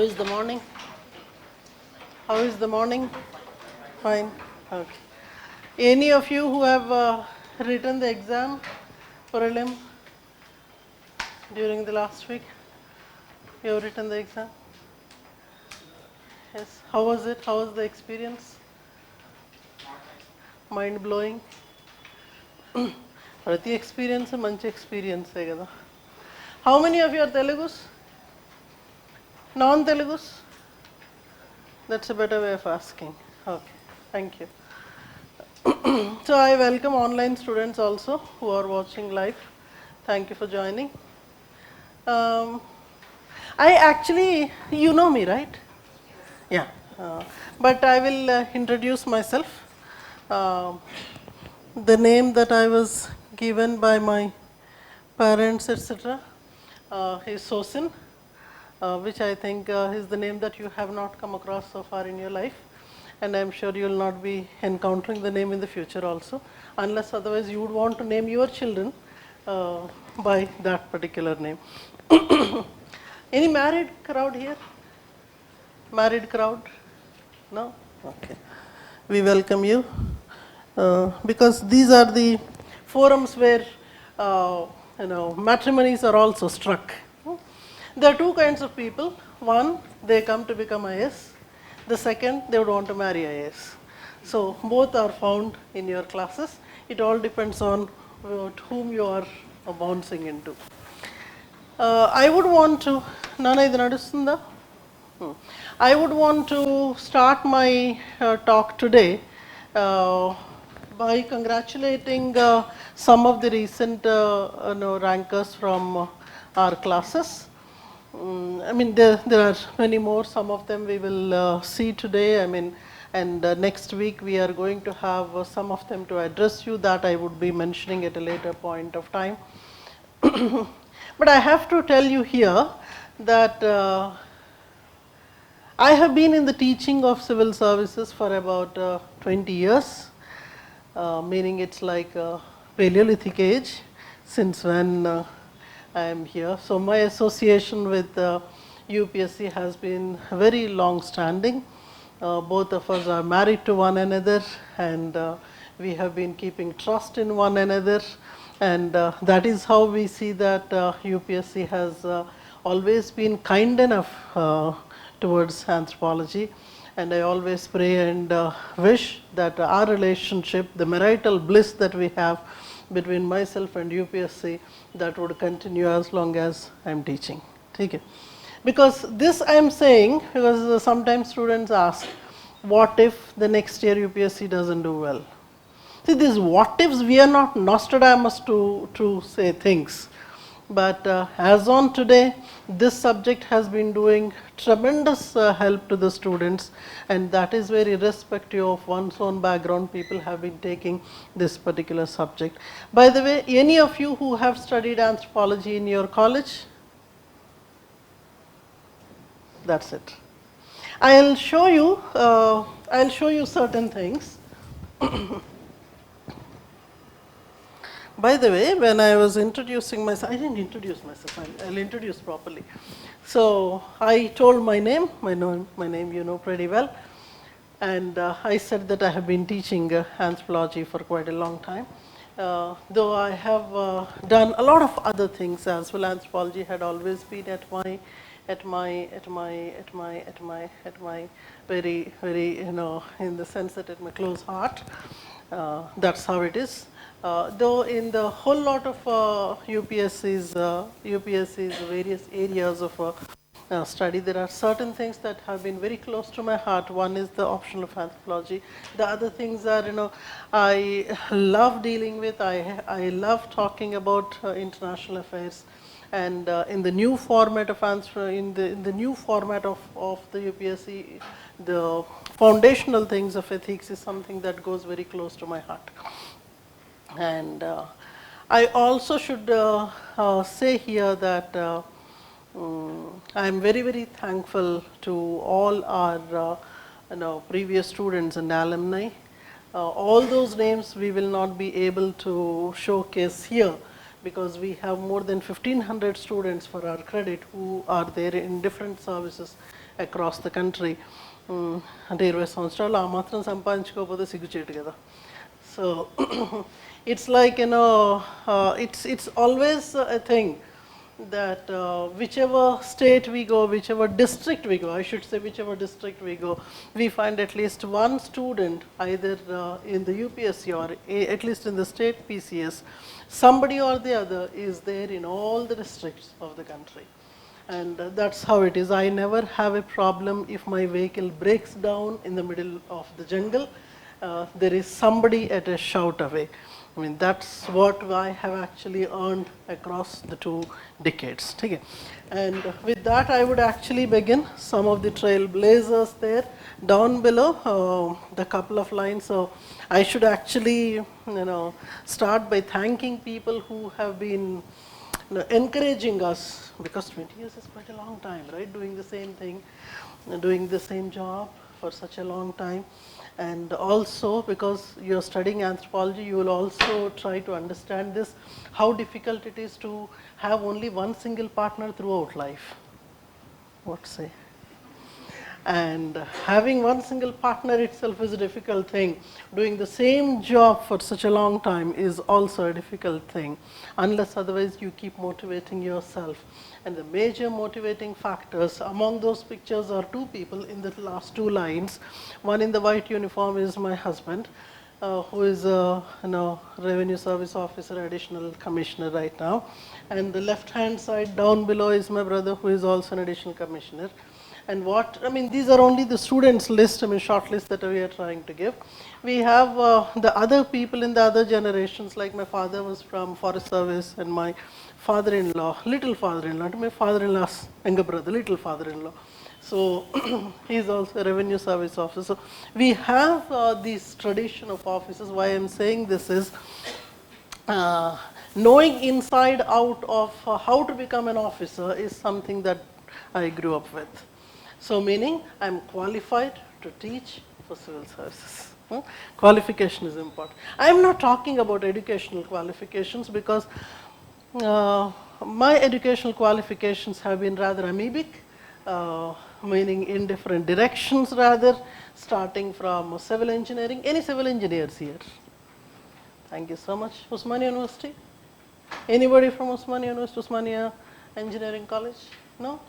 is the morning? How is the morning? Fine. Okay. Any of you who have written the exam prelim during the last week? You have written the exam? Yes. How was it? How was the experience? Mind blowing. ప్రతి experience మంచి ఎక్స్పీరియన్సే కదా. How many of you are Telugus? Non-Telugus? That's a better way of asking. Okay, thank you. So I welcome online students also who are watching live. Thank you for joining. I actually, you know me, right? Yeah. But I will introduce myself. The name that I was given by my parents, etc., is Sosin, which I think is the name that you have not come across so far in your life, and I'm sure you will not be encountering the name in the future also, unless otherwise you would want to name your children by that particular name. Any married crowd here? Married crowd? No? Okay. We welcome you. Because these are the forums where matrimonies are also struck. There are two kinds of people. One, they come to become IAS. The second, they would want to marry IAS. So both are found in your classes. It all depends on whom you are bouncing into. I would want to, Nana idu nadustunda? I would want to start my talk today by congratulating some of the recent rankers from our classes. I mean, there are many more. Some of them we will see today. I mean, and next week we are going to have some of them to address you. That I would be mentioning at a later point of time. But I have to tell you here that I have been in the teaching of civil services for about 20 years. Meaning it's like a Paleolithic age since when I am here. So my association with UPSC has been very long standing. Both of us are married to one another, and we have been keeping trust in one another, and that is how we see that UPSC has always been kind enough towards anthropology. And I always pray and wish that our relationship, the marital bliss that we have between myself and UPSC, that would continue as long as I am teaching. Okay. Because this I am saying, because sometimes students ask, what if the next year UPSC doesn't do well? See, these what ifs, we are not Nostradamus to say things. But as on today, this subject has been doing tremendous help to the students, and that is where, irrespective of one's own background, people have been taking this particular subject. By the way, any of you who have studied anthropology in your college? That's it. I'll show you certain things. By the way, when I was introducing myself, I didn't introduce myself, I'll introduce properly. So I told my name you know pretty well, and I said that I have been teaching anthropology for quite a long time. Though I have done a lot of other things as well, anthropology had always been at my very, very, in the sense that at my close heart. That's how it is. Though in the whole lot of UPSC's various areas of study, there are certain things that have been very close to my heart. One is the option of anthropology. The other things are, I love dealing with. I love talking about international affairs, and in the new format of the new format of the UPSC, the foundational things of ethics is something that goes very close to my heart. And I also should say here that I am very, very thankful to all our previous students and alumni. All those names we will not be able to showcase here, because we have more than 1,500 students for our credit who are there in different services across the country. అంటే 20 సంవత్సరాలు ఆ మాత్రం సంపాదించుకోకపోతే సిగ్గుచేటు కదా. So it's like, it's always a thing that whichever state we go, whichever district we go, I should say whichever district we go, we find at least one student either in the UPSC or at least in the state PCS, somebody or the other is there in all the districts of the country. And that's how it is. I never have a problem if my vehicle breaks down in the middle of the jungle. There is somebody at a shout away. I mean, that's what I have actually earned across the 2 decades. Okay. And with that, I would actually begin some of the trailblazers there down below, the couple of lines. So I should actually, start by thanking people who have been encouraging us, because 20 years is quite a long time, right? Doing the same thing, doing the same job for such a long time. And also, because you're studying anthropology, you will also try to understand this, how difficult it is to have only one single partner throughout life. What say? And having one single partner itself is a difficult thing. Doing the same job for such a long time is also a difficult thing, unless otherwise you keep motivating yourself. And the major motivating factors among those pictures are 2 people in the last 2 lines. One in the white uniform is my husband, who is a revenue service officer, additional commissioner right now. And the left hand side down below is my brother, who is also an additional commissioner. And these are only the students list, short list that we are trying to give. We have the other people in the other generations, like my father was from forest service, and my father-in-law, little father-in-law, my father-in-law's younger brother, little father-in-law. So he is also a revenue service officer. So we have this tradition of officers. Why I'm saying this is, knowing inside out of how to become an officer is something that I grew up with. So meaning I'm qualified to teach for civil services. Qualification is important. I'm not talking about educational qualifications, because my educational qualifications have been rather amoebic, meaning in different directions rather, starting from civil engineering. Any civil engineers here? Thank you so much. Osmania University? Anybody from Osmania University, Osmania Engineering College? No?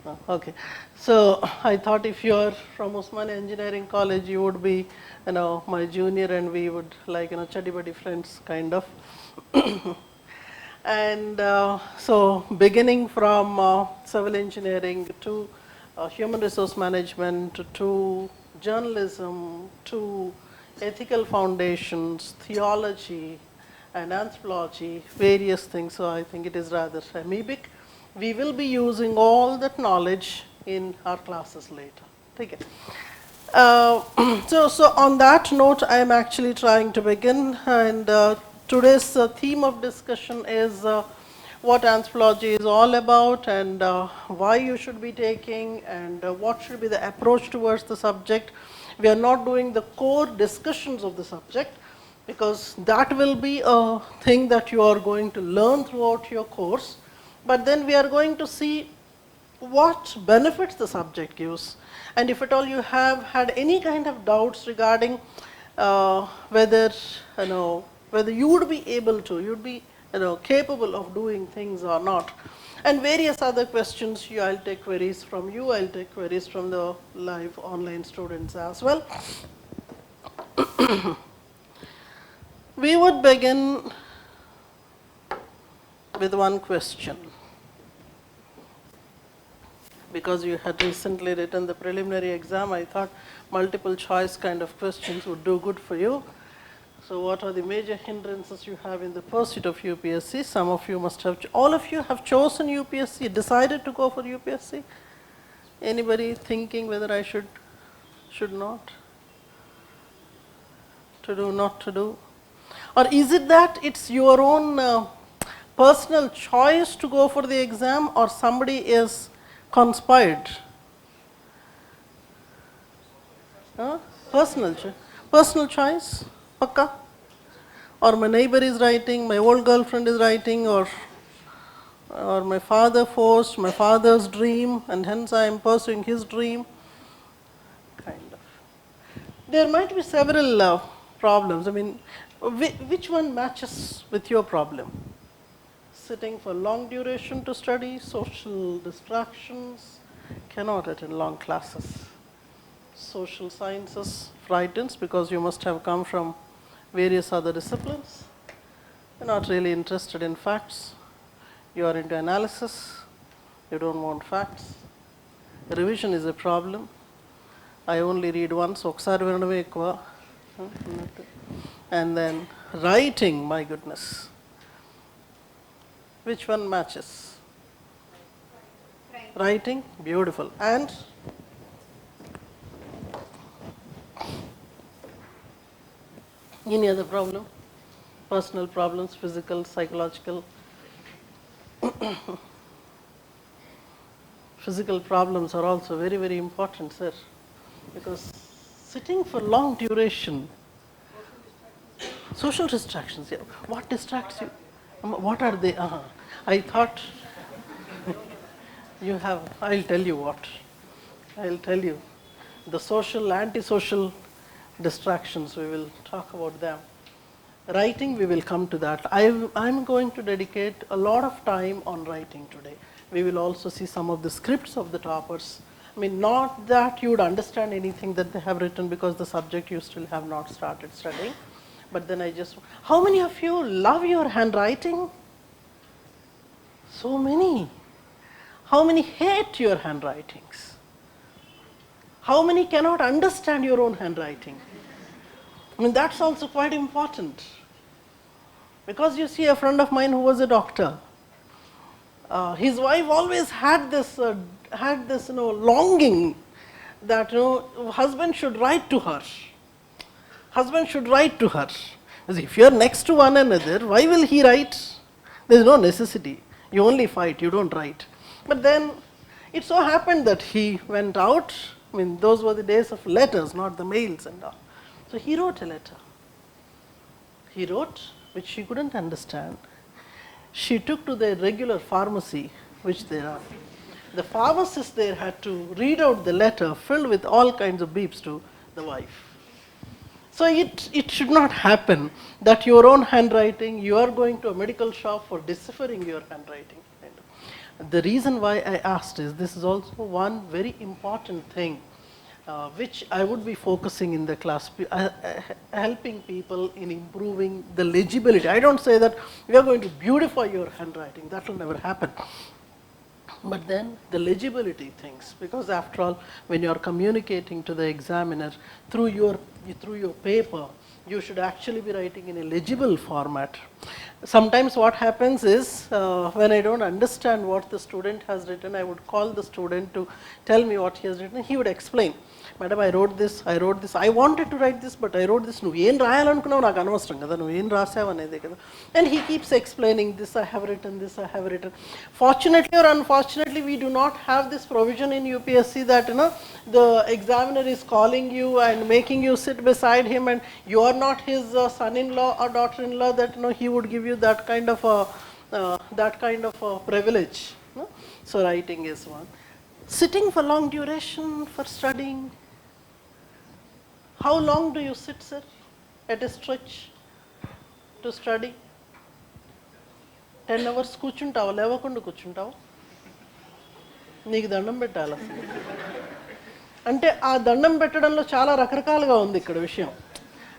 No, okay. So I thought if you are from Osmania Engineering College, you would be, my junior, and we would like, chuddy buddy friends kind of. And so beginning from civil engineering to human resource management to journalism to ethical foundations, theology and anthropology, various things. So I think it is rather amoebic. We will be using all that knowledge in our classes later. Okay. So on that note, I am actually trying to begin, and today's theme of discussion is what anthropology is all about, and why you should be taking, and what should be the approach towards the subject. We are not doing the core discussions of the subject, because that will be a thing that you are going to learn throughout your course. But then we are going to see what benefits the subject gives. And if at all you have had any kind of doubts regarding whether you would be able to, you'd be capable of doing things or not, and various other questions, I'll take queries from you, I'll take queries from the live online students as well. We would begin with one question. Because you had recently written the preliminary exam, I thought multiple choice kind of questions would do good for you. So what are the major hindrances you have in the pursuit of UPSC? Some of you must have, all of you have chosen UPSC, decided to go for UPSC? Anybody thinking whether I should not? To do, not to do? Or is it that it's your own personal choice to go for the exam, or somebody is conspired? Personal choice, pakka? Or my neighbor is writing, my old girlfriend is writing, or or my father forced my father's dream and hence I am pursuing his dream, kind of. There might be several problems. I mean, which one matches with your problem? Sitting for long duration to study, social distractions, cannot attend long classes. Social sciences frightens because you must have come from various other disciplines. You're not really interested in facts. You are into analysis. You don't want facts. Revision is a problem. I only read once, oksari vinadame ekkuva. And then writing, my goodness. Which one matches? Writing, beautiful. And any other problem? Personal problems, physical, psychological. Physical problems are also very, very important, sir, because sitting for long duration, social distractions, yeah. What distracts you? What are they? I thought you have, I'll tell you what. I'll tell you. The social, antisocial distractions, we will talk about them. Writing, we will come to that. I'm going to dedicate a lot of time on writing today. We will also see some of the scripts of the toppers. I mean, not that you would understand anything that they have written because the subject you still have not started studying. But then how many of you love your handwriting? So many. How many hate your handwritings? How many cannot understand your own handwriting? I mean, that's also quite important. Because you see, a friend of mine who was a doctor, his wife always had this longing that husband should write to her. Husband should write to her. If you are next to one another, why will he write? There is no necessity. You only fight, you don't write. But then it so happened that he went out. I mean, those were the days of letters, not the mails and all. So he wrote a letter. He wrote, which she couldn't understand. She took to the regular pharmacy, which there are. The pharmacist there had to read out the letter filled with all kinds of beeps to the wife. So it should not happen that your own handwriting, you are going to a medical shop for deciphering your handwriting. The reason why I asked is, this is also one very important thing which I would be focusing in the class, helping people in improving the legibility. I don't say that we are going to beautify your handwriting, that will never happen. But then the legibility things, because after all, when you are communicating to the examiner through your paper, you should actually be writing in a legible format. Sometimes what happens is, when I don't understand what the student has written, I would call the student to tell me what he has written. He would explain, Madam, I wrote this, I wanted to write this, but I wrote this. And he keeps explaining, this I have written, this I have written. Fortunately or unfortunately, we do not have this provision in UPSC that the examiner is calling you and making you sit beside him, and you are not his son-in-law or daughter-in-law, that he would give you that kind of a privilege. So writing is one. Sitting for long duration for studying. How long do you sit, sir, at a stretch to study? 10 hours కూర్చుంటావా, లేవకుండా కూర్చుంటావా? నీకు దండం పెట్టాలి అసలు. అంటే ఆ దండం పెట్టడంలో చాలా రకరకాలుగా ఉంది ఇక్కడ విషయం.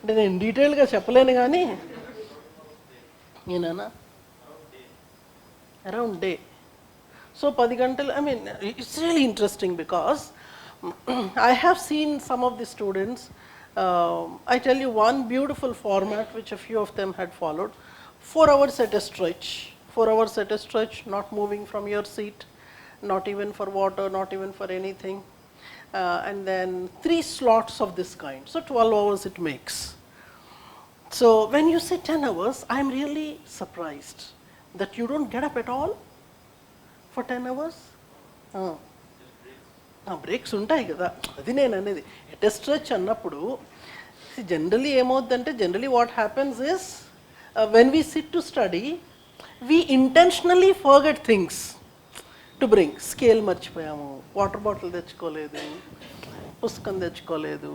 అంటే నేను డీటెయిల్గా చెప్పలేను కానీ నేనా around day. So 10 gantal, I mean, it's really interesting because I have seen some of the students, I tell you one beautiful format which a few of them had followed, 4 hours at a stretch, 4 hours at a stretch, not moving from your seat, not even for water, not even for anything, and then 3 slots of this kind, so 12 hours it makes. So when you say 10 hours, I am really surprised that you don't get up at all for 10 hours. Breaks ఉంటాయి కదా, అది నేను అనేది. At a stretch అన్నప్పుడు generally ఏమవుతుందంటే, generally what happens is when we sit to study, We intentionally forget things to bring. Scale మర్చిపోయాము, water bottle తెచ్చుకోలేదు, పుస్తకం తెచ్చుకోలేదు,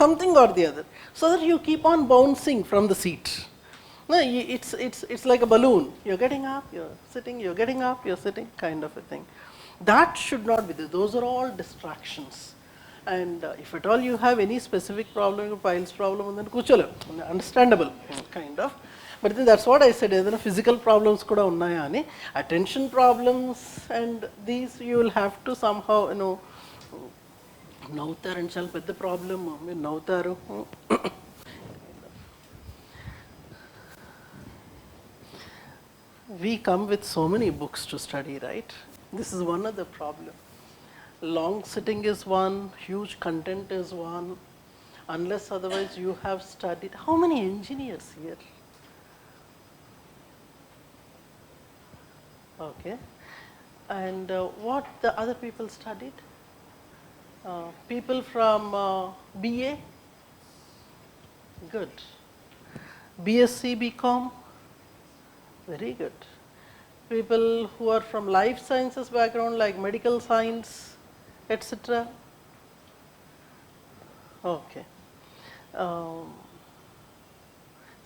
something or the other, so that you keep on bouncing from the seat. No, it's like a balloon. You're getting up, you're sitting, you're getting up, you're sitting, kind of a thing. That should not be there. Those are all distractions. And if at all you have any specific problem, piles problem, then kuchalo, understandable, kind of. But then that's what I said, physical problems kuda unnaya ani, attention problems, and these you will have to somehow, నవ్వుతారు and చాలా పెద్ద problem, మీరు నవ్వుతారు. We come with so many books to study, right? This is one of the problem. Long sitting is one, huge content is one, unless otherwise you have studied. How many engineers here? Okay. And what the other people studied? People from BA? Good. BSc, BCom? Very good. People who are from life sciences background, like medical science, etc. Okay.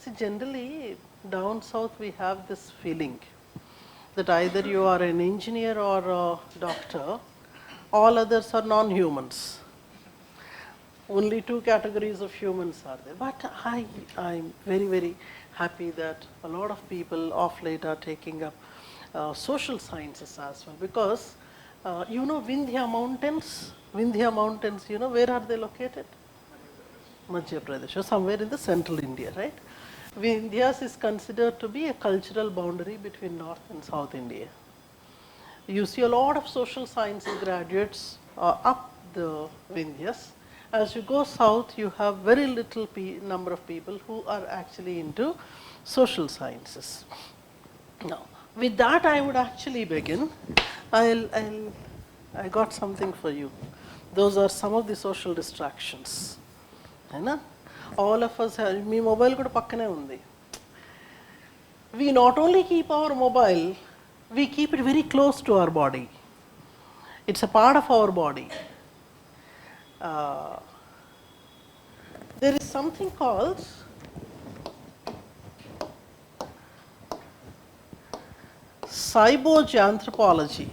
See, generally down south we have this feeling that either you are an engineer or a doctor, all others are non-humans. Only two categories of humans are there. But I'm very, very happy that a lot of people of late are taking up social sciences as well, because Vindhya Mountains, where are they located? Madhya Pradesh, or somewhere in the central India, right? Vindhyas is considered to be a cultural boundary between North and South India. You see a lot of social sciences graduates up the Vindhyas. As you go south, you have very little number of people who are actually into social sciences. Now, with that I would actually begin. I got something for you. Those are some of the social distractions. All of us have, my mobile kuda pakkane undi. We not only keep our mobile, we keep it very close to our body. It's a part of our body. There is something called cyborg anthropology.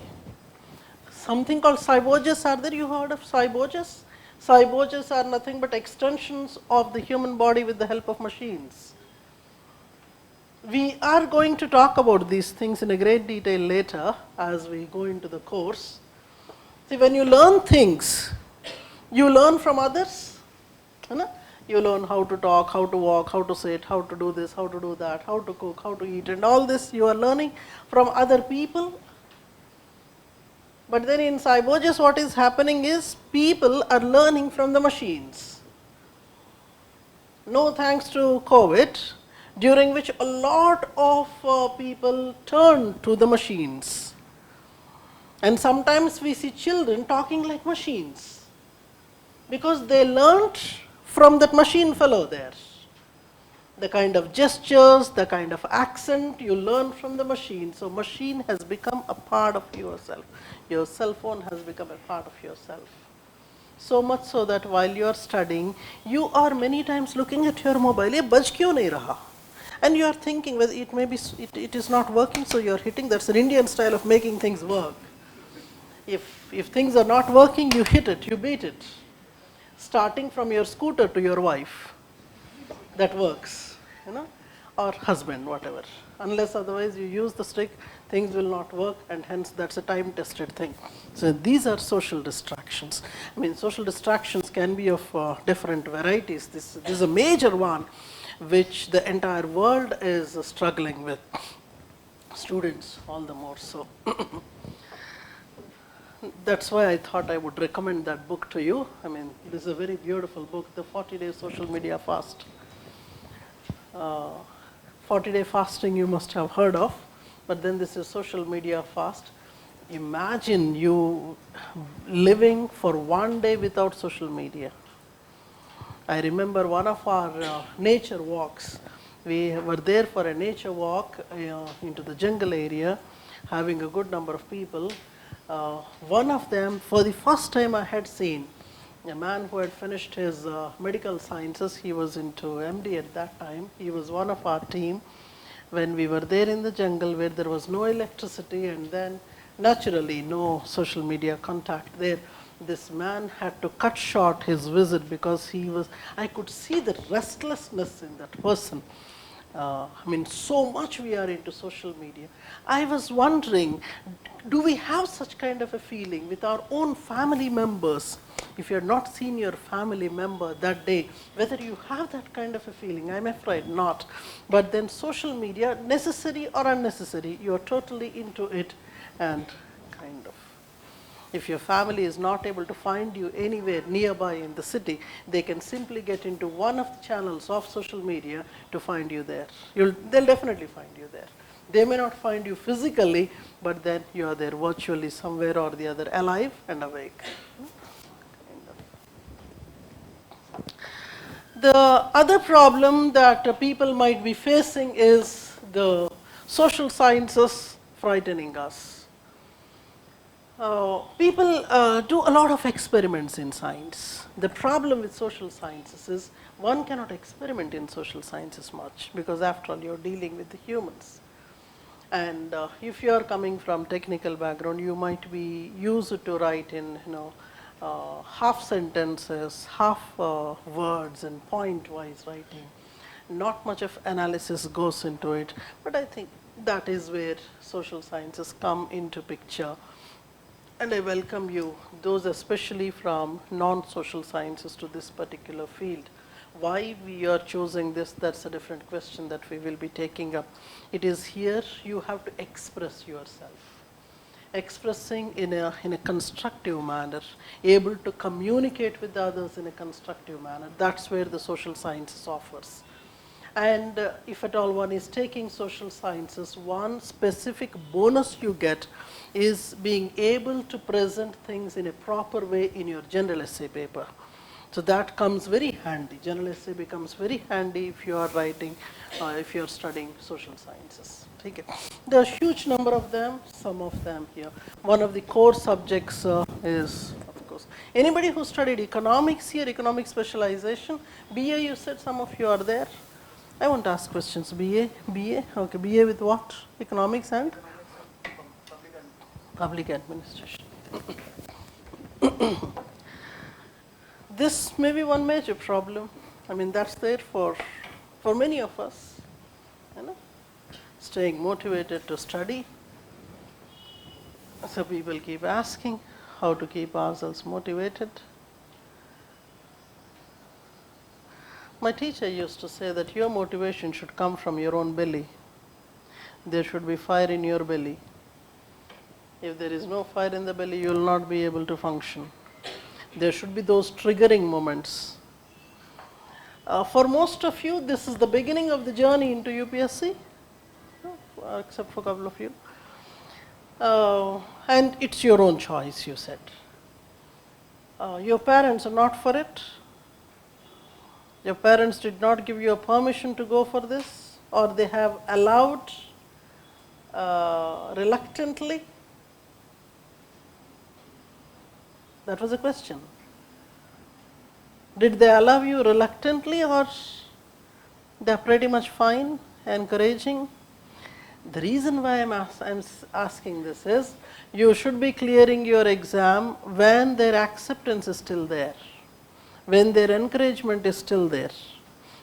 Something called cyborgs are there. You heard of cyborgs? Cyborgs are nothing but extensions of the human body with the help of machines. We are going to talk about these things in a great detail later as we go into the course. See, when you learn things, you learn from others. You learn how to talk, how to walk, how to sit, how to do this, how to do that, how to cook, how to eat, and all this you are learning from other people. But then in cyborgs, what is happening is people are learning from the machines. No thanks to COVID, during which a lot of people turn to the machines. And sometimes we see children talking like machines, because they learnt from that machine fellow there. The kind of gestures, the kind of accent you learn from the machine. So machine has become a part of yourself. Your cell phone has become a part of yourself. So much so that while you are studying, you are many times looking at your mobile, ye baj kyun nahi raha? And you are thinking whether it is not working, so you are hitting. That's an Indian style of making things work. If things are not working, you hit it, you beat it. Starting from your scooter to your wife, that works, or husband, whatever. Unless otherwise you use the stick, things will not work, and hence that's a time tested thing. So these are social distractions. I mean, social distractions can be of different varieties. This is a major one which the entire world is struggling with. Students all the more so. That's why I thought I would recommend that book to you. I mean, this is a very beautiful book, The 40-Day Social Media Fast. 40-day fasting you must have heard of, but then this is social media fast. Imagine you living for one day without social media. I remember one of our nature walks, We were there for a nature walk into the jungle area, having a good number of people. One of them, for the first time I had seen, a man who had finished his medical sciences. He was into MD at that time. He was one of our team when we were there in the jungle where there was no electricity and then naturally no social media contact there. This man had to cut short his visit because I could see the restlessness in that person. I mean, so much we are into social media. I was wondering, do we have such kind of a feeling with our own family members? If you have not seen your family member that day, whether you have that kind of a feeling, I'm afraid not. But then social media, necessary or unnecessary, you are totally into it and kind of. If your family is not able to find you anywhere nearby in the city, they can simply get into one of the channels of social media to find you there. They'll definitely find you there. They may not find you physically, but then you are there virtually somewhere or the other, alive and awake. The other problem that people might be facing is the social sciences frightening us. People do a lot of experiments in science. The problem with social sciences is one cannot experiment in social sciences much because after all you're dealing with the humans. And if you are coming from technical background, you might be used to write in half sentences, half words and point-wise writing. Not much of analysis goes into it, but I think that is where social sciences come into picture. And I welcome you, those especially from non-social sciences, to this particular field. Why we are choosing this, that's a different question that we will be taking up. It is here you have to express yourself. Expressing in a constructive manner, able to communicate with others in a constructive manner. That's where the social sciences offers. And if at all one is taking social sciences, one specific bonus you get is being able to present things in a proper way in your general essay paper. So that comes very handy. General essay becomes very handy if you are writing, if you are studying social sciences. Okay. There are a huge number of them, some of them here. One of the core subjects is, of course, anybody who studied economics here, economic specialization, BA, you said some of you are there. I won't ask questions. BA, okay, BA with what? Economics and? Public administration. This may be one major problem. I mean, that's there for many of us, staying motivated to study. So people keep asking how to keep ourselves motivated. My teacher used to say that your motivation should come from your own belly. There should be fire in your belly. If there is no fire in the belly, you will not be able to function. There should be those triggering moments. For most of you, this is the beginning of the journey into UPSC, except for a couple of you. And it's your own choice, you said. Your parents are not for it. Your parents did not give you a permission to go for this, or they have allowed reluctantly. That was a question. Did they allow you reluctantly, or they're pretty much fine, encouraging? The reason why I'm asking this is, you should be clearing your exam when their acceptance is still there, when their encouragement is still there.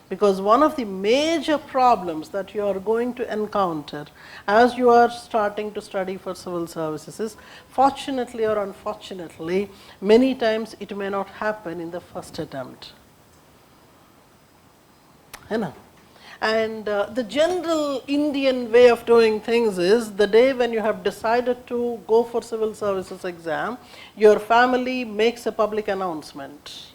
Because one of the major problems that you are going to encounter as you are starting to study for civil services is, fortunately or unfortunately, many times it may not happen in the first attempt. And the general Indian way of doing things is, the day when you have decided to go for civil services exam, your family makes a public announcement.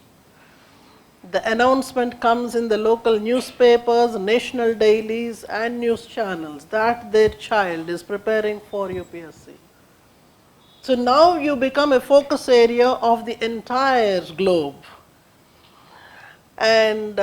The announcement comes in the local newspapers, national dailies and news channels that their child is preparing for UPSC. So now you become a focus area of the entire globe. And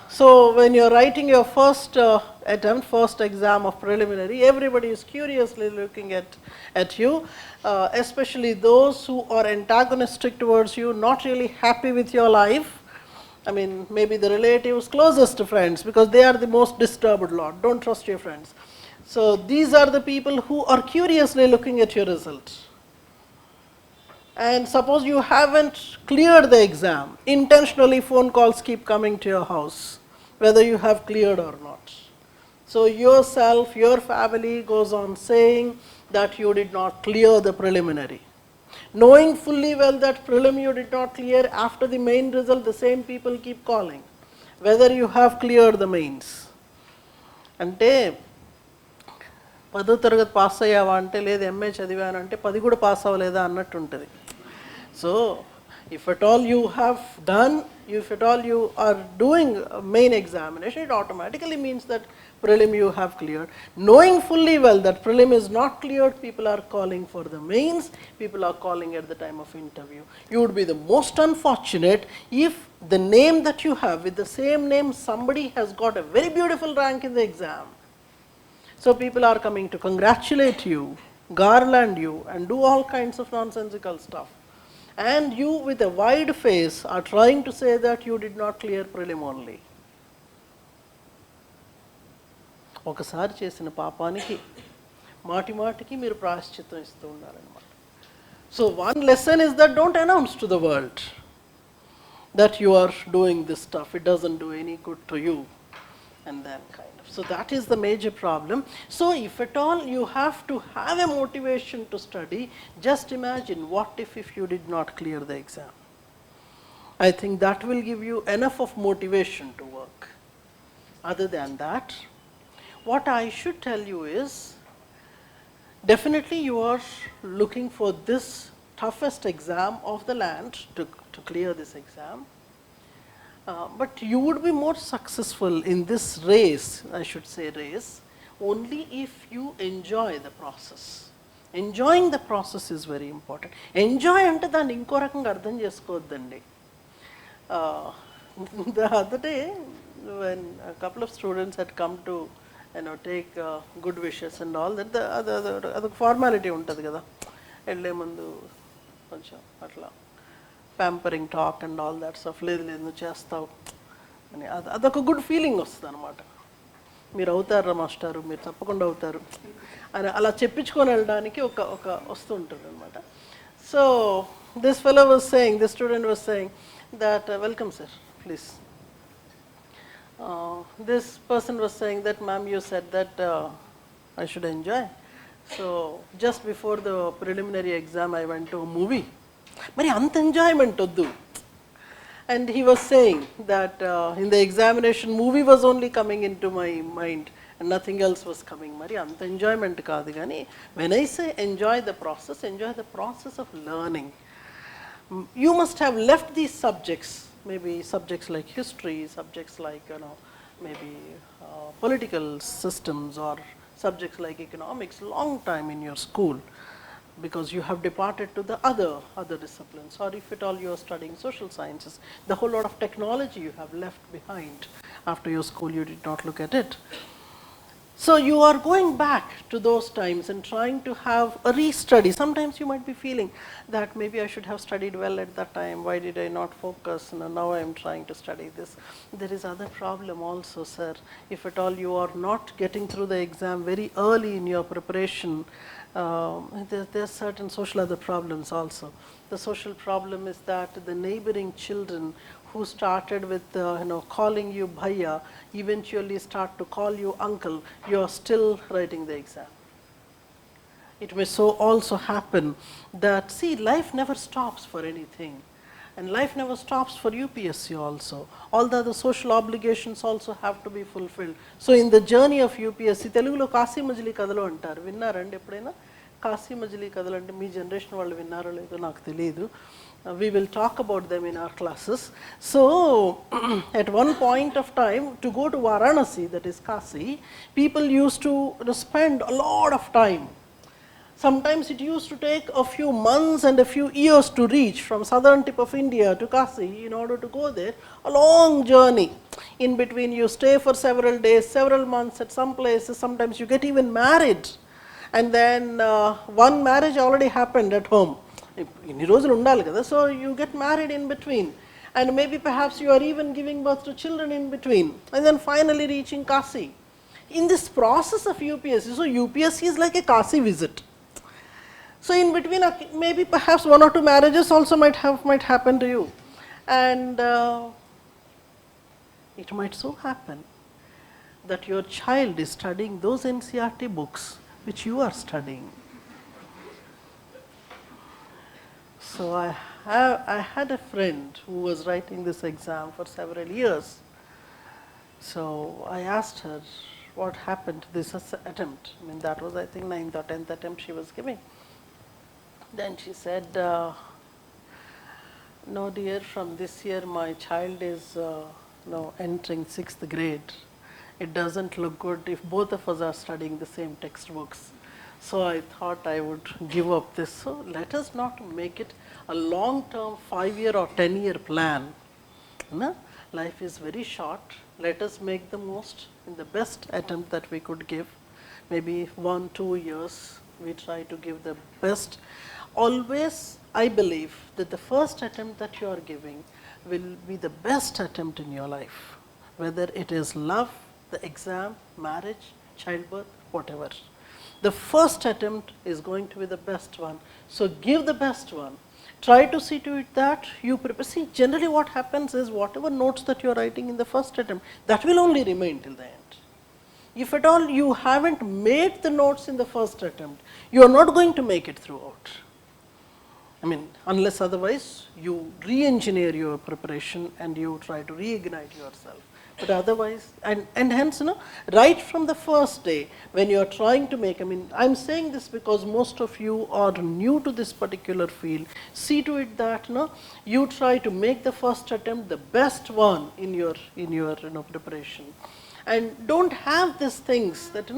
so when you're writing your first attempt, first exam of preliminary, everybody is curiously looking at you, especially those who are antagonistic towards you, not really happy with your life. I mean, maybe the relatives, closest friends, because they are the most disturbed lot. Don't trust your friends. So these are the people who are curiously looking at your result. And suppose you haven't cleared the exam, intentionally phone calls keep coming to your house, whether you have cleared or not. So yourself, your family goes on saying that you did not clear the preliminary. Knowing fully well that prelim you did not clear, after the main result, the same people keep calling, whether you have cleared the mains. అంటే 10వ తరగతి pass అయ్యావా అంటే లేదు MA చదివాను అంటే 10 కూడా pass అవ్వలేదా అన్నట్టు ఉంటుంది. So if at all you have done, if at all you are doing a main examination, it automatically means that prelim you have cleared. Knowing fully well that prelim is not cleared, people are calling for the mains, people are calling at the time of interview. You would be the most unfortunate if the name that you have, with the same name, somebody has got a very beautiful rank in the exam. So people are coming to congratulate you, garland you, and do all kinds of nonsensical stuff. And you, with a wide face, are trying to say that you did not clear prelim only. ఒకసారి చేసిన పాపానికి మాటి మాటికి మీరు ప్రాయశ్చిత్తం ఇస్తూ ఉన్నారన్నమాట. So one lesson is that don't announce to the world that you are doing this stuff. It doesn't do any good to you. And then kind of. So that is the major problem. So if at all you have to have a motivation to study, just imagine what if you did not clear the exam. I think that will give you enough of motivation to work. Other than that, what I should tell you is, definitely you are looking for this toughest exam of the land to clear this exam. But you would be more successful in this race, I should say race, only if you enjoy the process. Enjoying the process is very important. Enjoy ante danni inko rakanga ardham chesukoddandi. The other day, when a couple of students had come to take good wishes and all that, the formality untadi kada, elle mundu koncham atla pampering talk and all that stuff, లేదు లేదు నువ్వు చేస్తావు అని అదొక good feeling వస్తుంది అనమాట. మీరు అవుతారా మాస్టారు, మీరు తప్పకుండా అవుతారు అని అలా చెప్పించుకొని వెళ్ళడానికి ఒక వస్తూ ఉంటుంది అనమాట. So this fellow was saying, this student was saying that welcome sir please. This person was saying that, ma'am, you said that I should enjoy. So just before the preliminary exam I went to a movie. మరి అంత enjoyment వద్దు. And he was saying that in the examination movie was only coming into my mind and nothing else was coming. మరి అంత enjoyment కాదు కానీ, when I say enjoy the process of learning. You must have left these subjects, maybe subjects like history, subjects like maybe political systems, or subjects like economics, long time in your school, because you have departed to the other disciplines, or if at all you are studying social sciences, the whole lot of technology you have left behind. After your school you did not look at it. So you are going back to those times and trying to have a re-study. Sometimes you might be feeling that maybe I should have studied well at that time, why did I not focus, now I am trying to study this. There is other problem also, sir. If at all you are not getting through the exam very early in your preparation, there are certain social other problems also. The social problem is that the neighboring children who started with calling you bhaiya eventually start to call you uncle. You are still writing the exam. It may so also happen that, see, life never stops for anything, and life never stops for UPSC also. All the other social obligations also have to be fulfilled. So in the journey of UPSC, Telugulo Kasi Majli Kadalu antaru, vinnarandi eppudaina? Kasi Majli Kadalu ante me generation వాళ్ళు విన్నారో లేదో నాకు తెలియదు. We will talk about them in our classes. So at one point of time, to go to Varanasi, that is Kasi, people used to spend a lot of time. Sometimes it used to take a few months and a few years to reach from southern tip of India to Kasi in order to go there, a long journey. In between you stay for several days, several months at some places, sometimes you get even married. And then one marriage already happened at home. So you get married in between. And maybe perhaps you are even giving birth to children in between. And then finally reaching Kasi. In this process of UPSC, so UPSC is like a Kasi visit. So in between, maybe perhaps one or two marriages also might happen to you, and it might so happen that your child is studying those NCERT books which you are studying. So I had a friend who was writing this exam for several years. So I asked her what happened to this attempt. I mean, that was, I think, 9th or 10th attempt she was giving. Then she said, no dear, from this year my child is entering 6th grade. It doesn't look good if both of us are studying the same textbooks. So I thought I would give up this. So let us not make it a long-term 5-year or 10-year plan. No? Life is very short. Let us make the most in the best attempt that we could give. Maybe 1-2 years we try to give the best. Always, I believe that the first attempt that you are giving will be the best attempt in your life, whether it is love, the exam, marriage, childbirth, whatever. The first attempt is going to be the best one. So give the best one. Try to see to it that you prepare. See, generally what happens is whatever notes that you are writing in the first attempt, that will only remain till the end. If at all you haven't made the notes in the first attempt, you are not going to make it throughout. I mean, unless otherwise you re-engineer your preparation and you try to reignite yourself. But otherwise, and hence, right from the first day when you are trying to make, I mean, I'm saying this because most of you are new to this particular field. See to it that you try to make the first attempt the best one in your preparation. And don't have these things that,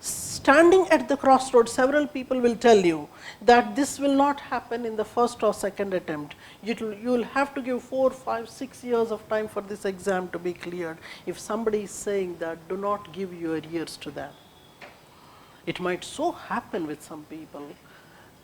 standing at the crossroads, several people will tell you that this will not happen in the first or second attempt. You will have to give 4, 5, 6 years of time for this exam to be cleared. If somebody is saying that, do not give your ears to them. It might so happen with some people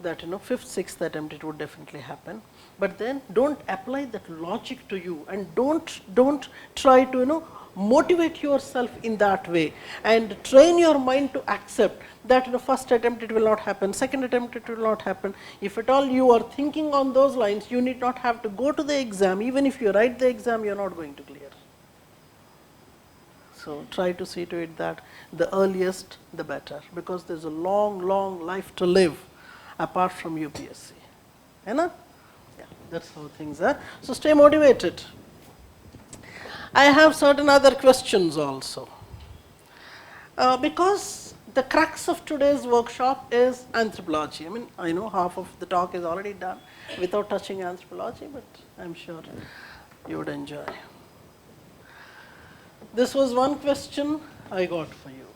that 5th, 6th attempt it would definitely happen. But then don't apply that logic to you, and don't try to motivate yourself in that way, and train your mind to accept that first attempt it will not happen, second attempt it will not happen. If at all you are thinking on those lines, you need not have to go to the exam. Even if you write the exam, you are not going to clear. So try to see to it that the earliest the better, because there's a long, long life to live apart from UPSC. Yeah, that's how things are. So stay motivated. I have certain other questions also. Because the crux of today's workshop is anthropology. I mean, I know half of the talk is already done without touching anthropology, but I'm sure you would enjoy. This was one question I got for you.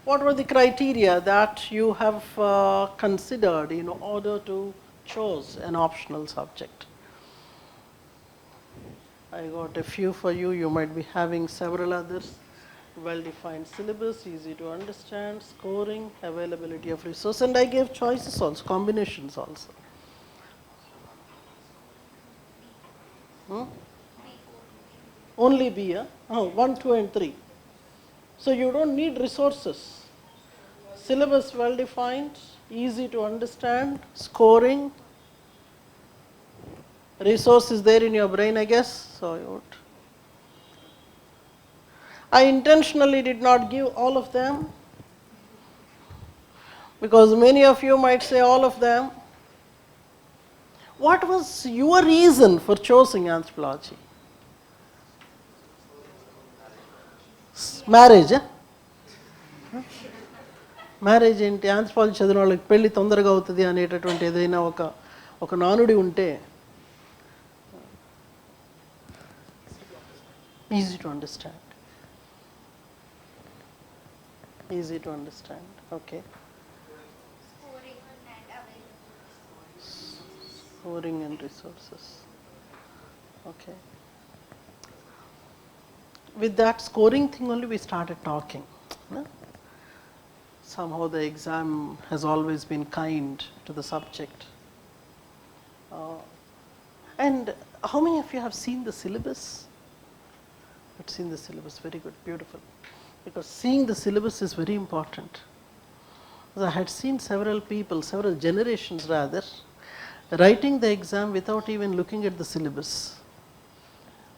What were the criteria that you have considered in order to choose an optional subject? I got a few for you. You might be having several others. Well-defined syllabus, easy to understand, scoring, availability of resource, and I gave choices also, combinations also. Only B, huh? Oh, 1, 2, and 3. So you don't need resources. Syllabus well-defined, easy to understand, scoring, resource is there in your brain, I guess. So I intentionally did not give all of them, because many of you might say all of them. What was your reason for choosing anthropology? Marriage, marriage ఏంటి? Anthropology చదివిన వాళ్ళకి పెళ్ళి తొందరగా అవుతుంది అనేటటువంటి ఏదైనా ఒక నానుడి ఉంటే, easy to understand. Easy to understand, okay. Scoring and resources. Okay. With that scoring thing only we started talking. No? Somehow the exam has always been kind to the subject. And how many of you have seen the syllabus? You've seen the syllabus, very good, beautiful. Because seeing the syllabus is very important. I had seen several people, several generations rather, writing the exam without even looking at the syllabus,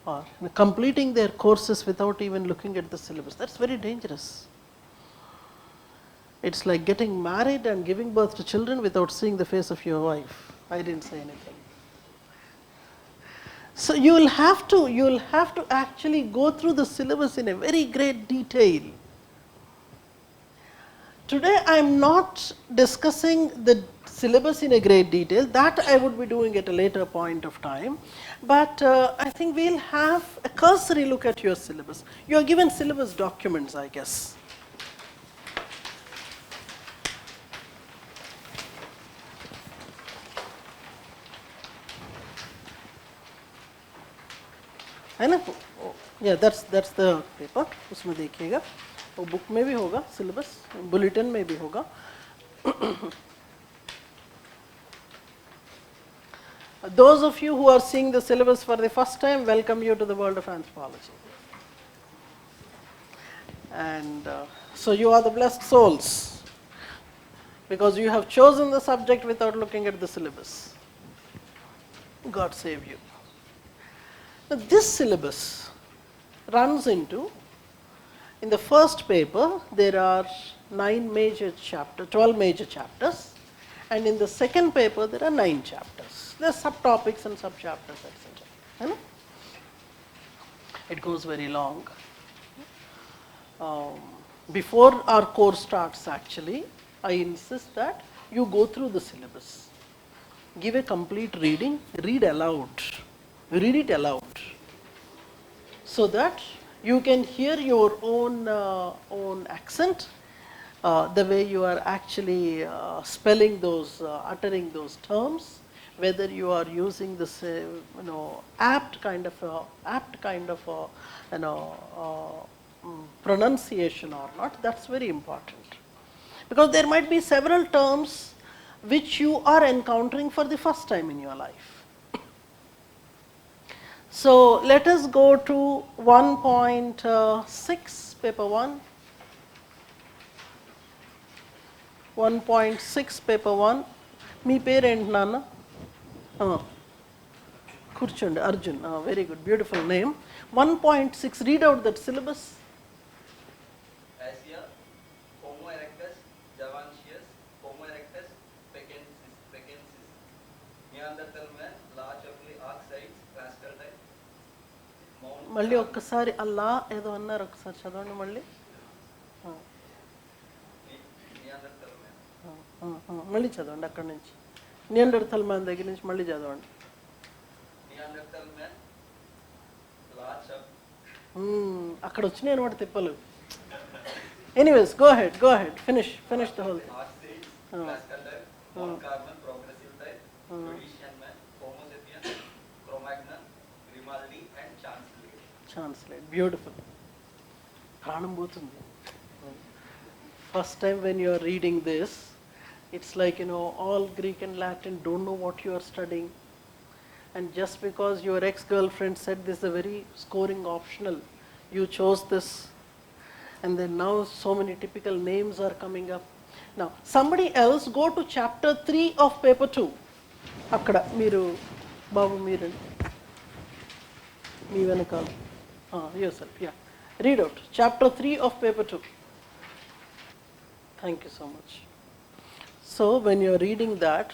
or completing their courses without even looking at the syllabus. That's very dangerous. It's like getting married and giving birth to children without seeing the face of your wife. I didn't say anything. So you will have to actually go through the syllabus in a very great detail. Today I am not discussing the syllabus in a great detail, that I would be doing at a later point of time, but I think we will have a cursory look at your syllabus. You are given syllabus documents, I guess. है ना? Yeah, that's the paper. उसमें देखिएगा, वो book में भी होगा syllabus, bulletin में भी होगा. Those of you who are seeing the syllabus for the first time, welcome you to the world of anthropology. And so you are the blessed souls, because you have chosen the subject without looking at the syllabus. God save you. Now this syllabus runs into, in the first paper there are 12 major chapters, and in the second paper there are 9 chapters. There are subtopics and subchapters, etc. It goes very long. Before our course starts actually, I insist that you go through the syllabus. Give a complete reading, read aloud, read it aloud, so that you can hear your own accent, the way you are actually spelling those, uttering those terms, whether you are using this, apt kind of pronunciation or not. That's very important, because there might be several terms which you are encountering for the first time in your life. So let us go to 1.6, paper 1. 1.6, paper 1. మీ పేరేంటి నాన్న? కూర్చోండి, Arjun. Very good, beautiful name. 1.6, read out that syllabus. Asia, Homo erectus, Javancius, Homo erectus, Pekensis, Neanderthal man, large ugly oxides, rascal type. మళ్ళీ ఒక్కసారి అల్లా ఏదో అన్నారు, ఒకసారి చదవండి మళ్ళీ. మళ్ళీ చదవండి అక్కడి నుంచి, నియాండర్థల్ మ్యాన్ దగ్గర నుంచి మళ్ళీ చదవండి. అక్కడ వచ్చినాయి అనమాట తిప్పలు. Anyways, go ahead, finish the whole thing. Translate, beautiful. ప్రాణం పోతుంది. First time when you are reading this, it's like, all Greek and Latin, don't know what you are studying, and just because your ex-girlfriend said this is a very scoring optional, you chose this, and then now so many typical names are coming up. Now somebody else go to chapter 3 of paper 2. అక్కడ మీరు బాబు, మీరు మీ వెనకాల, yourself, yeah, read out chapter 3 of paper 2. Thank you so much. So when you are reading that,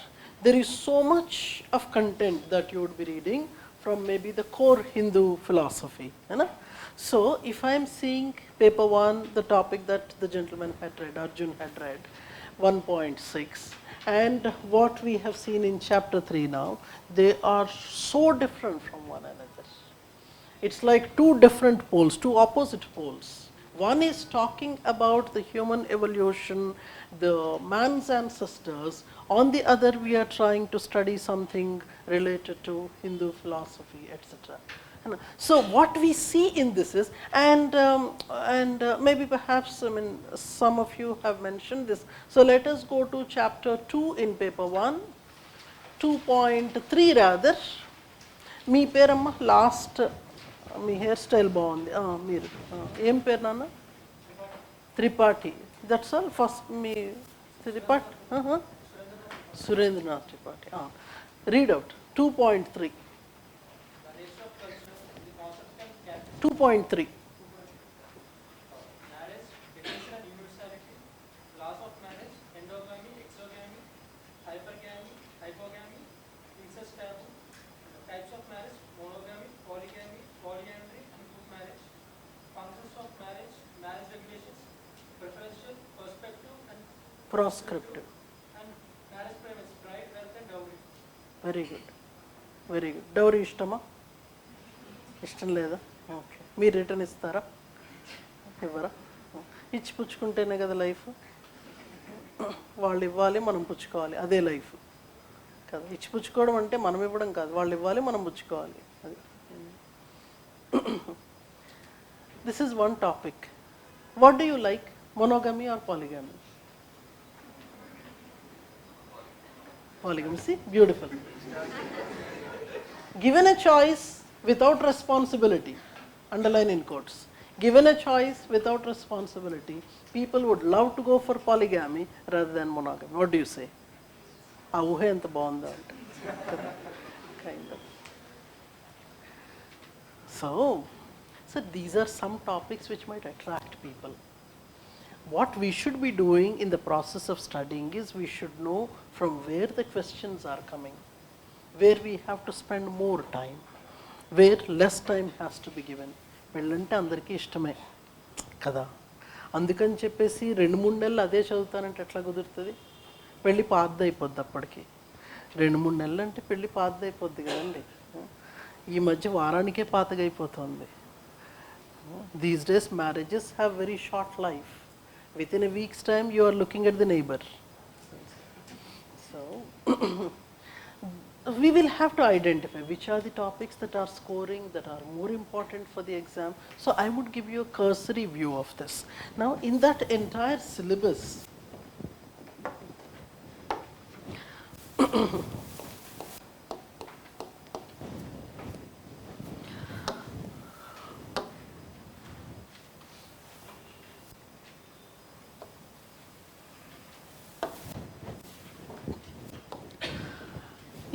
there is so much of content that you would be reading from maybe the core Hindu philosophy. So if I am seeing paper 1, the topic that the gentleman had read, Arjun had read, 1.6, and what we have seen in chapter 3 now, they are so different from one another. It's like two different poles, two opposite poles. One is talking about the human evolution, the man's ancestors. On the other, we are trying to study something related to Hindu philosophy, etc. So what we see in this is, and maybe perhaps, I mean, some of you have mentioned this. So let us go to chapter 2 in paper 1, 2.3 rather. మీ పేరమ్మా last మీ hair style బాగుంది మీరు ఏం పేరు నాన్న Tripathi that's all first me Tripathi Surendranath Tripathi read out 2.3 2.3 Marriage, definition and universality, laws of marriage, endogamy, exogamy, hypergamy, hypogamy, incest taboo, types of marriage, monogamy, polygamy, polyandry, and group marriage, functions of marriage, marriage regulations, preferential, prospective, and proscriptive. and marriage payments, bride, wealth, and dowry. Very good very good dowry ఇష్టమా ఇష్టం లేదా okay మీరు return ఇస్తారా ఇవ్వరా ఇచ్చి పుచ్చుకుంటేనే కదా life వాళ్ళు ఇవ్వాలి మనం పుచ్చుకోవాలి అదే లైఫ్ కదా ఇచ్చి పుచ్చుకోవడం అంటే మనం ఇవ్వడం కాదు వాళ్ళు ఇవ్వాలి మనం పుచ్చుకోవాలి అది this is one topic what do you like monogamy or polygamy polygamy see beautiful given a choice without responsibility underline in quotes given a choice without responsibility people would love to go for polygamy rather than monogamy what do you say ఆ ఊహ ఎంత బాగుందో అంటే kind of so these are some topics which might attract people. What we should be doing in the process of studying is we should know from where the questions are coming, where we have to spend more time, where less time has to be given. పెళ్ళంటే అందరికీ ఇష్టమే కదా అందుకని చెప్పేసి 2-3 నెలలు అదే చదువుతానంటే ఎట్లా కుదురుతుంది పెళ్ళి పాతది అయిపోద్ది అప్పటికి 2-3 నెలలు అంటే పెళ్ళి పాతది అయిపోద్ది కదండి ఈ మధ్య వారానికే పాతగా అయిపోతుంది these days marriages have very short life within a week's time you are looking at the neighbor so we will have to identify which are the topics that are scoring that are more important for the exam so I would give you a cursory view of this now in that entire syllabus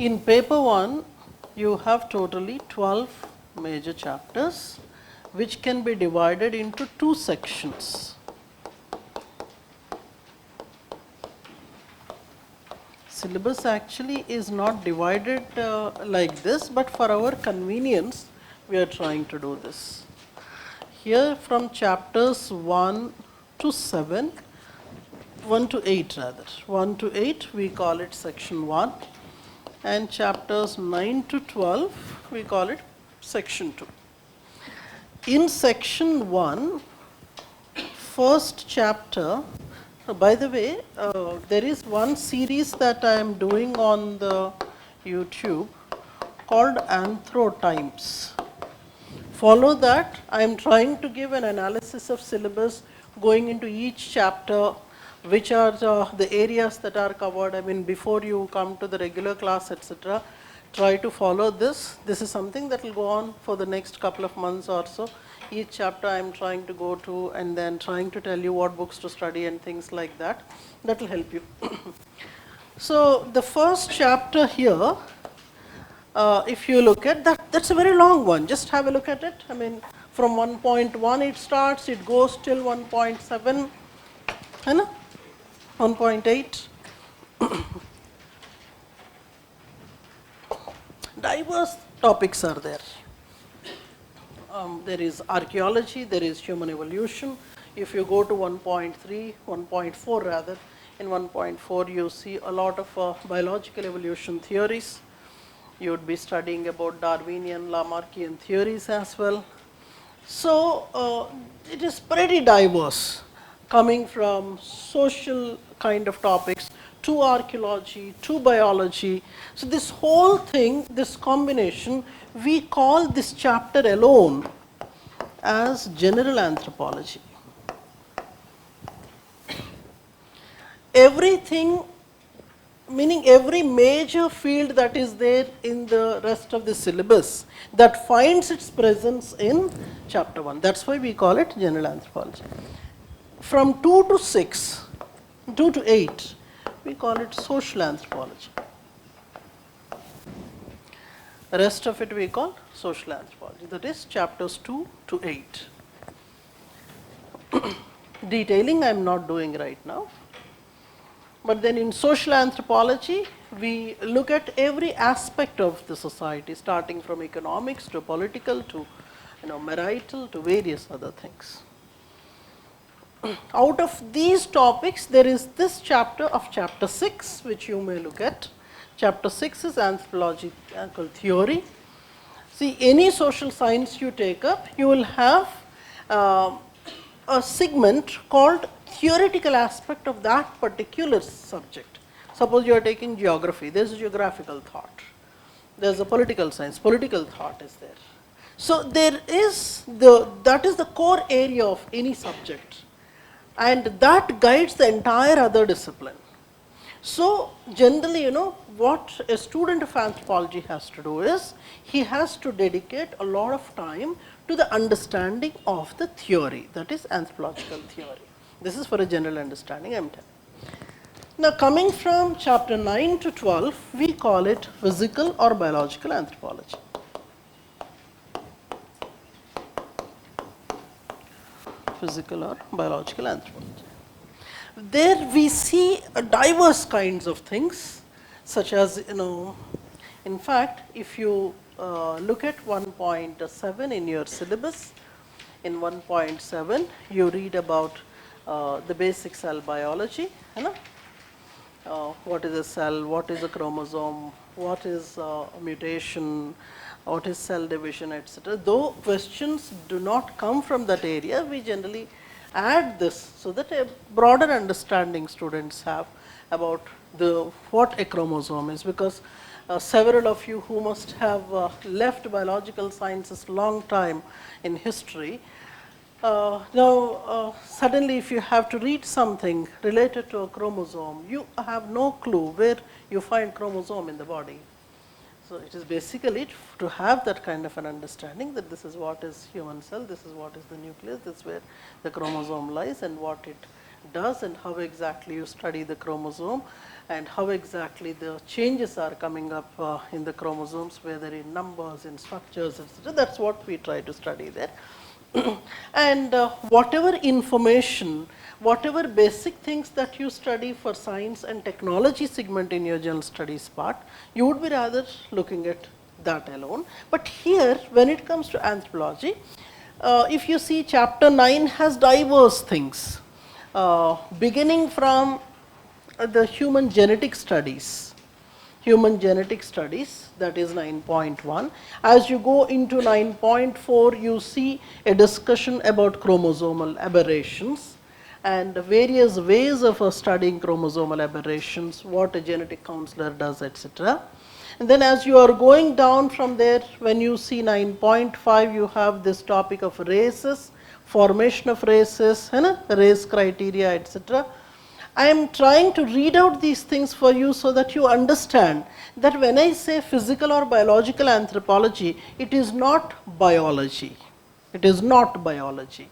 in paper 1 you have totally 12 major chapters which can be divided into 2 sections. Syllabus actually is not divided like this but for our convenience we are trying to do this. Here from chapters 1 to 7 1 to 8 rather 1 to 8 we call it section 1 and chapters 9 to 12 we call it section 2. In section 1 first chapter by the way there is one series that I am doing on the YouTube called Anthro Times. Follow that. I am trying to give an analysis of syllabus going into each chapter which are the areas that are covered. I mean, before you come to the regular class, etc., try to follow this. This is something that will go on for the next couple of months or so. Each chapter I am trying to go to and then trying to tell you what books to study and things like that. That will help you. So the first chapter here, if you look at that, that's a very long one. Just have a look at it. I mean, from 1.1 it starts, it goes till 1.7. 1.8 diverse topics are there. There is archaeology, there is human evolution. If you go to 1.3, 1.4 rather, in 1.4 you see a lot of biological evolution theories. You would be studying about Darwinian, Lamarckian theories as well. So it is pretty diverse, coming from social kind of topics to archaeology to biology. So this whole thing, this combination, we call this chapter alone as general anthropology. Everything, meaning every major field that is there in the rest of the syllabus, that finds its presence in chapter 1. That's why we call it general anthropology. From 2 to 6, 2 to 8, we call it social anthropology. The rest of it we call social anthropology. That is chapters 2 to 8. Detailing I am not doing right now. But then in social anthropology, we look at every aspect of the society, starting from economics to political to marital to various other things. Out of these topics, there is this chapter of chapter 6, which you may look at. Chapter 6 is anthropological theory. See, any social science you take up, you will have a segment called theoretical aspect of that particular subject. Suppose you are taking geography, there is a geographical thought. There is a political science, political thought is there. So there is that is the core area of any subject, and that guides the entire other discipline. So generally, what a student of anthropology has to do is, he has to dedicate a lot of time to the understanding of the theory, that is anthropological theory. This is for a general understanding, I am telling. Now coming from chapter 9 to 12, we call it physical or biological anthropology. Physical or biological anthropology. There we see diverse kinds of things, such as, in fact, if you look at 1.7 in your syllabus, in 1.7 you read about the basic cell biology, what is a cell, what is a chromosome, what is a mutation, what is cell division, etc. Though questions do not come from that area, we generally add this so that a broader understanding students have about what a chromosome is, because several of you who must have left biological sciences long time in history, now suddenly if you have to read something related to a chromosome, you have no clue where you find chromosome in the body. So it is basically to have that kind of an understanding that this is what is human cell, this is what is the nucleus, this is where the chromosome lies and what it does, and how exactly you study the chromosome, and how exactly the changes are coming up in the chromosomes, whether in numbers, in structures, etc. That's what we try to study there. And whatever information, whatever basic things that you study for science and technology segment in your general studies part, you would be rather looking at that alone. But here, when it comes to anthropology, if you see chapter 9 has diverse things, beginning from the human genetic studies. Human genetic studies, that is 9.1. As you go into 9.4, you see a discussion about chromosomal aberrations and various ways of studying chromosomal aberrations, what a genetic counselor does, etc. And then as you are going down from there, when you see 9.5, you have this topic of races, formation of races, race criteria, etc. I am trying to read out these things for you so that you understand that when I say physical or biological anthropology, it is not biology. It is not biology.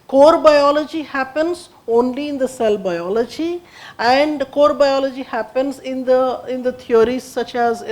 Core biology happens only in the cell biology, and core biology happens in the theories such as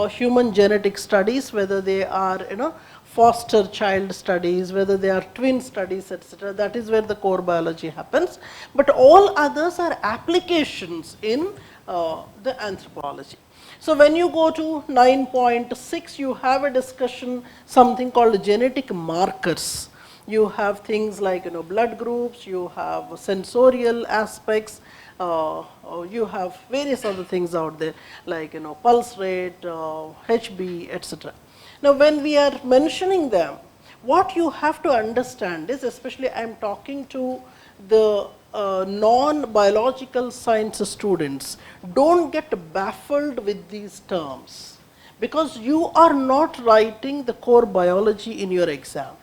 human genetic studies, whether they are foster child studies, whether they are twin studies, etc. That is where the core biology happens. But all others are applications in the anthropology. So when you go to 9.6, you have a discussion, something called genetic markers. You have things like blood groups, you have sensorial aspects, you have various other things out there like pulse rate, HB, etc. Now when we are mentioning them, What you have to understand is, especially I am talking to the non-biological science students, don't get baffled with these terms, because you are not writing the core biology in your exam.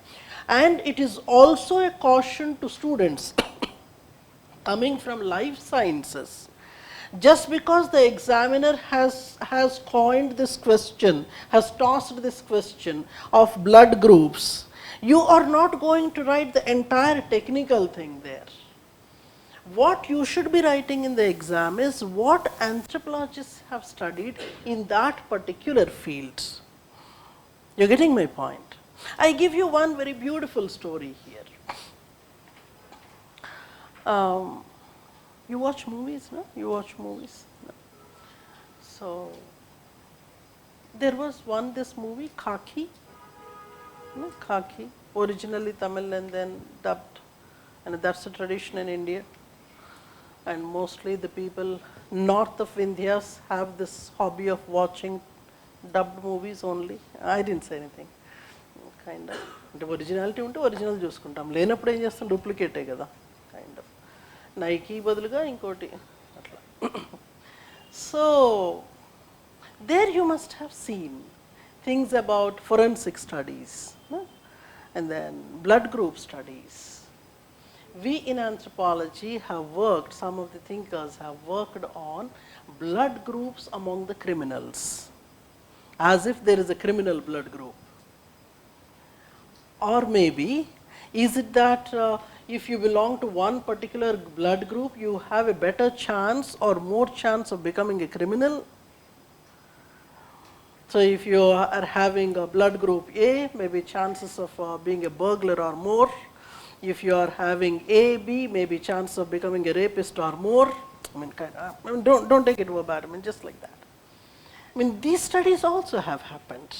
And it is also a caution to students coming from life sciences. Just because the examiner has coined this question, has tossed this question of blood groups, you are not going to write the entire technical thing there. What you should be writing in the exam is what anthropologists have studied in that particular field. You're getting my point? I give you one very beautiful story here. You watch movies, no? You watch movies? No. So, there was this movie, Khaki. No? Khaki, originally Tamil and then dubbed. And that's a tradition in India. And mostly the people north of India have this hobby of watching dubbed movies only. I didn't say anything. Kind of. The originality unte original చూసుకుంటాం లేనప్పుడు ఏం చేస్తాం డూప్లికేటే కదా kind of. Nike బదులుగా ఇంకోటి అట్లా. So there you must have seen things about forensic studies, no? And then blood group studies. We in anthropology have worked, some of the thinkers have worked on blood groups among the criminals, as if there is a criminal blood group. Or maybe, is it that if you belong to one particular blood group, you have a better chance or more chance of becoming a criminal? So if you are having a blood group A, maybe chances of being a burglar are more. If you are having A, B, maybe chance of becoming a rapist are more. Don't take it over bad, just like that. These studies also have happened.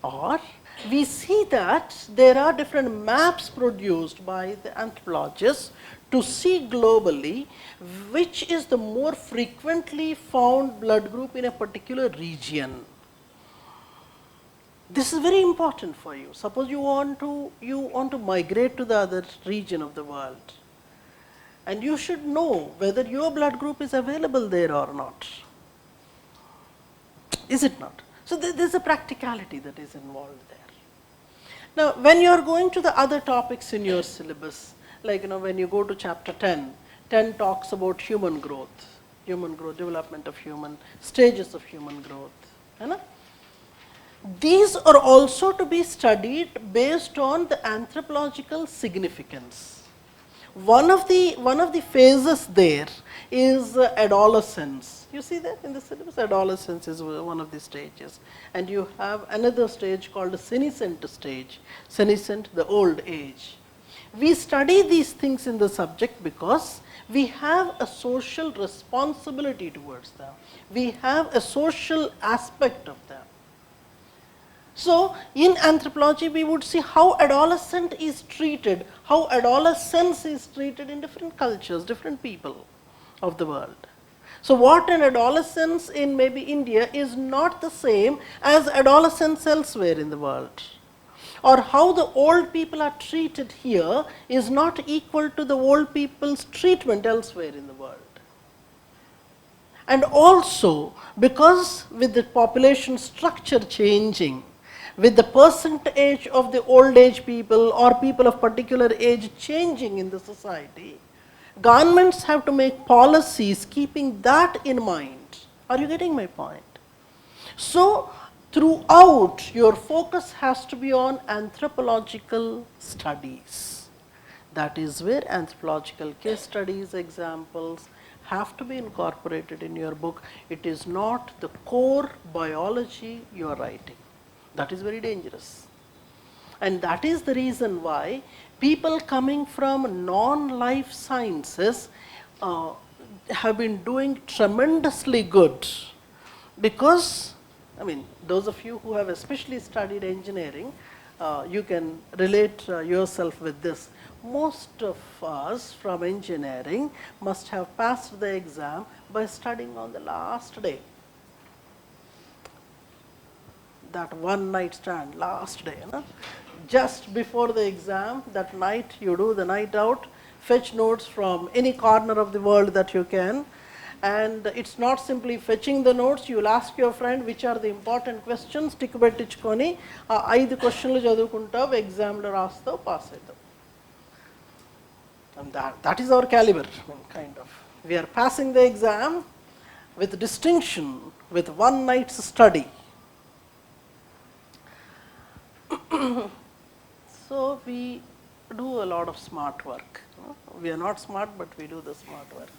Or we see that there are different maps produced by the anthropologists to see globally which is the more frequently found blood group in a particular region. This is very important for you. Suppose you want to migrate to the other region of the world, and you should know whether your blood group is available there or not. Is it not? So there's a practicality that is involved there. Now, when you are going to the other topics in your syllabus, like when you go to chapter 10 talks about human growth, development of human, stages of human growth. These are also to be studied based on the anthropological significance. One of the phases there is adolescence. You see that in the syllabus? Adolescence is one of the stages. And you have another stage called the senescent stage. Senescent, the old age. We study these things in the subject because we have a social responsibility towards them. We have a social aspect of them. So in anthropology we would see how adolescent is treated, how adolescence is treated in different cultures, different people of the world. So what an adolescence in maybe India is not the same as adolescence elsewhere in the world. Or how the old people are treated here is not equal to the old people's treatment elsewhere in the world. And also because with the population structure changing, with the percentage of the old age people or people of particular age changing in the society, governments have to make policies keeping that in mind. Are you getting my point? So throughout, your focus has to be on anthropological studies. That is where anthropological case studies, examples have to be incorporated in your book. It is not the core biology you are writing. That is very dangerous. And that is the reason why people coming from non-life sciences have been doing tremendously good. Because, those of you who have especially studied engineering, you can relate yourself with this. Most of us from engineering must have passed the exam by studying on the last day. That one night stand, last day. just before the exam, that night you do the night out, fetch notes from any corner of the world that you can. And it's not simply fetching the notes, you will ask your friend which are the important questions, tick పెట్టించుకొని ఆ 5 క్వశ్చన్లు చదువుకుంటావు, ఎగ్జామ్లో రాస్తావు, pass అవుతావు. And that is our caliber, I mean, kind of. We are passing the exam with distinction, with one night's study. So we do a lot of smart work. We are not smart, but we do the smart work.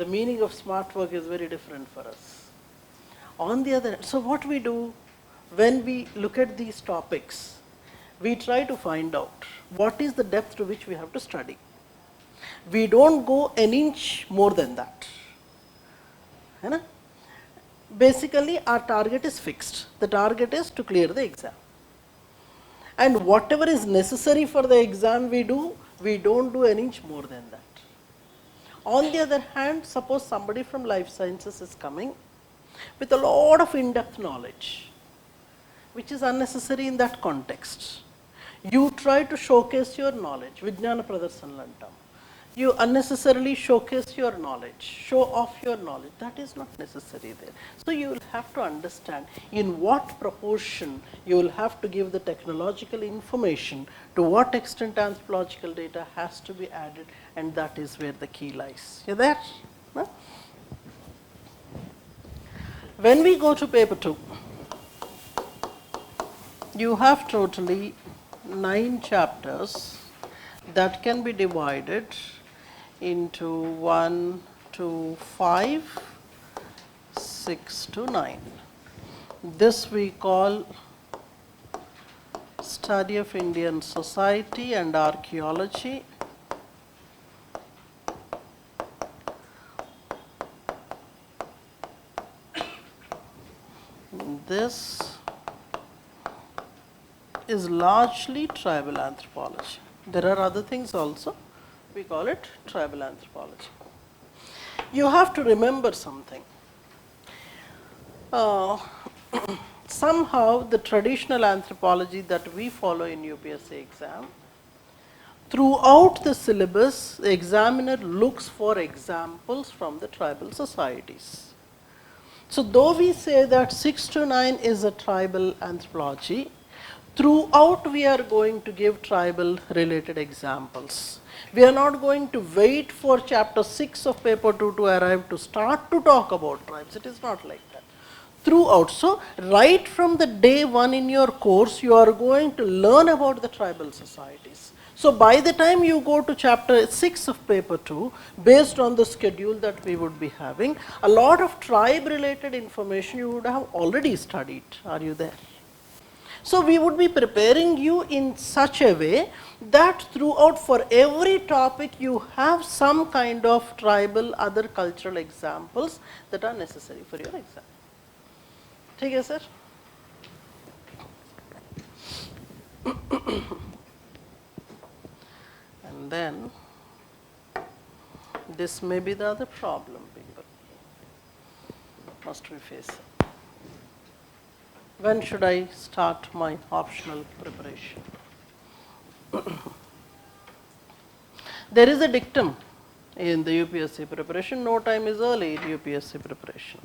The meaning of smart work is very different for us. On the other hand, so what we do when we look at these topics, we try to find out what is the depth to which we have to study. We don't go an inch more than that. Basically, our target is fixed. The target is to clear the exam. And whatever is necessary for the exam we don't do an inch more than that. On the other hand, suppose somebody from life sciences is coming with a lot of in-depth knowledge, which is unnecessary in that context. You try to showcase your knowledge, Vijnana Pradarsanlu antam. You unnecessarily showcase your knowledge, show off your knowledge. That is not necessary there. So you will have to understand in what proportion you will have to give the technological information, to what extent anthropological data has to be added, and that is where the key lies. You there? No? When we go to paper 2, you have totally 9 chapters that can be divided into 1 to 5, 6 to 9. This we call study of Indian society and archaeology. This is largely tribal anthropology. There are other things also. We call it tribal anthropology. You have to remember something. Somehow the traditional anthropology that we follow in UPSC exam, throughout the syllabus, the examiner looks for examples from the tribal societies. So though we say that 6 to 9 is a tribal anthropology, throughout we are going to give tribal related examples. We are not going to wait for chapter 6 of paper 2 to arrive to start to talk about tribes. It is not like that. Throughout, so right from the day 1 in your course, you are going to learn about the tribal societies. So by the time you go to chapter 6 of paper 2, based on the schedule that we would be having, a lot of tribe related information you would have already studied. Are you there? So we would be preparing you in such a way that throughout for every topic you have some kind of tribal other cultural examples that are necessary for your exam. ठीक है sir? And then this may be the other problem people must be facing. When should I start my optional preparation? There is a dictum in the UPSC preparation, no time is early in UPSC preparation.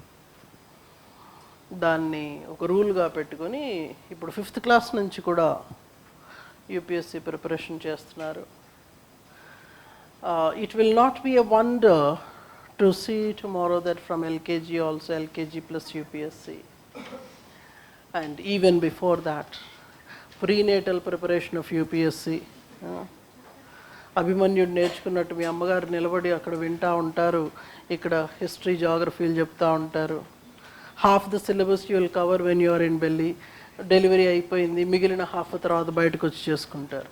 దాన్ని ఒక రూల్గా పెట్టుకొని ఇప్పుడు 5th class నుంచి కూడా UPSC preparation చేస్తున్నారు. It will not be a wonder to see tomorrow that from LKG also, LKG plus UPSC. And even before that, prenatal preparation of UPSC. అభిమన్యుడు నేర్చుకున్నట్టు మీ అమ్మగారు నిలబడి అక్కడ వింటూ ఉంటారు, ఇక్కడ హిస్టరీ జాగ్రఫీలు చెప్తూ ఉంటారు. Half the syllabus you will cover when you are in belly. Delivery అయిపోయింది, మిగిలిన హాఫ్ తర్వాత బయటకు వచ్చి చేసుకుంటారు.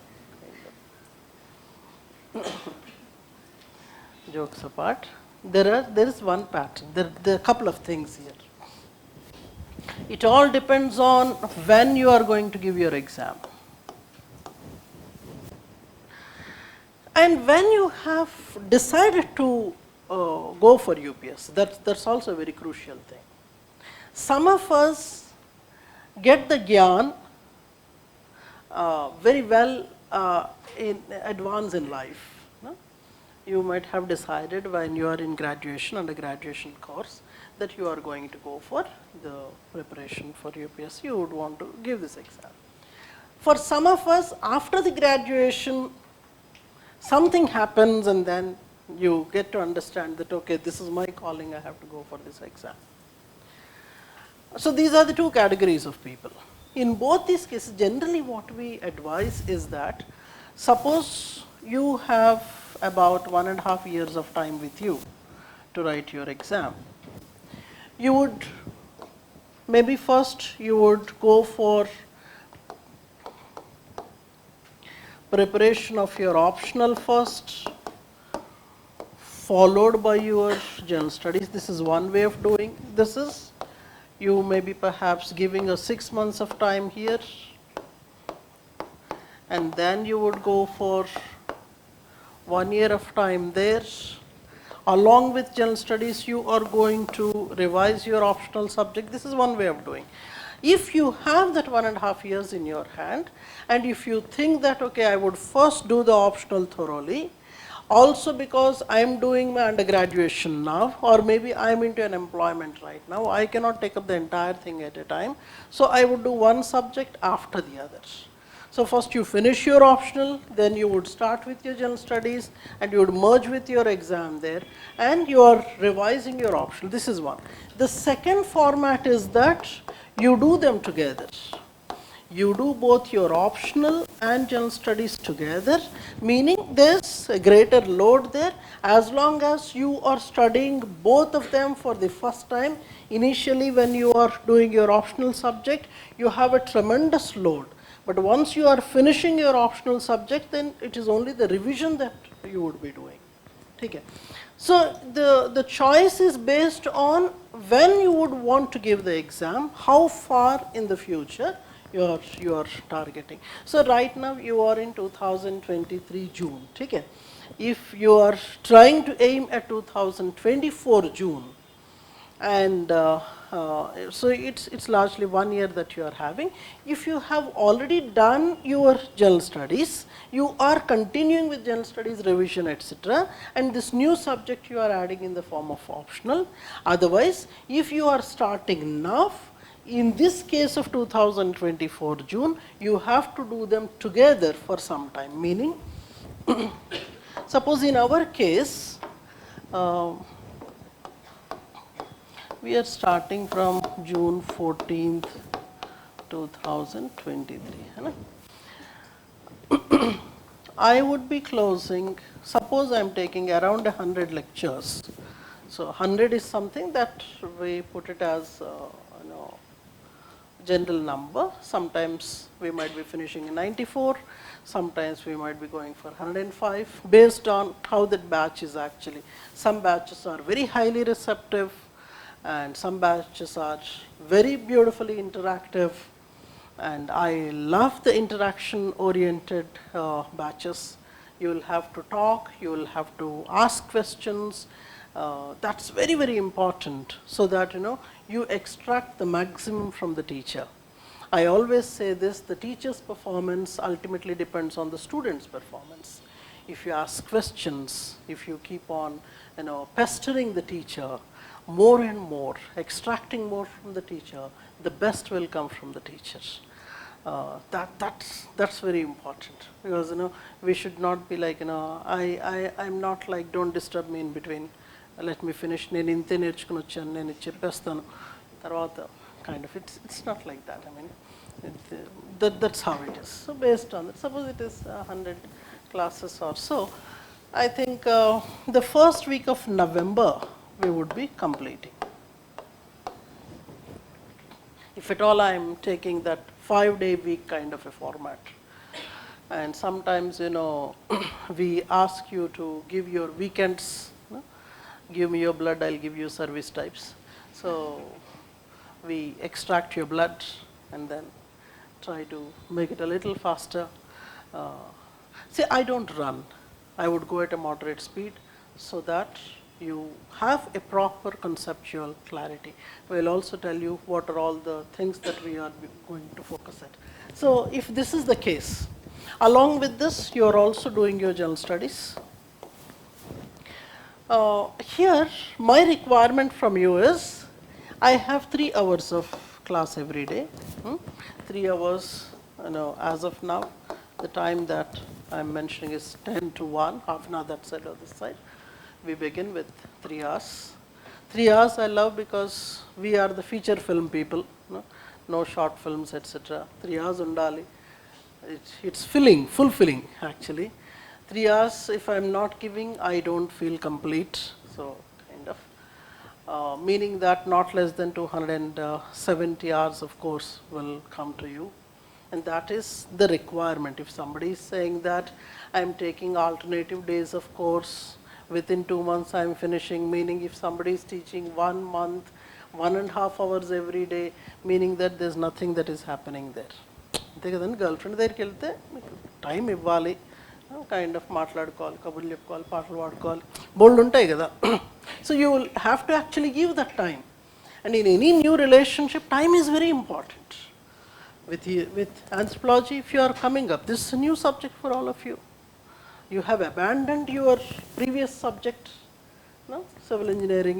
Jokes apart, there is one pattern. There are a couple of things here. It all depends on when you are going to give your exam. And when you have decided to go for UPS, that's also a very crucial thing. Some of us get the gyan very well in advance in life. No? You might have decided when you are in graduation, undergraduation course, that you are going to go for the preparation for UPSC, you would want to give this exam. For some of us, after the graduation, something happens and then you get to understand that, okay, this is my calling, I have to go for this exam. So these are the two categories of people. In both these cases, generally what we advise is that, suppose you have about 1.5 years of time with you to write your exam. You would, maybe first you would go for preparation of your optional first, followed by your general studies. This is one way of doing. This is, you may be perhaps giving a 6 months of time here, and then you would go for 1 year of time there. Along with general studies, you are going to revise your optional subject. This is one way of doing. If you have that 1.5 years in your hand, and if you think that, okay, I would first do the optional thoroughly, also because I am doing my undergraduation now, or maybe I am into an employment right now, I cannot take up the entire thing at a time, so I would do one subject after the other. So first you finish your optional, then you would start with your general studies, and you would merge with your exam there, and you are revising your optional. This is one. The second format is that you do them together. You do both your optional and general studies together, meaning there's a greater load there. As long as you are studying both of them for the first time, initially when you are doing your optional subject, you have a tremendous load. But once you are finishing your optional subject, then it is only the revision that you would be doing. Okay. So the choice is based on when you would want to give the exam, how far in the future you are targeting. So right now you are in 2023 June. Okay. If you are trying to aim at 2024 June, and so it's largely 1 year that you are having. If you have already done your general studies, you are continuing with general studies revision, etc., and this new subject you are adding in the form of optional. Otherwise, if you are starting now, in this case of 2024 June, you have to do them together for some time, meaning suppose in our case, we are starting from June 14th, 2023. I would be closing, suppose I am taking around 100 lectures. So 100 is something that we put it as general number. Sometimes we might be finishing in 94, sometimes we might be going for 105, based on how that batch is actually. Some batches are very highly receptive, and some batches are very beautifully interactive, and I love the interaction oriented batches. You will have to talk, you will have to ask questions. That's very, very important, so that you extract the maximum from the teacher. I always say this, the teacher's performance ultimately depends on the student's performance. If you ask questions, if you keep on pestering the teacher more and more, extracting more from the teacher, the best will come from the teacher. That's very important, because we should not be like I'm not like, don't disturb me in between, let me finish, నేను ఇంతే నేర్చుకుని వచ్చాను, నేను చెప్పేస్తాను తర్వాత, kind of, it's not like that. I mean, that's how it is. So based on that, suppose it is 100 classes or so, I think the first week of November we would be completing. If at all I am taking that 5-day week kind of a format. And sometimes we ask you to give your weekends, give me your blood, I'll give you service types. So we extract your blood and then try to make it a little faster. See, I don't run. I would go at a moderate speed so that you have a proper conceptual clarity. We'll also tell you what are all the things that we are going to focus at. So if this is the case, along with this, you are also doing your general studies. Here, my requirement from you is, I have 3 hours of class every day. 3 hours, as of now, the time that I'm mentioning is 10 to 1, half an hour that side or this side. We begin with 3 hours. 3 hours I love because we are the feature film people, no short films, etc. 3 hours undali. It's fulfilling actually. 3 hours, if I'm not giving, I don't feel complete. So, kind of. Meaning that not less than 270 hours of course will come to you. And that is the requirement. If somebody is saying that I'm taking alternative days of course, within 2 months I'm finishing, meaning if somebody is teaching 1 month, 1.5 hours every day, meaning that there's nothing that is happening there. అంతే కదండి girl friend దగ్గరికి వెళ్తే మీకు time ఇవ్వాలి, kind of మాట్లాడుకోవాలి, కబుర్లు చెప్పుకోవాలి, పాటలు పాడుకోవాలి, బోల్డ్ ఉంటాయి కదా. So you will have to actually give that time. And in any new relationship, time is very important. With anthropology, if you are coming up, this is a new subject for all of you. You have abandoned your previous subject, civil engineering,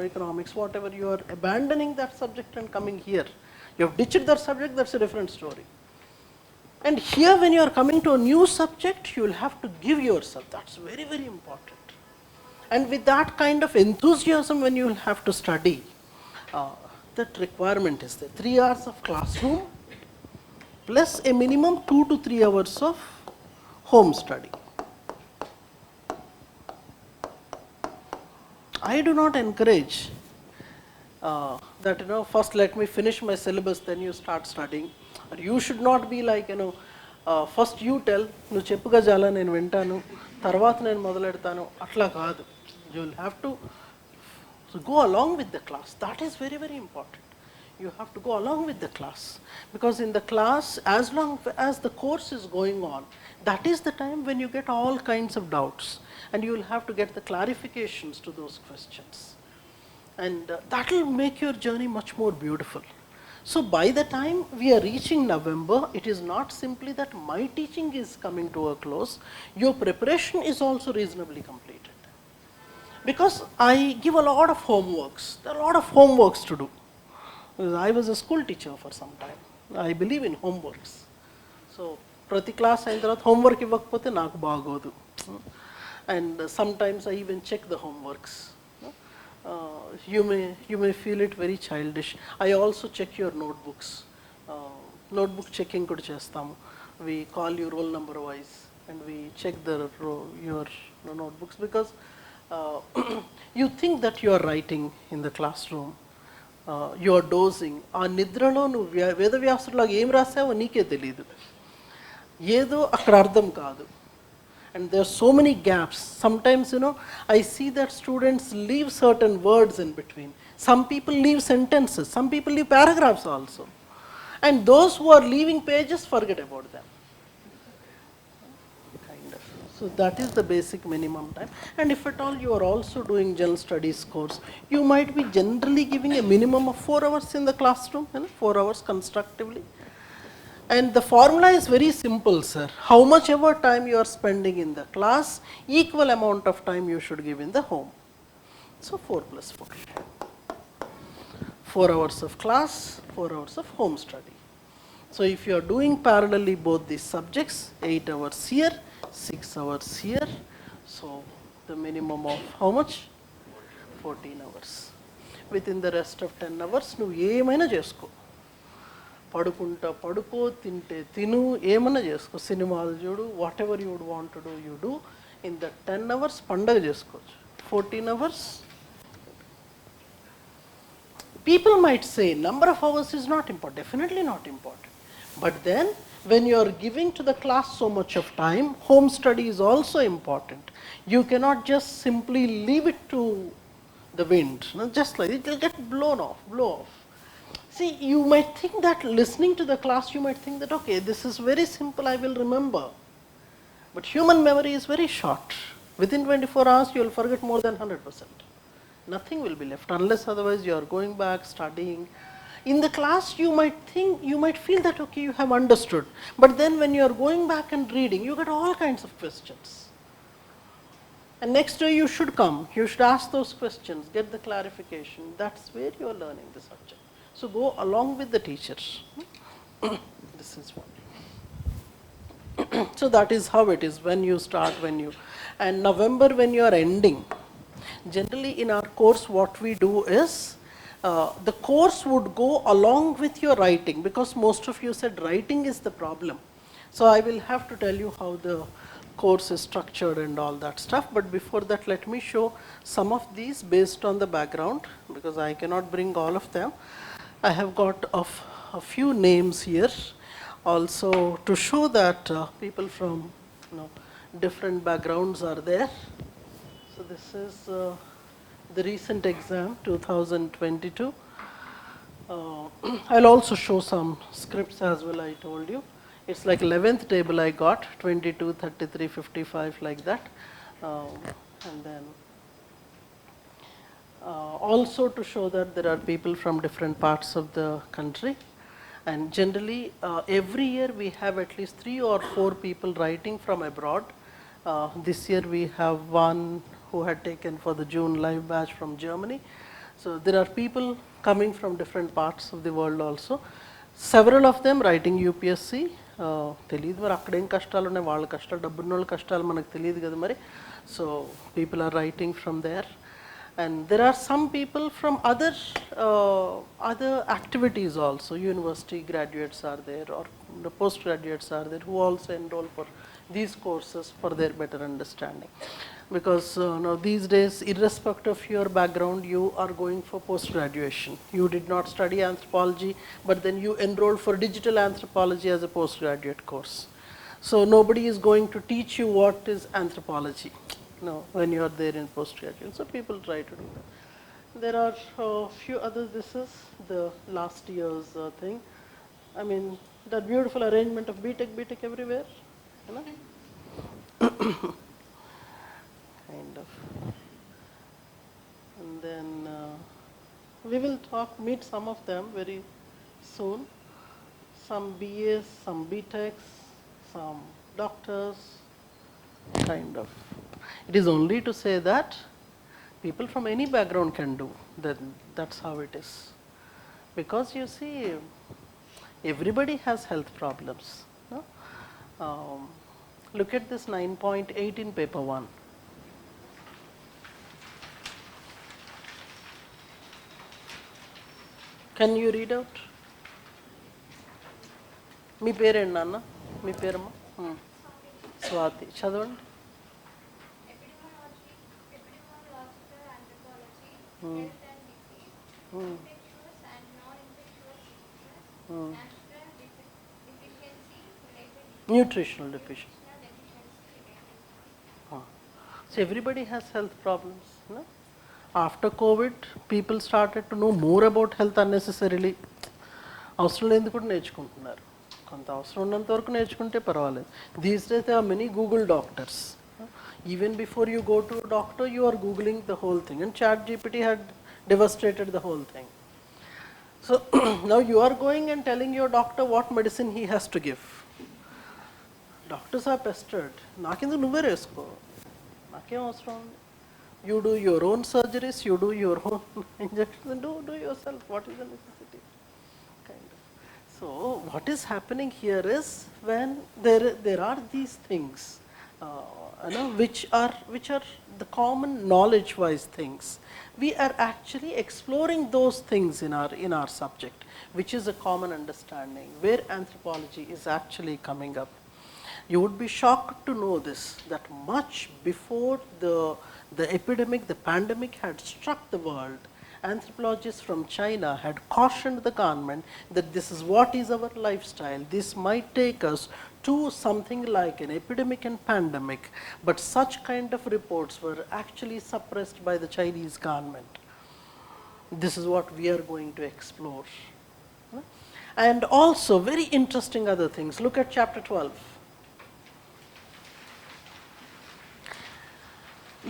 economics, whatever, you are abandoning that subject and coming here. You have ditched that subject, that's a different story. And here when you are coming to a new subject, you will have to give yourself. That's very, very important. And with that kind of enthusiasm when you will have to study, that requirement is there. 3 hours of classroom plus a minimum 2 to 3 hours of home study. I do not encourage that, first let me finish my syllabus, then you start studying. Or you should not be like, first you tell, nu cheppuga jala nenu vintanu, tarvata nenu modaledtanu, atla kaadu. You will have to go along with the class. That is very, very important. You have to go along with the class, because in the class, as long as the course is going on, that is the time when you get all kinds of doubts, and you will have to get the clarifications to those questions. And that will make your journey much more beautiful. So by the time we are reaching November, it is not simply that my teaching is coming to a close, your preparation is also reasonably completed. Because I give a lot of homeworks. There are a lot of homeworks to do. I was a school teacher for some time. I believe in homeworks. So prati class ayin tarvata homework ivvakapothe naaku baagodu. And sometimes I even check the homeworks. You may feel it very childish. I also check your notebooks. Notebook checking kuda chestamu. We call you roll number wise and we check your notebooks, because you think that you are writing in the classroom, you are dozing. Aa nidralo nu veda vyasudulaga em rasavo neeke teliyadu, edo akkada ardham kaadu. And there are so many gaps. Sometimes, I see that students leave certain words in between. Some people leave sentences, some people leave paragraphs also. And those who are leaving pages, forget about them. Kind of. So that is the basic minimum time. And if at all you are also doing general studies course, you might be generally giving a minimum of 4 hours in the classroom, 4 hours constructively. And the formula is very simple, sir. How much ever time you are spending in the class, equal amount of time you should give in the home. So 4 plus 4. 4 hours of class, 4 hours of home study. So if you are doing parallelly both these subjects, 8 hours here, 6 hours here, so the minimum of how much? 14 hours. Within the rest of 10 hours, nu emaina chesko. పడుకుంటా పడుకో, తింటే తిను, ఏమన్నా చేసుకో, సినిమాలు చూడు, whatever you would want to do you do. In the 10 hours పండగ చేసుకోవచ్చు. 14 hours, people might say number of hours is not important. Definitely not important. But then when you are giving to the class so much of time, home study is also important. You cannot just simply leave it to the wind, just like it will get blow off. See, you might think that listening to the class, you might think that, okay, this is very simple, I will remember. But human memory is very short. Within 24 hours, you will forget more than 100%. Nothing will be left, unless otherwise you are going back, studying. In the class you might think, you might feel that okay, you have understood, but then when you are going back and reading, you get all kinds of questions. And next day you should come, you should ask those questions, get the clarification. That's where you are learning the subject. So go along with the teachers. This is what. So that is how it is when you start, and November when you are ending. Generally in our course what we do is, the course would go along with your writing, because most of you said writing is the problem. So I will have to tell you how the course is structured and all that stuff, but before that let me show some of these based on the background, because I cannot bring all of them. I have got a few names here also to show that people from different backgrounds are there. So this is the recent exam 2022. I'll also show some scripts as well. I told you it's like 11th table I got 22, 33, 55 like that, and then also to show that there are people from different parts of the country. And generally every year we have at least 3 or 4 people writing from abroad. This year we have one who had taken for the June live batch from Germany. So there are people coming from different parts of the world also. Several of them writing UPSC. తెలియదు మరి అక్కడ ఏం కష్టాలు ఉన్నాయి, వాళ్ళ కష్టాలు, డబ్బున్న వాళ్ళ కష్టాలు మనకు తెలియదు కదా మరి. So people are writing from there. And there are some people from other activities also. University graduates are there, or the postgraduates are there, who also enroll for these courses for their better understanding. Because now these days, irrespective of your background, you are going for post-graduation. You did not study anthropology, but then you enrolled for digital anthropology as a postgraduate course. So nobody is going to teach you what is anthropology. No, when you are there in postgraduate. So people try to do that. There are a few others. This is the last year's thing. I mean, that beautiful arrangement of BTech everywhere, you know? Kind of. And then we will meet some of them very soon. Some BAs, some BTechs, some doctors, kind of. It is only to say that people from any background can do that. That's how it is. Because you see, everybody has health problems. No? Look at this 9.8 in paper 1. Can you read out? మీ పేరేంటి నాన్న? మీ పేరమ్మా? స్వాతి. చదవండి. Health and disease, infectious and non-infectious diseases, deficiency related Nutritional deficiency. related. So everybody has health problems. No? After COVID, people started to know more about health unnecessarily. అవసరం లేనిది కూడా నేర్చుకుంటున్నారు. కొంత అవసరం ఉన్నంత వరకు నేర్చుకుంటే పర్వాలేదు. These days there are many Google doctors. Even before you go to a doctor, you are Googling the whole thing. And ChatGPT had devastated the whole thing. So now you are going and telling your doctor what medicine he has to give. Doctors are pestered. నాకెందుకు నువ్వే వేసుకో, నాకేం అవసరం ఉంది. You do your own surgeries, you do your own injections, and do yourself. What is the necessity? Kind of. So what is happening here is, when there are these things, which are the common knowledge-wise things, we are actually exploring those things in our subject, which is a common understanding where anthropology is actually coming up. You would be shocked to know this, that much before the epidemic, the pandemic had struck the world, anthropologists from China had cautioned the government that this is what is our lifestyle. This might take us to something like an epidemic and pandemic, but such kind of reports were actually suppressed by the Chinese government. This is what we are going to explore. And also very interesting other things. Look at chapter 12.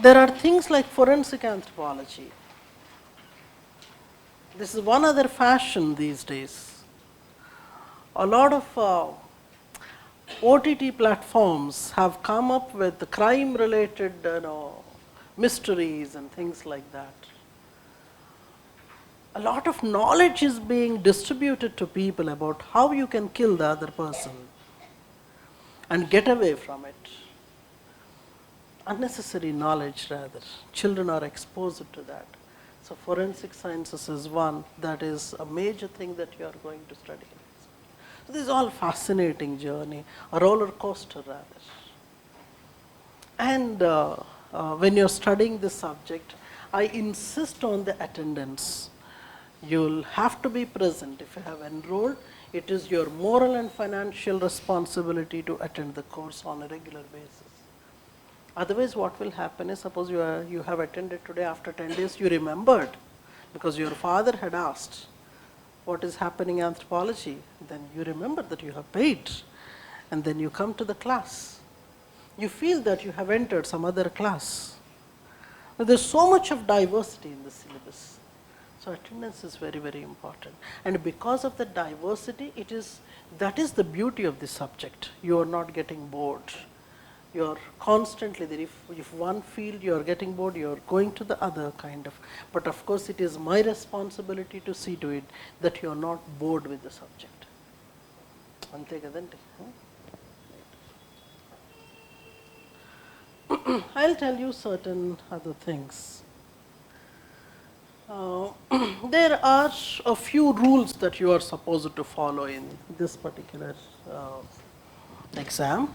There are things like forensic anthropology. This is one other fashion these days. A lot of OTT platforms have come up with crime-related, mysteries and things like that. A lot of knowledge is being distributed to people about how you can kill the other person and get away from it. Unnecessary knowledge, rather. Children are exposed to that. So forensic sciences is one that is a major thing that you are going to study. So this is all fascinating journey, a roller coaster rather. And when you're studying this subject, I insist on the attendance. You'll have to be present. If you have enrolled, it is your moral and financial responsibility to attend the course on a regular basis. Otherwise, what will happen is, suppose you have attended today, after 10 days you remembered because your father had asked what is happening in anthropology, then you remember that you have paid, and then you come to the class. You feel that you have entered some other class. Now, there's so much of diversity in the syllabus. So attendance is very, very important. And because of the diversity, that is the beauty of the subject. You are not getting bored. You are constantly there. If one field you are getting bored, you are going to the other kind of. But of course, it is my responsibility to see to it that you are not bored with the subject. Ante kadante. I'll tell you certain other things. There are a few rules that you are supposed to follow in this particular exam.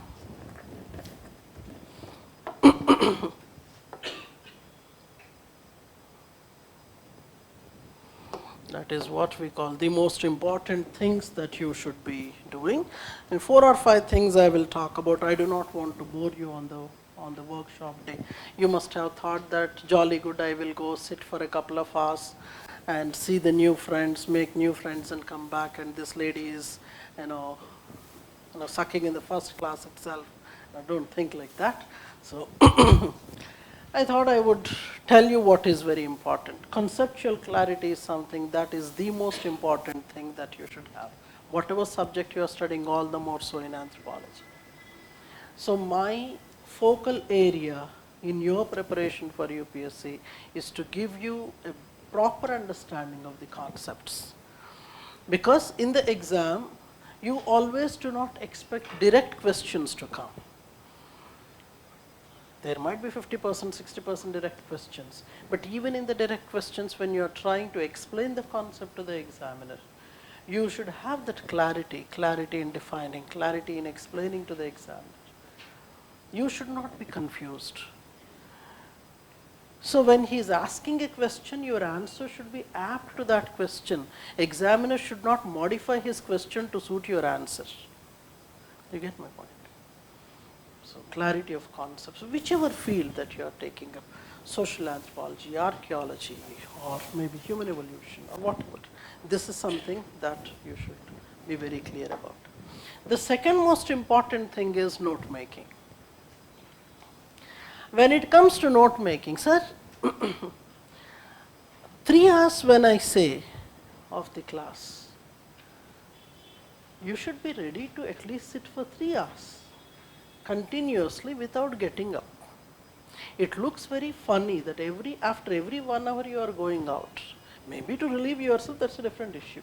That is what we call the most important things that you should be doing. And 4 or 5 things I will talk about. I do not want to bore you on the workshop day. You must have thought that jolly good, I will go sit for a couple of hours and see the new friends, make new friends and come back, and this lady is, sucking in the first class itself. I don't think like that. So I thought I would tell you what is very important. Conceptual clarity is something that is the most important thing that you should have. Whatever subject you are studying, all the more so in anthropology. So my focal area in your preparation for UPSC is to give you a proper understanding of the concepts. Because in the exam, you always do not expect direct questions to come. There might be 50%, 60% direct questions. But even in the direct questions, when you are trying to explain the concept to the examiner, you should have that clarity in defining, clarity in explaining to the examiner. You should not be confused. So when he is asking a question, your answer should be apt to that question. Examiner should not modify his question to suit your answer. You get my point? So clarity of concepts, whichever field that you are taking up, social anthropology, archaeology, or maybe human evolution, or whatever. This is something that you should be very clear about. The second most important thing is note making. When it comes to note making, sir, 3 hours when I say of the class, you should be ready to at least sit for 3 hours continuously without getting up. It looks very funny that after every 1 hour you are going out. Maybe to relieve yourself, that's a different issue.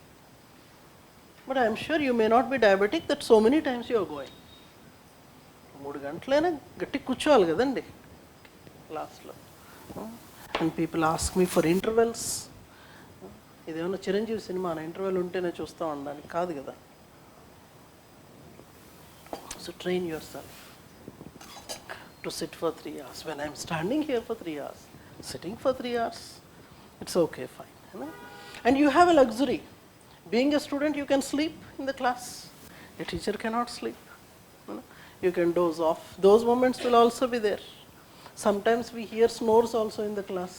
But I am sure you may not be diabetic that so many times you are going. 3 గంటలైనా గట్టి కూర్చోవాలి కదండి క్లాస్లో. And people ask me for intervals. ఇదేమన్నా Chiranjeevi cinema interval ఉంటేనే చూస్తూ ఉండడానికి కాదు కదా. So train yourself to sit for 3 hours. When I am standing here for 3 hours, sitting for 3 hours, it's okay, fine. And you have a luxury. Being a student, you can sleep in the class. A teacher cannot sleep. You can doze off. Those moments will also be there. Sometimes we hear snores also in the class,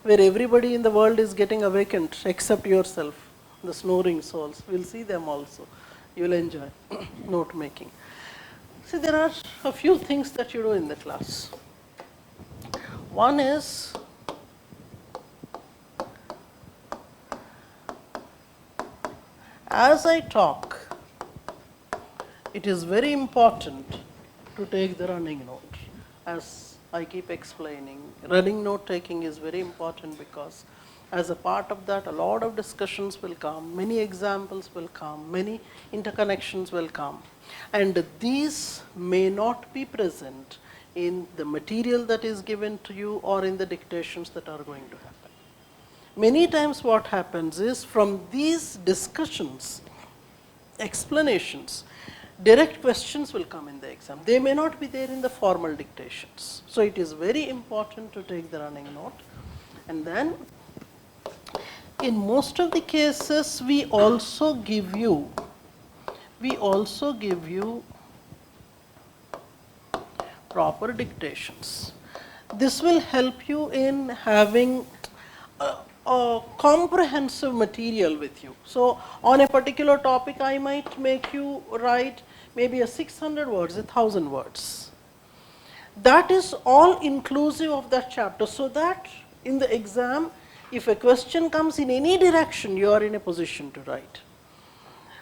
where everybody in the world is getting awakened except yourself. The snoring souls, we'll see them also. You will enjoy note making. See, there are a few things that you do in the class. One is as I talk, it is very important to take the running note. As I keep explaining, running note taking is very important because as a part of that, a lot of discussions will come, many examples will come, many interconnections will come. And these may not be present in the material that is given to you or in the dictations that are going to happen. Many times what happens is from these discussions, explanations, direct questions will come in the exam. They may not be there in the formal dictations. So it is very important to take the running note. And then in most of the cases, we also give you proper dictations. This will help you in having a comprehensive material with you. So on a particular topic, I might make you write maybe a 600 words, 1,000 words. That is all inclusive of that chapter, so that in the exam, if a question comes in any direction, you are in a position to write.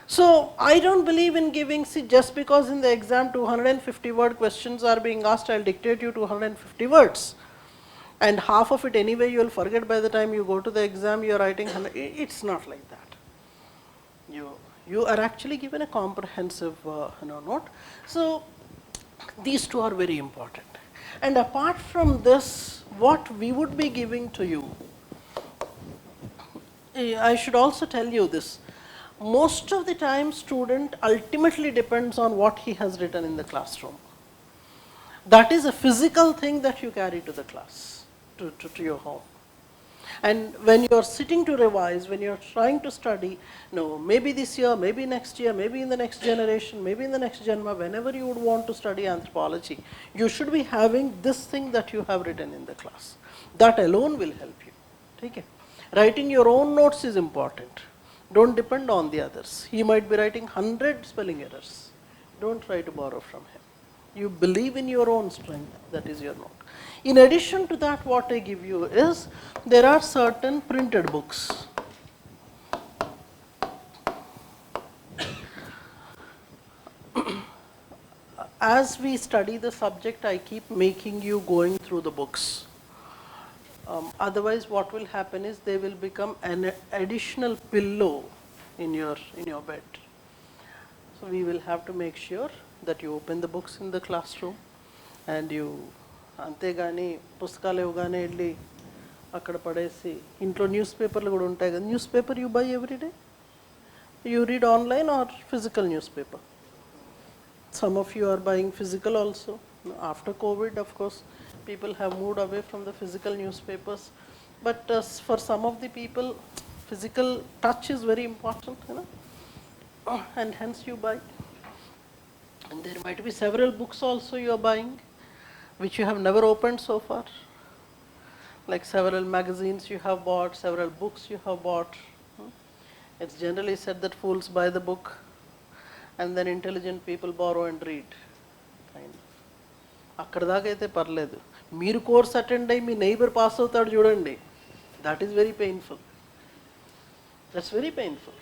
So I don't believe in giving, see, just because in the exam 250 word questions are being asked, I'll dictate you 250 words. And half of it anyway you will forget by the time you go to the exam, you are writing 100. It's not like that. You are actually given a comprehensive note. So these two are very important. And apart from this, what we would be giving to you, I should also tell you this. Most of the time, student ultimately depends on what he has written in the classroom. That is a physical thing that you carry to the class, to your home. And when you are sitting to revise, when you are trying to study, no, maybe this year, maybe next year, maybe in the next generation, maybe in the next Janma, whenever you would want to study anthropology, you should be having this thing that you have written in the class. That alone will help you. Okay? Writing your own notes is important. Don't depend on the others. He might be writing 100 spelling errors. Don't try to borrow from him. You believe in your own strength, that is your note. In addition to that, what I give you is, there are certain printed books. As we study the subject, I keep making you going through the books. Otherwise, what will happen is they will become an additional pillow in your bed. So we will have to make sure that you open the books in the classroom and you అంతేగాని పుస్తకాలు ఇవ్వగానే వెళ్ళి అక్కడ పడేసి ఇంట్లో news పేపర్లు కూడా ఉంటాయి కదా, news paper you by everyday, you read online or physical news paper. Some of you are buying physical also. After COVID, of course, people have moved away from the physical newspapers. But for some of the people, physical touch is very important, and hence you buy. And there might be several books also you are buying, which you have never opened so far. Like several magazines you have bought, several books you have bought. It's generally said that fools buy the book, and then intelligent people borrow and read. అక్కడ దాకా అయితే పర్లేదు, మీరు course attend అయ్యి మీ neighbour pass అవుతాడు చూడండి, that is very painful. That's very painful.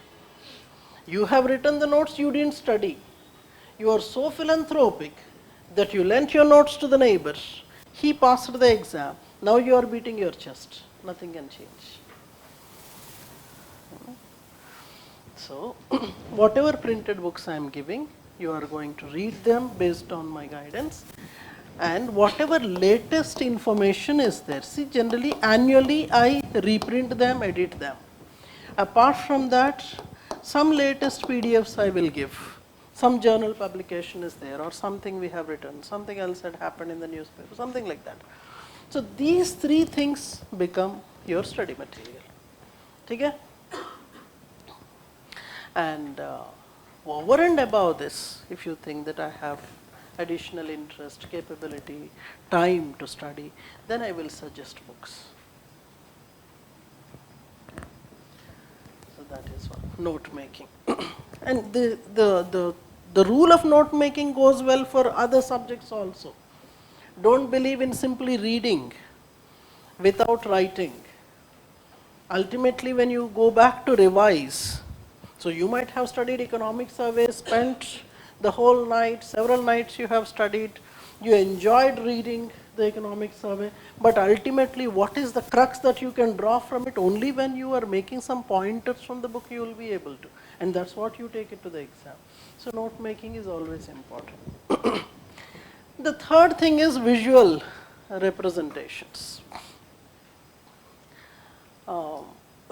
You have written the notes, you didn't study. You are so philanthropic that you lent your notes to the neighbor. He passed the exam. Now you are beating your chest. Nothing can change. So, whatever printed books I am giving, you are going to read them based on my guidance. And whatever latest information is there, see, generally annually I reprint them, edit them. Apart from that, some latest PDFs I will give. Some journal publication is there, or something we have written, something else had happened in the newspaper, something like that. So these three things become your study material. Okay? And over and above this, if you think that I have additional interest, capability, time to study, then I will suggest books. So that is one, note making. And the rule of note making goes well for other subjects also. Don't believe in simply reading without writing. Ultimately, when you go back to revise, So you might have studied economic survey, spent the whole night, several nights you have studied, you enjoyed reading the economic survey, but ultimately what is the crux that you can draw from it? Only when you are making some pointers from the book you will be able to, and that's what you take it to the exam. So note making is always important. The third thing is visual representations.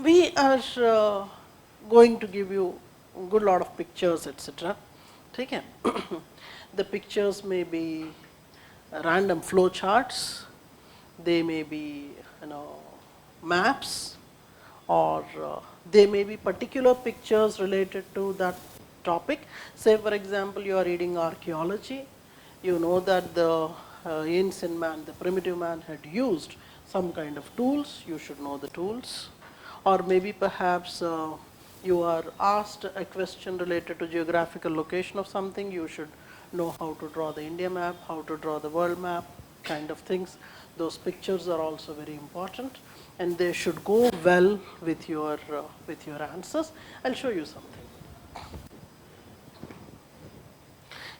We are going to give you a good lot of pictures, etc. Okay. The pictures may be random flow charts, they may be maps, or they may be particular pictures related to that topic. Say for example, you are reading archaeology, you know that the ancient man, the primitive man had used some kind of tools, you should know the tools. Or maybe perhaps you are asked a question related to geographical location of something, you should know how to draw the India map, how to draw the world map, kind of things. Those pictures are also very important, and they should go well with your answers. I'll show you something.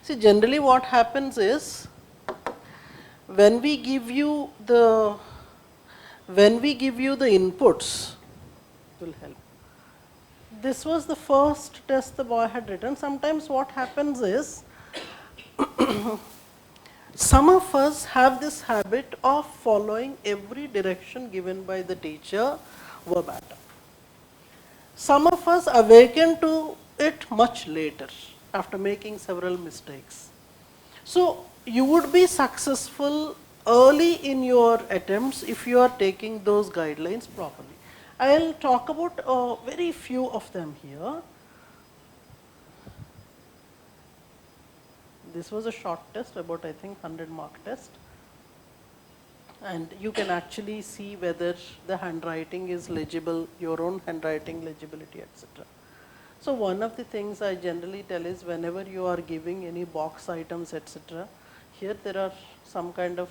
See, generally what happens is, when we give you the inputs, it will help. This was the first test the boy had written. Sometimes what happens is, some of us have this habit of following every direction given by the teacher verbatim. Some of us awaken to it much later, after making several mistakes. So you would be successful early in your attempts if you are taking those guidelines properly. I'll talk about very few of them here. This was a short test, about I think 100-mark test. And you can actually see whether the handwriting is legible, your own handwriting legibility, etc. So one of the things I generally tell is, whenever you are giving any box items, etc., here there are some kind of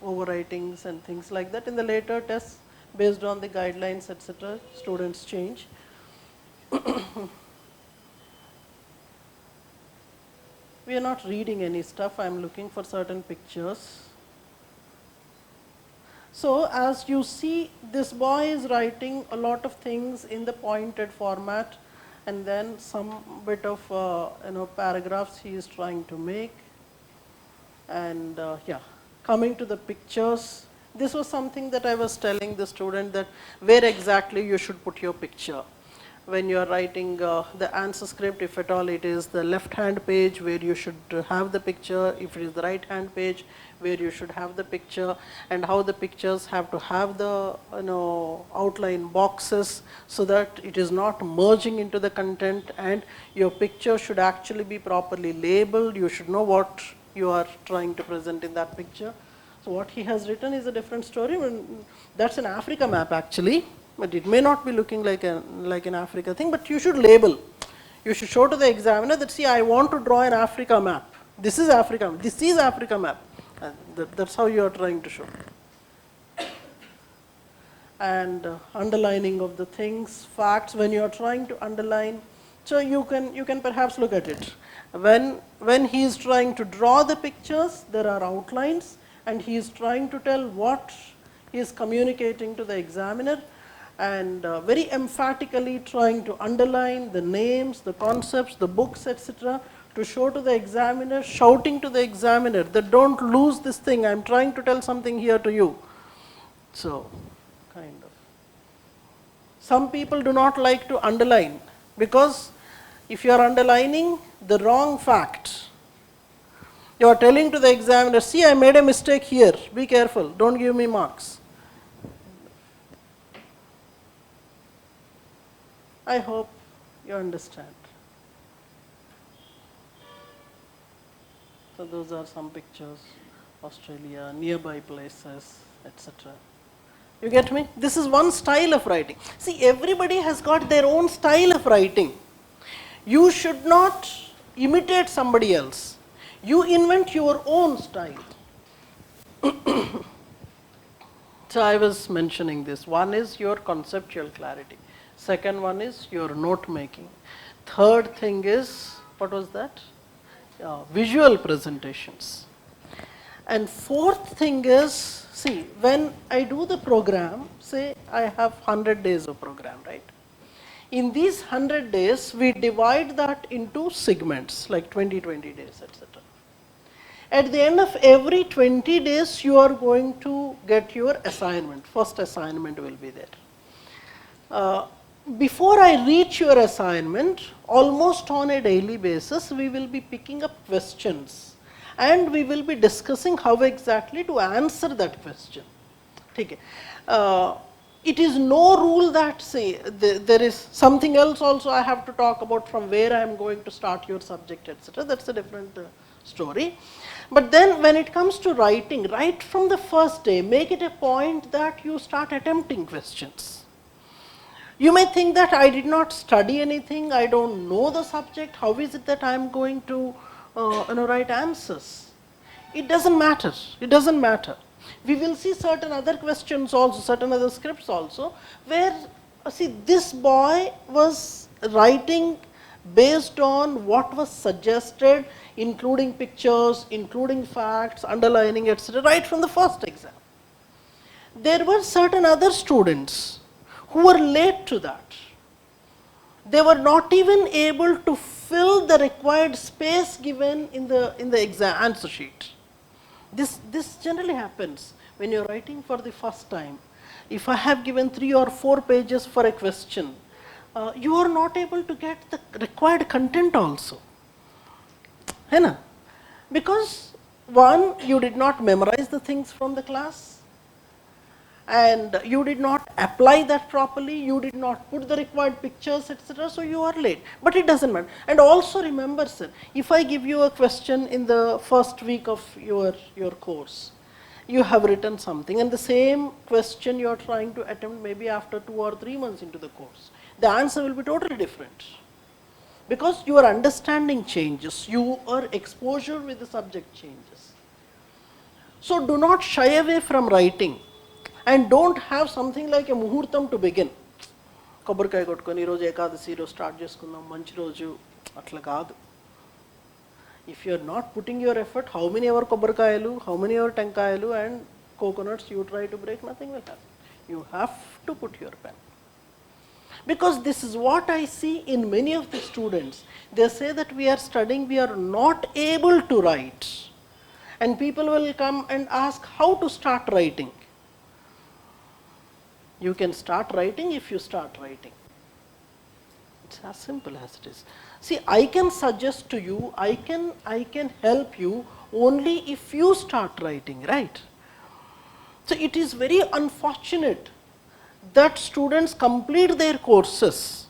overwritings and things like that. In the later tests, based on the guidelines, etc., students change. We are not reading any stuff, I am looking for certain pictures. So as you see, this boy is writing a lot of things in the pointed format, and then some bit of paragraphs he is trying to make. And yeah, coming to the pictures, this was something that I was telling the student, that where exactly you should put your picture. When you are writing the answer script, if at all it is the left hand page where you should have the picture, if it is the right hand page where you should have the picture, and how the pictures have to have the outline boxes so that it is not merging into the content, and your picture should actually be properly labeled. You should know what you are trying to present in that picture. So what he has written is a different story. That's an Africa map actually. But it may not be looking like an Africa thing, but you should label. You should show to the examiner that, see, I want to draw an Africa map. This is Africa. This is Africa map. That's how you are trying to show. And underlining of the things, facts, when you are trying to underline. So you can perhaps look at it. When he is trying to draw the pictures, there are outlines, and he is trying to tell what he is communicating to the examiner, and very emphatically trying to underline the names, the concepts, the books, etc., to show to the examiner, shouting to the examiner that don't lose this thing, I'm trying to tell something here to you. So, kind of. Some people do not like to underline, because if you are underlining the wrong fact, you are telling to the examiner, see, I made a mistake here, be careful, don't give me marks. I hope you understand. So those are some pictures, Australia, nearby places, etc. You get me? This is one style of writing. See, everybody has got their own style of writing. You should not imitate somebody else. You invent your own style. So I was mentioning this. One is your conceptual clarity. Second one is your note making. Third thing is, what was that? Visual presentations. And fourth thing is, see, when I do the program, say I have 100 days of program, right? In these 100 days, we divide that into segments, like 20 days, etc. At the end of every 20 days, you are going to get your assignment. First assignment will be there. Before I reach your assignment, almost on a daily basis, we will be picking up questions and we will be discussing how exactly to answer that question. Okay. It is no rule that, say, there is something else also I have to talk about from where I am going to start your subject, etc. That's a different story. But then when it comes to writing, right from the first day, make it a point that you start attempting questions. You may think that I did not study anything, I don't know the subject, how is it that I am going to write answers? It doesn't matter, it doesn't matter. We will see certain other questions also, certain other scripts also, where, see, this boy was writing based on what was suggested, including pictures, including facts, underlining, etc., right from the first exam. There were certain other students who were late to that. They were not even able to fill the required space given in the exam answer sheet. This generally happens when you are writing for the first time. If I have given 3 or 4 pages for a question, you are not able to get the required content also. Because one, you did not memorize the things from the class, and you did not apply that properly, you did not put the required pictures, etc., so you are late. But it doesn't matter. And also remember, sir, if I give you a question in the first week of your course, you have written something, and the same question you are trying to attempt maybe after 2 or 3 months into the course, the answer will be totally different. Because your understanding changes, your exposure with the subject changes. So do not shy away from writing. And don't have something like a muhurtam to begin. Kobarkai kotkoni ee roju ekadasi roju start cheskundam manchi roju atla kaadu. If you are not putting your effort, how many ever kobarkayalu, how many ever tenkayalu and coconuts you try to break, nothing will happen. You have to put your pen. Because this is what I see in many of the students. They say that we are studying, we are not able to write. And people will come and ask how to start writing. You can start writing if you start writing. It's as simple as it is. See, I can suggest to you, I can help you only if you start writing, right? So it is very unfortunate that students complete their courses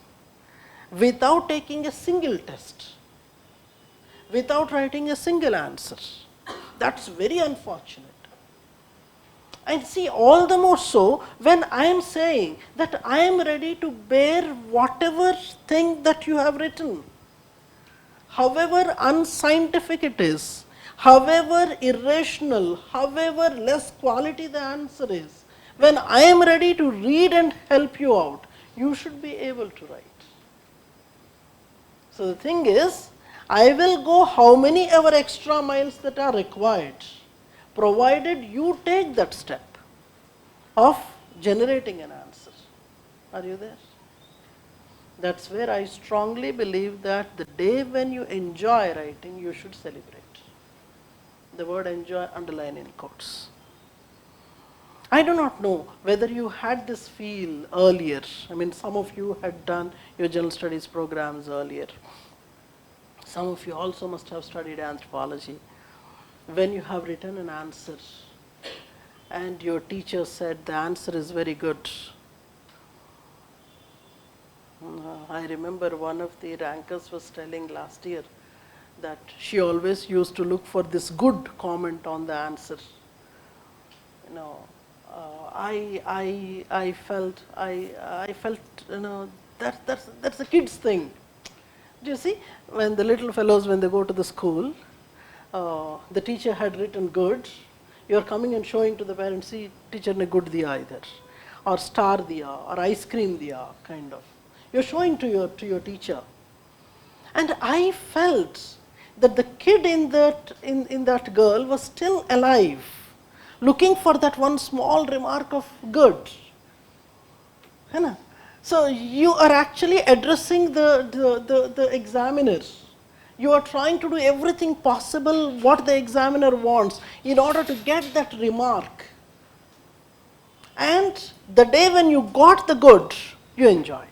without taking a single test, without writing a single answer. That's very unfortunate. And see, all the more so when I am saying that I am ready to bear whatever thing that you have written, however unscientific it is, however irrational, however less quality the answer is, when I am ready to read and help you out, you should be able to write. So the thing is, I will go how many ever extra miles that are required, provided you take that step of generating an answer. Are you there? That's where I strongly believe that the day when you enjoy writing, you should celebrate. The word enjoy underline in quotes. I do not know whether you had this feel earlier. I mean, some of you had done your general studies programs earlier. Some of you also must have studied anthropology. When you have written an answer and your teacher said the answer is very good. I remember one of the rankers was telling last year that she always used to look for this good comment on the answer. You know, I felt you know, that's a kid's thing. Do you see, when the little fellows, when they go to the school, the teacher had written good, you are coming and showing to the parents, see, teacher ne good diya idhar, or star diya, or ice cream diya, kind of. you're showing to your teacher. And I felt that the kid in that girl was still alive, looking for that one small remark of good. है ना? So you are actually addressing the examiner. You are trying to do everything possible what the examiner wants in order to get that remark. And the day when you got the good, you enjoyed.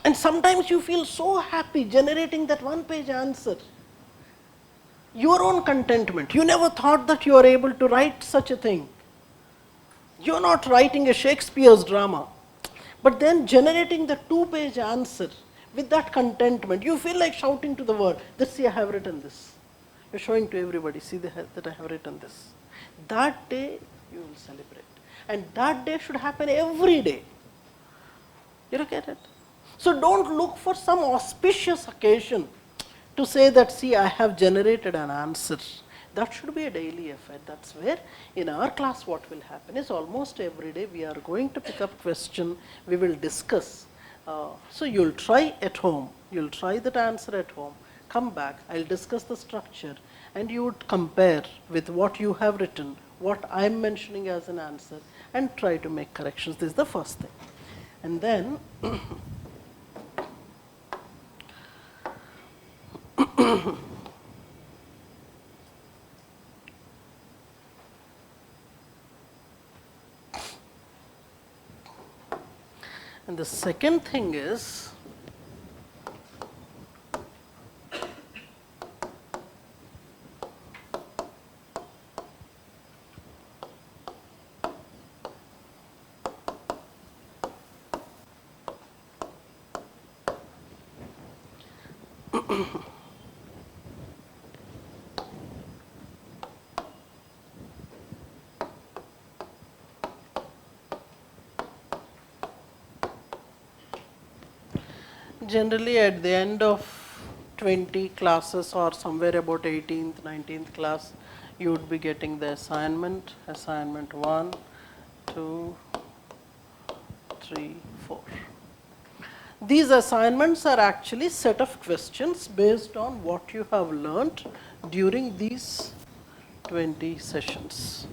And sometimes you feel so happy generating that one-page answer. Your own contentment. You never thought that you are able to write such a thing. You're not writing a Shakespeare's drama. But then generating the 2-page answer with that contentment, you feel like shouting to the world, that see, I have written this. You're showing to everybody, see that I have written this. That day you will celebrate. And that day should happen every day. You look at it. So don't look for some auspicious occasion to say that, see, I have generated an answer. That should be a daily effort. That's where in our class what will happen is almost every day we are going to pick up question, we will discuss. So you'll try at home, you'll try that answer at home, come back, I'll discuss the structure, and you would compare with what you have written, what I'm mentioning as an answer, and try to make corrections. This is the first thing. And then and the second thing is, generally at the end of 20 classes or somewhere about 18th, 19th class, you would be getting the assignment 1, 2, 3, 4. These assignments are actually set of questions based on what you have learnt during these 20 sessions.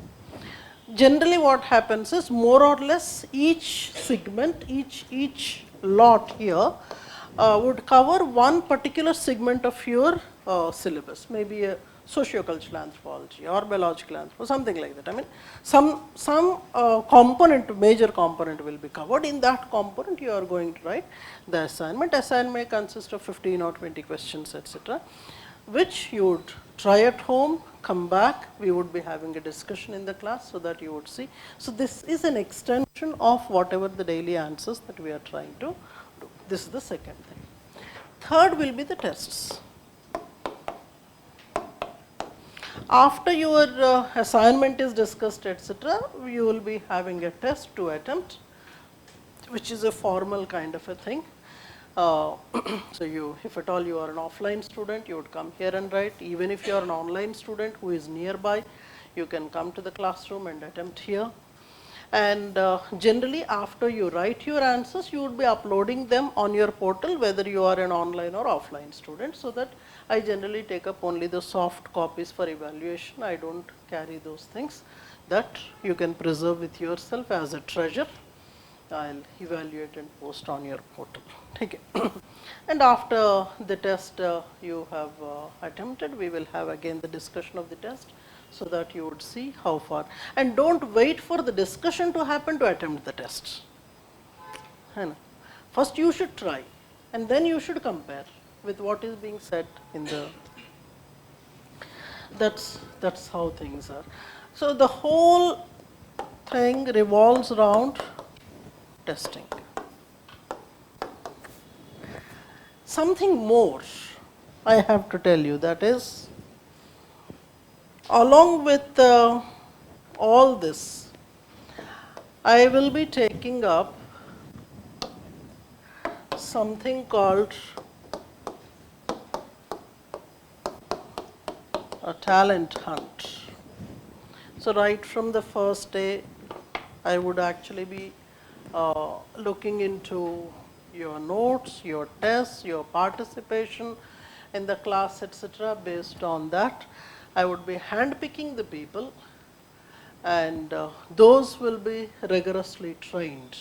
Generally what happens is more or less each segment, each lot here would cover one particular segment of your syllabus, maybe a socio-cultural anthropology or biological anthropology, something like that. I mean, some component, major component will be covered. In that component, you are going to write the assignment. Assignment may consist of 15 or 20 questions, etc., which you would try at home, come back, we would be having a discussion in the class so that you would see. So this is an extension of whatever the daily answers that we are trying to do. This is the second thing. Third will be the tests. After your assignment is discussed, etc., you will be having a test to attempt, which is a formal kind of a thing. So you, if at all you are an offline student, you would come here and write. Even if you are an online student who is nearby, you can come to the classroom and attempt here. And generally after you write your answers, you would be uploading them on your portal, whether you are an online or offline student, so that I generally take up only the soft copies for evaluation. I don't carry those things. That you can preserve with yourself as a treasure. I'll evaluate and post on your portal. Okay. And after the test you have attempted, we will have again the discussion of the test, so that you would see how far. And don't wait for the discussion to happen to attempt the test. First you should try, and then you should compare with what is being said in the. That's how things are. So the whole thing revolves around testing. Something more I have to tell you, that is, along with all this, I will be taking up something called a talent hunt. So right from the first day, I would actually be looking into your notes, your tests, your participation in the class, etc. Based on that, I would be handpicking the people, and those will be rigorously trained.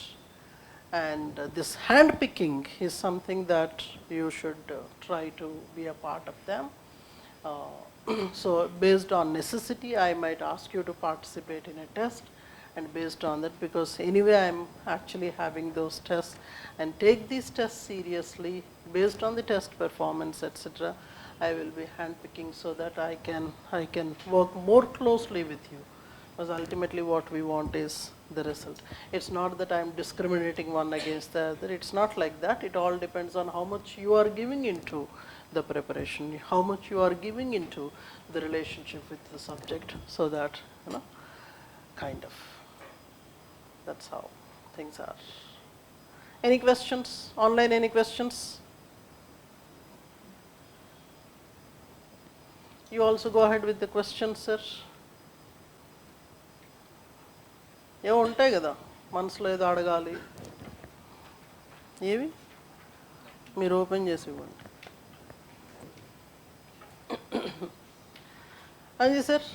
And this handpicking is something that you should try to be a part of them. So based on necessity, I might ask you to participate in a test, and based on that, because anyway I'm actually having those tests, and take these tests seriously based on the test performance, etc. I will be handpicking so that I can work more closely with you, because ultimately what we want is the result. It's not that I'm discriminating one against the other. It's not like that. It all depends on how much you are giving into the preparation, how much you are giving into the relationship with the subject, so that, kind of, that's how things are. Any questions? Online, any questions? You also go ahead with the questions, sir. ఏవో ఉంటాయి కదా మనసులో ఏదో అడగాలి, ఏవి మీరు open చేసి ఇవ్వండి. అంజీ సార్,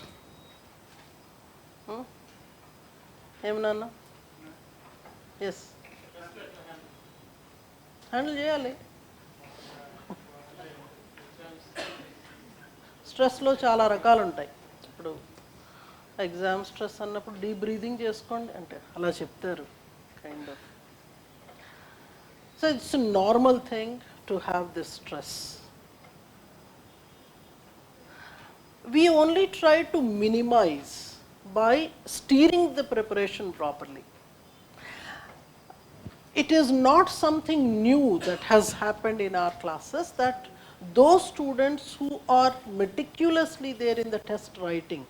ఏమి నాన్న? ఎస్, హ్యాండిల్ చేయాలి. స్ట్రెస్లో చాలా రకాలు ఉంటాయి. ఇప్పుడు ఎగ్జామ్ స్ట్రెస్ అన్నప్పుడు డీప్ బ్రీదింగ్ చేసుకోండి అంటే అలా చెప్తారు, kind of. So it's a normal thing to have this stress. We only try to minimize by steering the preparation properly. It is not something new that has happened in our classes, that those students who are meticulously there in the test writing,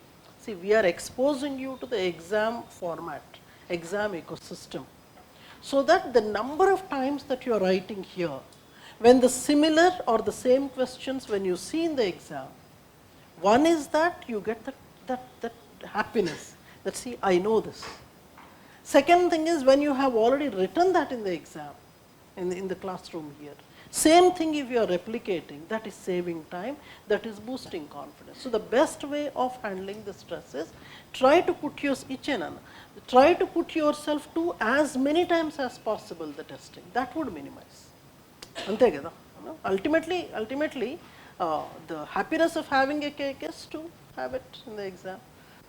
see, we are exposing you to the exam format, exam ecosystem, so that the number of times that you are writing here, when the similar or the same questions when you see in the exam, one is that you get that happiness that, see, I know this. Second thing is, when you have already written that in the exam, in the classroom here, same thing if you are replicating, that is saving time, that is boosting confidence. So the best way of handling the stress is, try to put try to put yourself to as many times as possible the testing. That would minimize. Ante kada. Ultimately, the happiness of having a cake is to have it in the exam.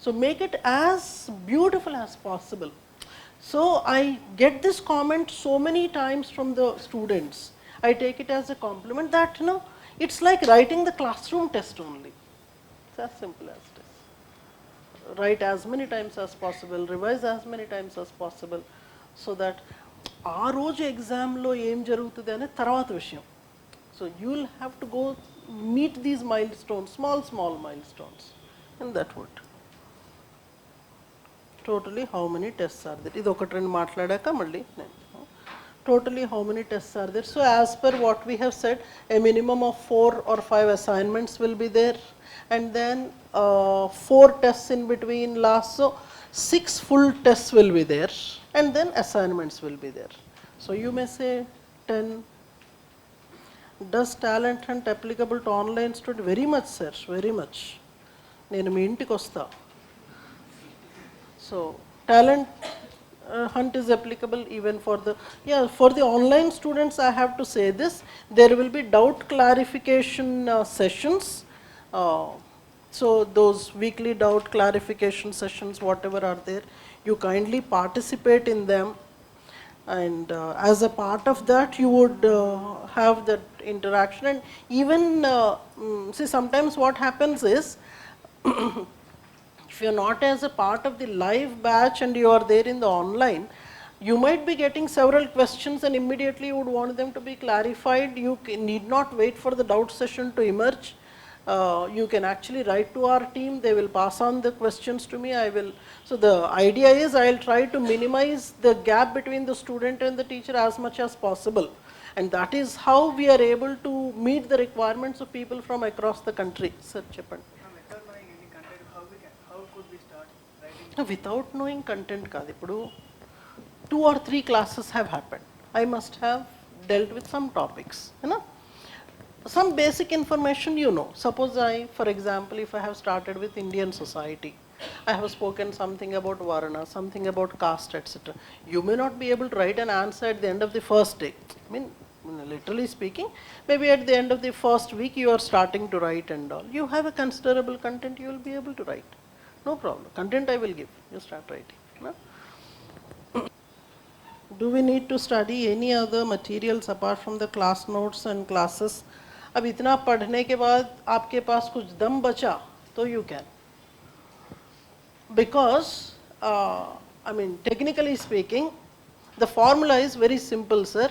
So make it as beautiful as possible. So I get this comment so many times from the students. I take it as a compliment that, it's like writing the classroom test only. It's as simple as it is. Write as many times as possible, revise as many times as possible, so that ఆ రోజు ఎగ్జామ్లో ఏం జరుగుతుంది అనే తర్వాత విషయం. So you will have to go meet these milestones, small milestones, and that would. Totally how many tests are there? ఇది ఒకటి రెండు మాట్లాడాక మళ్ళీ నేను. Totally how many tests are there? So as per what we have said, a minimum of 4 or 5 assignments will be there, and then 4 tests in between last. So 6 full tests will be there, and then assignments will be there. So you may say 10. Does talent hunt applicable to online student? Very much, sir, very much. నేను మీ ఇంటికి వస్తా. So talent hunt is applicable even for the online students. I have to say this, there will be doubt clarification sessions. So those weekly doubt clarification sessions, whatever are there, you kindly participate in them, and as a part of that you would have that interaction. And even see, sometimes what happens is, if you are not as a part of the live batch and you are there in the online, you might be getting several questions and immediately you would want them to be clarified. You need not wait for the doubt session to emerge. You can actually write to our team, they will pass on the questions to me. So the idea is, I will try to minimize the gap between the student and the teacher as much as possible, and that is how we are able to meet the requirements of people from across the country. Sir, చెప్పండి. Without knowing content కాదు. ఇప్పుడు 2 or 3 classes have happened. I must have dealt with some topics, you know. Some basic information you know. Suppose I, for example, if I have started with Indian society, I have spoken something about Varna, something about caste, etc. You may not be able to write an answer at the end of the first day. I mean, literally speaking, maybe at the end of the first week you are starting to write and all. You have a considerable content, you will be able to write. No problem. Content I will give. You start writing. No? Do we need to study any other materials apart from the class notes and classes? अब इतना पढ़ने के बाद आपके पास कुछ दम बचा तो you can. Because, I mean, technically speaking, the formula is very simple, sir.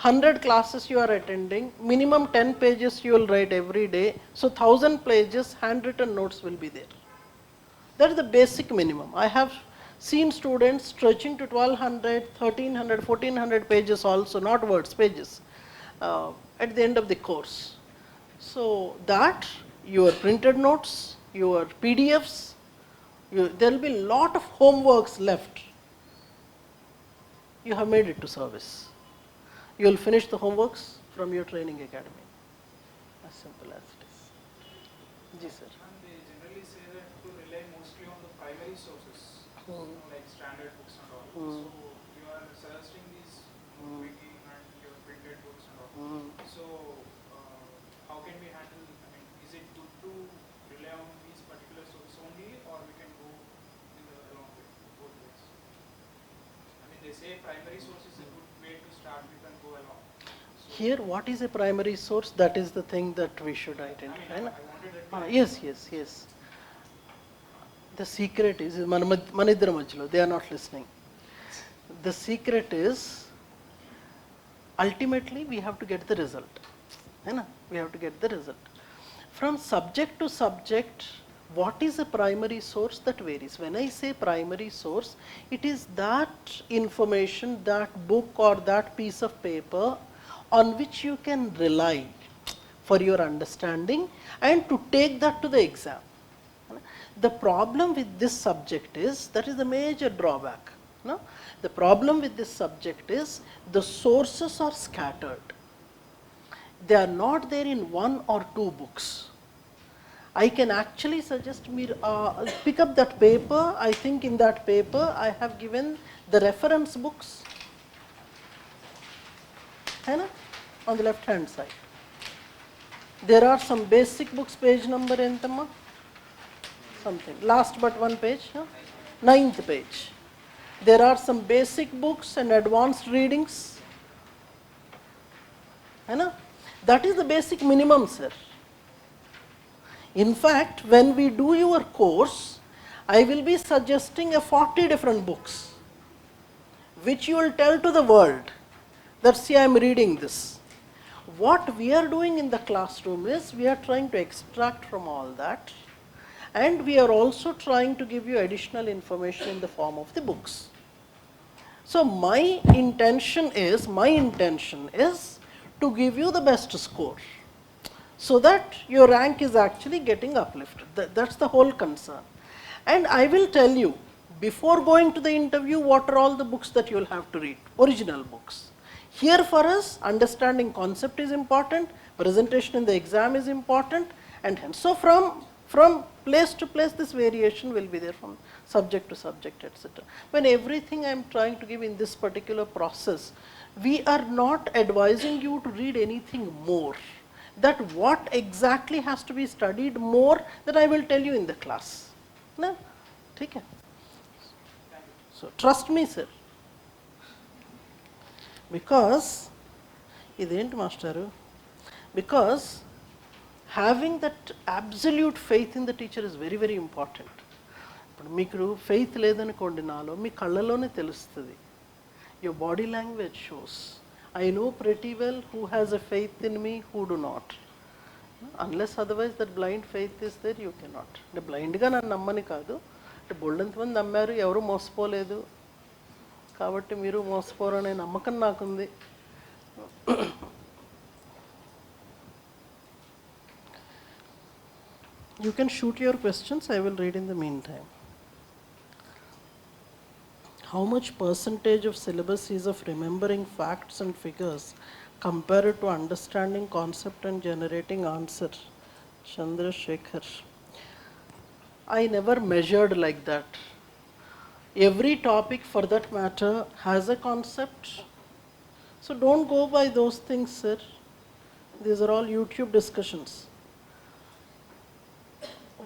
100 classes you are attending, minimum 10 pages you will write every day, so 1000 pages handwritten notes will be there. That is the basic minimum. I have seen students stretching to 1200, 1300, 1400 pages also, not words, pages, at the end of the course. So that, your printed notes, your PDFs, there will be a lot of homeworks left. You have made it to service. You will finish the homeworks from your training academy. As simple as it is. Ji sir. And they generally say that to rely mostly on the primary sources, like standard books and all. So you are suggesting these wiki and your printed books and all. So how can we handle? I mean, is it good to rely on these particular sources only, or we can go in the along with both ways? I mean, they say primary source is a good way to start with and go along. Here, what is a primary source? That is the thing that we should identify. I wanted that. Yes, yes, yes. The secret is, Manidra Majlo, they are not listening. The secret is, ultimately we have to get the result. We have to get the result. From subject to subject, what is a primary source? That varies. When I say primary source, it is that information, that book or that piece of paper on which you can rely for your understanding and to take that to the exam. The problem with this subject is, that is the major drawback. No? The problem with this subject is, the sources are scattered. They are not there in 1 or 2 books. I can actually suggest me pick up that paper. I think in that paper I have given the reference books on the left hand side. There are some basic books, page number entama something, last but one page, 9th page. There are some basic books and advanced readings. That is the basic minimum, sir. In fact, when we do your course, I will be suggesting 40 different books, which you will tell to the world that, see, I am reading this. What we are doing in the classroom is, we are trying to extract from all that, and we are also trying to give you additional information in the form of the books. So my intention is to give you the best score, so that your rank is actually getting uplifted. That's the whole concern. And I will tell you, before going to the interview, what are all the books that you will have to read, original books. Here for us, understanding concept is important, presentation in the exam is important, and hence. So from place to place, this variation will be there, from subject to subject, etc. When everything I am trying to give in this particular process, we are not advising you to read anything more. That what exactly has to be studied more, that I will tell you in the class. No? Okay. So trust me, sir. Because, because having that absolute faith in the teacher is very, very important. Meeku faith ledanukondi nalo mee kallalone telustadi. Your body language shows. I know pretty well who has a faith in me, who do not. Unless otherwise that blind faith is there, you cannot. The blind ga nannu nammani kaadu. The boldantamandi nammaru, evaru mosapoledu. Kabatti meeru mosaporane nammakam naakundi. You can shoot your questions, I will read in the meantime. how much percentage of syllabus is of remembering facts and figures compared to understanding concept and generating answer? Chandrasekhar. I never measured like that. Every topic for that matter has a concept. So don't go by those things, sir. These are all YouTube discussions.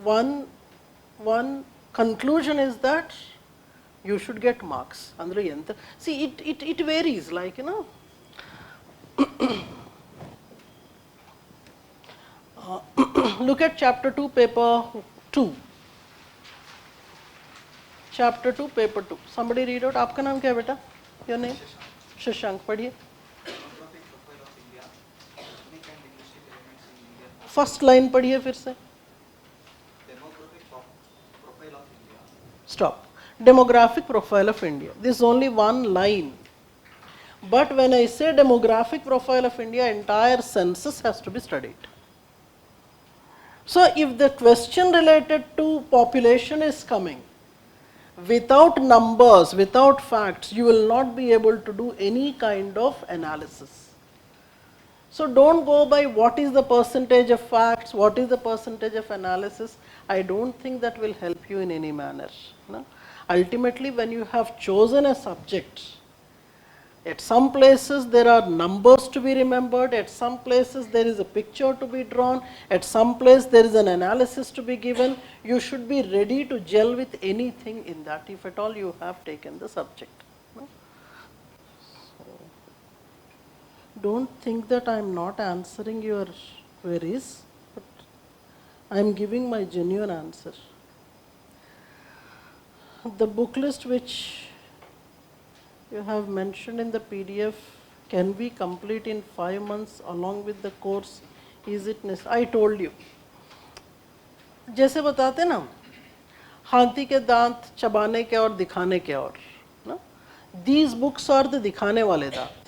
One conclusion is that you should get marks. See, it varies, like, look at chapter 2, paper 2. Chapter 2, paper 2. Somebody read out. आपका नाम क्या है बेटा? Your name? Shashank. पढ़िए. First line पढ़िए फिर से. Stop. Demographic profile of India. This is only one line. But when I say demographic profile of India, entire census has to be studied. So if the question related to population is coming, without numbers, without facts, you will not be able to do any kind of analysis. So don't go by what is the percentage of facts, what is the percentage of analysis. I don't think that will help you in any manner. No? Ultimately, when you have chosen a subject, at some places there are numbers to be remembered, at some places there is a picture to be drawn, at some place there is an analysis to be given. You should be ready to gel with anything in that, if at all you have taken the subject. No? So, don't think that I am not answering your queries, but I am giving my genuine answer. The book list which you have mentioned in the PDF can be complete in 5 months along with the course. Is it necessary? I told you. जैसे बताते ना, हाथी के दांत चबाने के और दिखाने के और. No? These books are the दिखाने वाले दांत.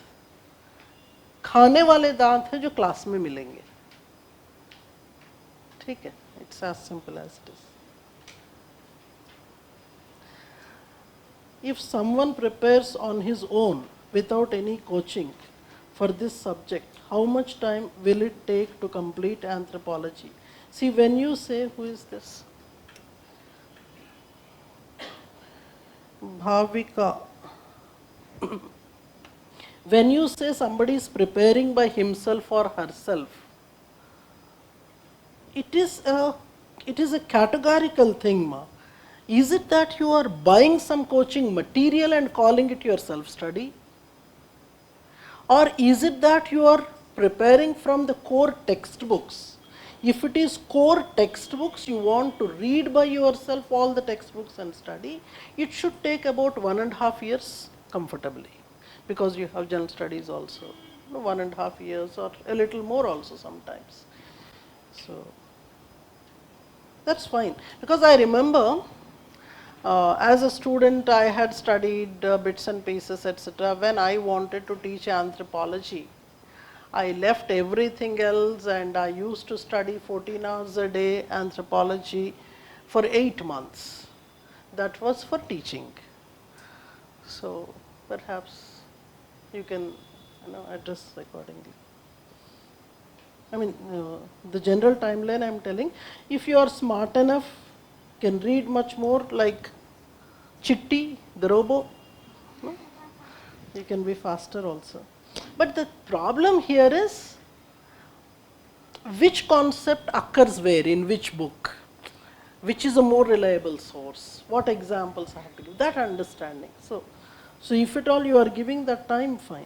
खाने वाले दांत है जो क्लास में मिलेंगे. ठीक है? It's as simple as it is. If someone prepares on his own without any coaching for this subject, how much time will it take to complete anthropology? See, when you say, who is this? Bhavika. When you say somebody is preparing by himself or herself, it is a categorical thing, ma. Is it that you are buying some coaching material and calling it your self-study? Or is it that you are preparing from the core textbooks? If it is core textbooks, you want to read by yourself all the textbooks and study, it should take about 1.5 years comfortably, because you have general studies also, 1.5 years or a little more also sometimes. So that's fine, because I remember as a student I had studied bits and pieces, etc. When I wanted to teach anthropology, I left everything else and I used to study 14 hours a day anthropology for 8 months. That was for teaching. So perhaps you can address accordingly. I mean, the general timeline I am telling, if you are smart enough, can read much more, like Chitti, the robo, no? You can be faster also. But the problem here is, which concept occurs where, in which book, which is a more reliable source, what examples I have to give, that understanding. So if at all you are giving that time, fine.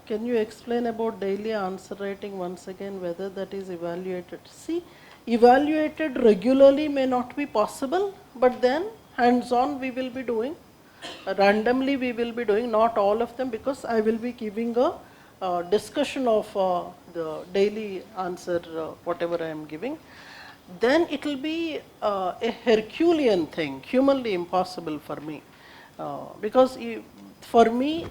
Can you explain about daily answer writing once again, whether that is evaluated? See, evaluated regularly may not be possible, but then hands-on we will be doing, randomly we will be doing, not all of them, because I will be giving a discussion of the daily answer, whatever I am giving. Then it will be a Herculean thing, humanly impossible for me, because for me,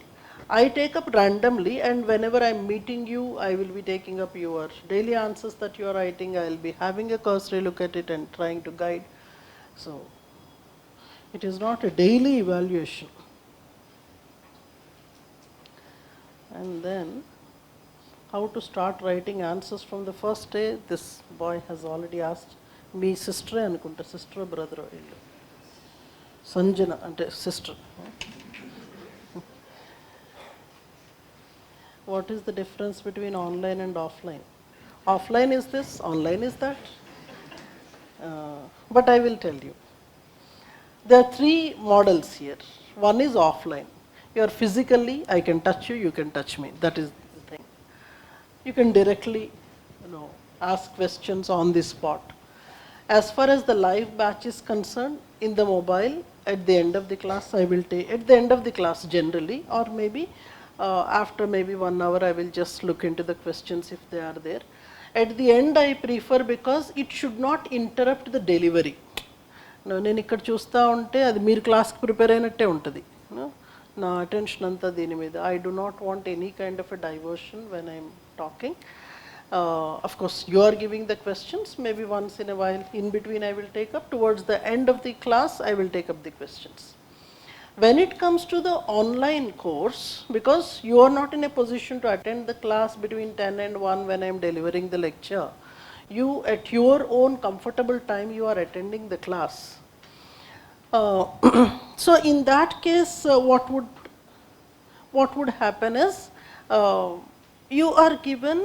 I take up randomly, and whenever I am meeting you, I will be taking up your daily answers that you are writing. I will be having a cursory look at it and trying to guide. So It is not a daily evaluation. And then how to start writing answers from the first day. This boy has already asked me, sister anukunta, sister brother illu. Sanjana ante sister. What is the difference between online and offline? Offline is this, online is that. But I will tell you. There are three models here. One is offline. You are physically, I can touch you, you can touch me. That is the thing. You can directly, ask questions on the spot. As far as the live batch is concerned, in the mobile, at the end of the class, I will take, at the end of the class generally, or maybe after maybe 1 hour, I will just look into the questions if they are there. At the end, I prefer because it should not interrupt the delivery. నేను ఇక్కడ చూస్తూ ఉంటే అది మీరు క్లాస్కి prepare అయినట్టే ఉంటుంది నా అటెన్షన్ అంతా దీని మీద I do not want any kind of a diversion when I'm talking of course you are giving the questions, maybe once in a while in between I will take up, towards the end of the class I will take up the questions. When it comes to the online course, because you are not in a position to attend the class between 10 and 1 when I am delivering the lecture, you at your own comfortable time you are attending the class. So in that case what would happen is you are given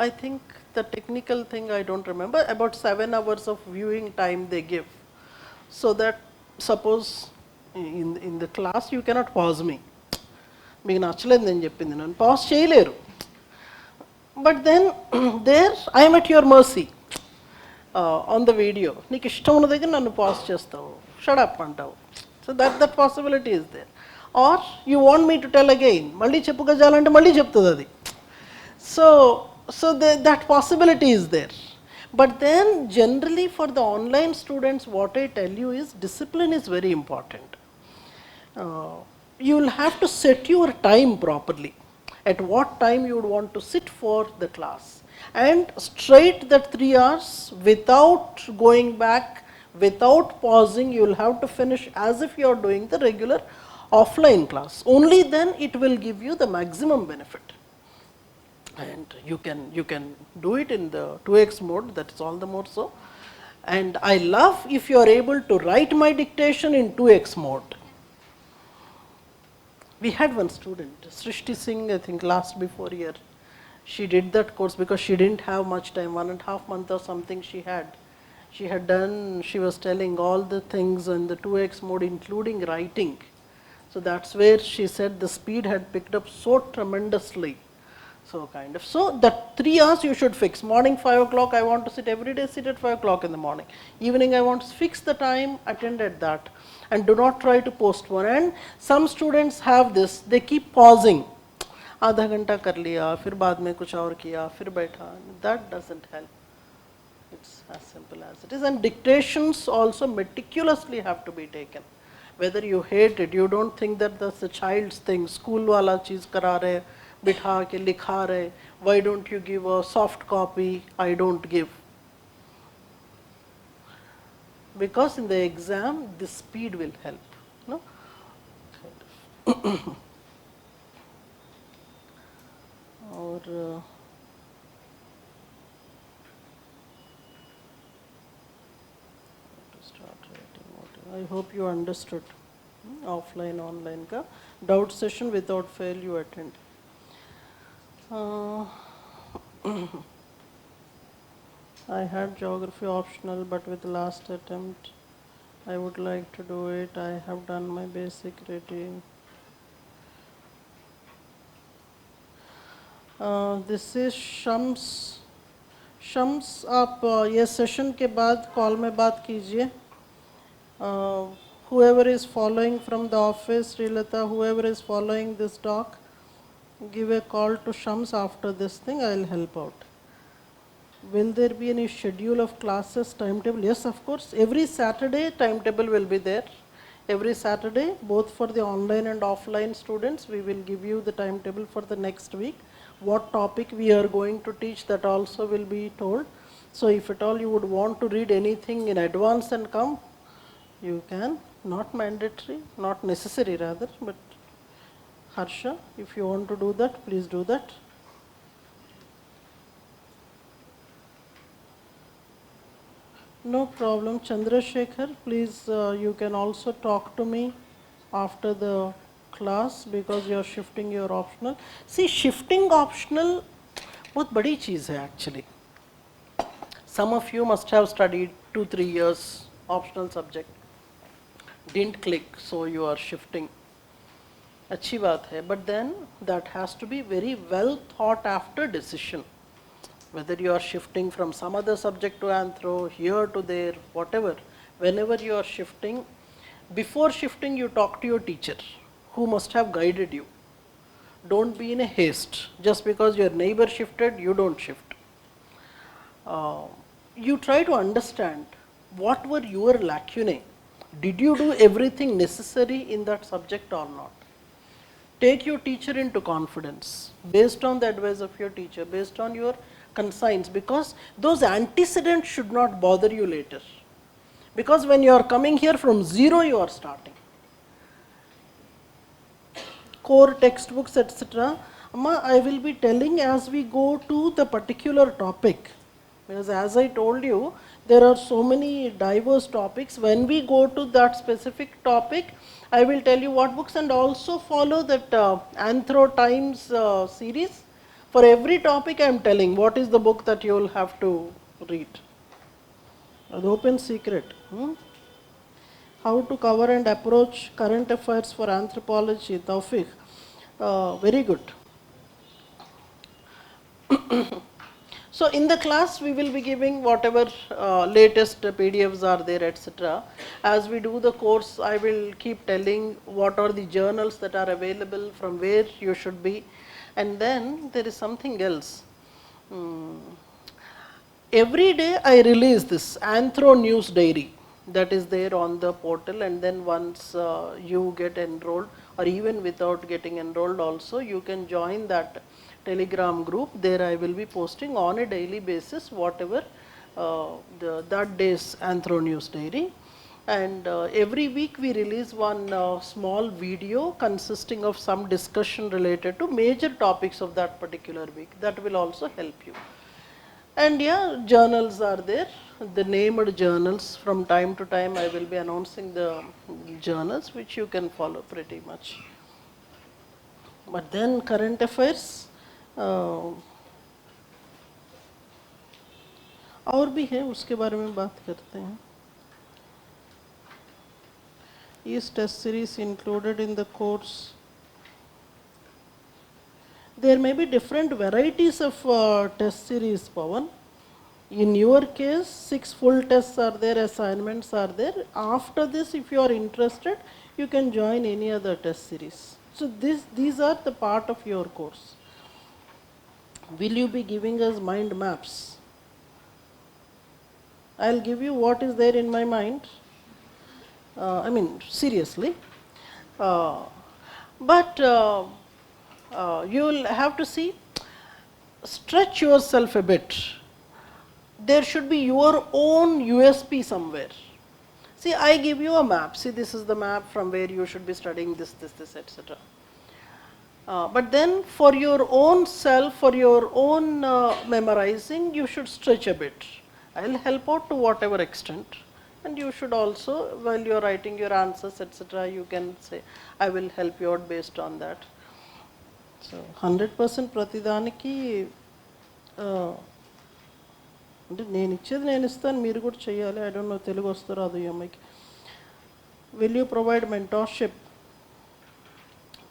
I think the technical thing I don't remember, about 7 hours of viewing time they give, so that suppose in the class you cannot pause me, మీకు నచ్చలేదు నేను చెప్పింది నన్ను pause చేయలేరు. But then there I'm at your mercy on the video. నీకు ఇష్టం ఉన్న దగ్గర నన్ను పాజ్ చేస్తావు, షడప్ అంటావు. So that possibility is there. Are you want me to tell again, మళ్ళీ చెప్పు గజాలంటే మళ్ళీ చెప్తుంది అది. So that possibility is there. But then generally for the online students, what I tell you is discipline is very important. You will have to set your time properly. At what time you would want to sit for the class, and straight that 3 hours without going back, without pausing, you will have to finish as if you are doing the regular offline class. Only then it will give you the maximum benefit. And you can do it in the 2x mode, that is all the more so. And I love if you are able to write my dictation in 2x mode. We had one student, Srishti Singh, I think last before year. She did that course because she didn't have much time, 1.5 months or something she had. She had done, she was telling all the things in the 2x mode including writing. So that's where she said the speed had picked up so tremendously. So kind of, so that 3 hours you should fix. Morning 5 o'clock I want to sit every day, sit at 5 o'clock in the morning. Evening I want to fix the time, attend at that. And do not try to postpone. And some students have this, they keep pausing. आधा घंटा कर लिया, फिर बाद में कुछ और किया, फिर बैठा. That doesn't help. It's as simple as it is. And dictations also meticulously have to be taken. Whether you hate it, you don't think that that's a child's thing. School वाला चीज़ करा रहे, बिठा के लिखा रहे. Why don't you give a soft copy? I don't give. Because in the exam, the speed will help. No? Kind of. Or to start writing. I hope you understood. Offline, online ka doubt session without fail you attend. I had geography optional, but with last attempt I would like to do it. I have done my basic reading. This is Shams. Shams, आप ये session के बाद call में बात कीजिए. Whoever is following from the office, Srilata, whoever is following this talk, give a call to Shams after this thing, I will help out. Will there be any schedule of classes, timetable? Yes, of course. Every Saturday, timetable will be there. Every Saturday, both for the online and offline students, we will give you the timetable for the next week. What topic we are going to teach, that also will be told. So if at all you would want to read anything in advance and come, you can Not mandatory, not necessary rather, but Harsha, if you want to do that, please do that. No problem. Chandrasekhar, please, you can also talk to me after the class because you are shifting your optional. See, shifting optional बहुत बड़ी चीज़ है actually. Some of you must have studied 2-3 years optional subject. Didn't click, so you are shifting. अच्छी बात है, but then that has to be very well thought after decision. Whether you are shifting from some other subject to anthro, here to there, whatever, whenever you are shifting, before shifting you talk to your teacher who must have guided you. Don't be in a haste. Just because your neighbor shifted, you don't shift. You try to understand what were your lacunae. Did you do everything necessary in that subject or not? Take your teacher into confidence based on the advice of your teacher, based on your consigns, because those antecedents should not bother you later. Because when you are coming here from zero, you are starting. Core textbooks, etc. Amma, I will be telling as we go to the particular topic. Because as I told you, there are so many diverse topics. When we go to that specific topic, I will tell you what books, and also follow that Anthro Times series. For every topic I am telling what is the book that you will have to read. The open secret. How to cover and approach current affairs for anthropology, Tawfiq. Very good. So in the class we will be giving whatever latest PDFs are there, etc. As we do the course, I will keep telling what are the journals that are available, from where you should be. And then there is something else. Every day I release this Anthro News Diary that is there on the portal, and then once you get enrolled, or even without getting enrolled also, you can join that Telegram group. There I will be posting on a daily basis whatever that day's Anthro News Diary. And every week we release one small video consisting of some discussion related to major topics of that particular week. That will also help you. And yeah, journals are there, the named journals. From time to time I will be announcing the journals which you can follow pretty much. But then current affairs, और भी है, उसके बारे में बात करते हैं. Is test series included in the course? There may be different varieties of test series, Pawan. In your case, 6 full tests are there, assignments are there. After this, if you are interested, you can join any other test series. So these are the part of your course. Will you be giving us mind maps? I'll give you what is there in my mind. I mean, seriously. But you will have to see, stretch yourself a bit. There should be your own USP somewhere. See, I give you a map. See, this is the map from where you should be studying this, etc. But then for your own self, for your own memorizing, you should stretch a bit. I will help out to whatever extent. And you should also, while you are writing your answers, etc., you can say, I will help you out based on that. So 100% ప్రతిదానికి అంటే నేను ఇచ్చేది నేను ఇస్తాను, మీరు కూడా చేయాలి. I don't know Telugu వస్తారో అది అమ్మాయికి. Will you provide mentorship?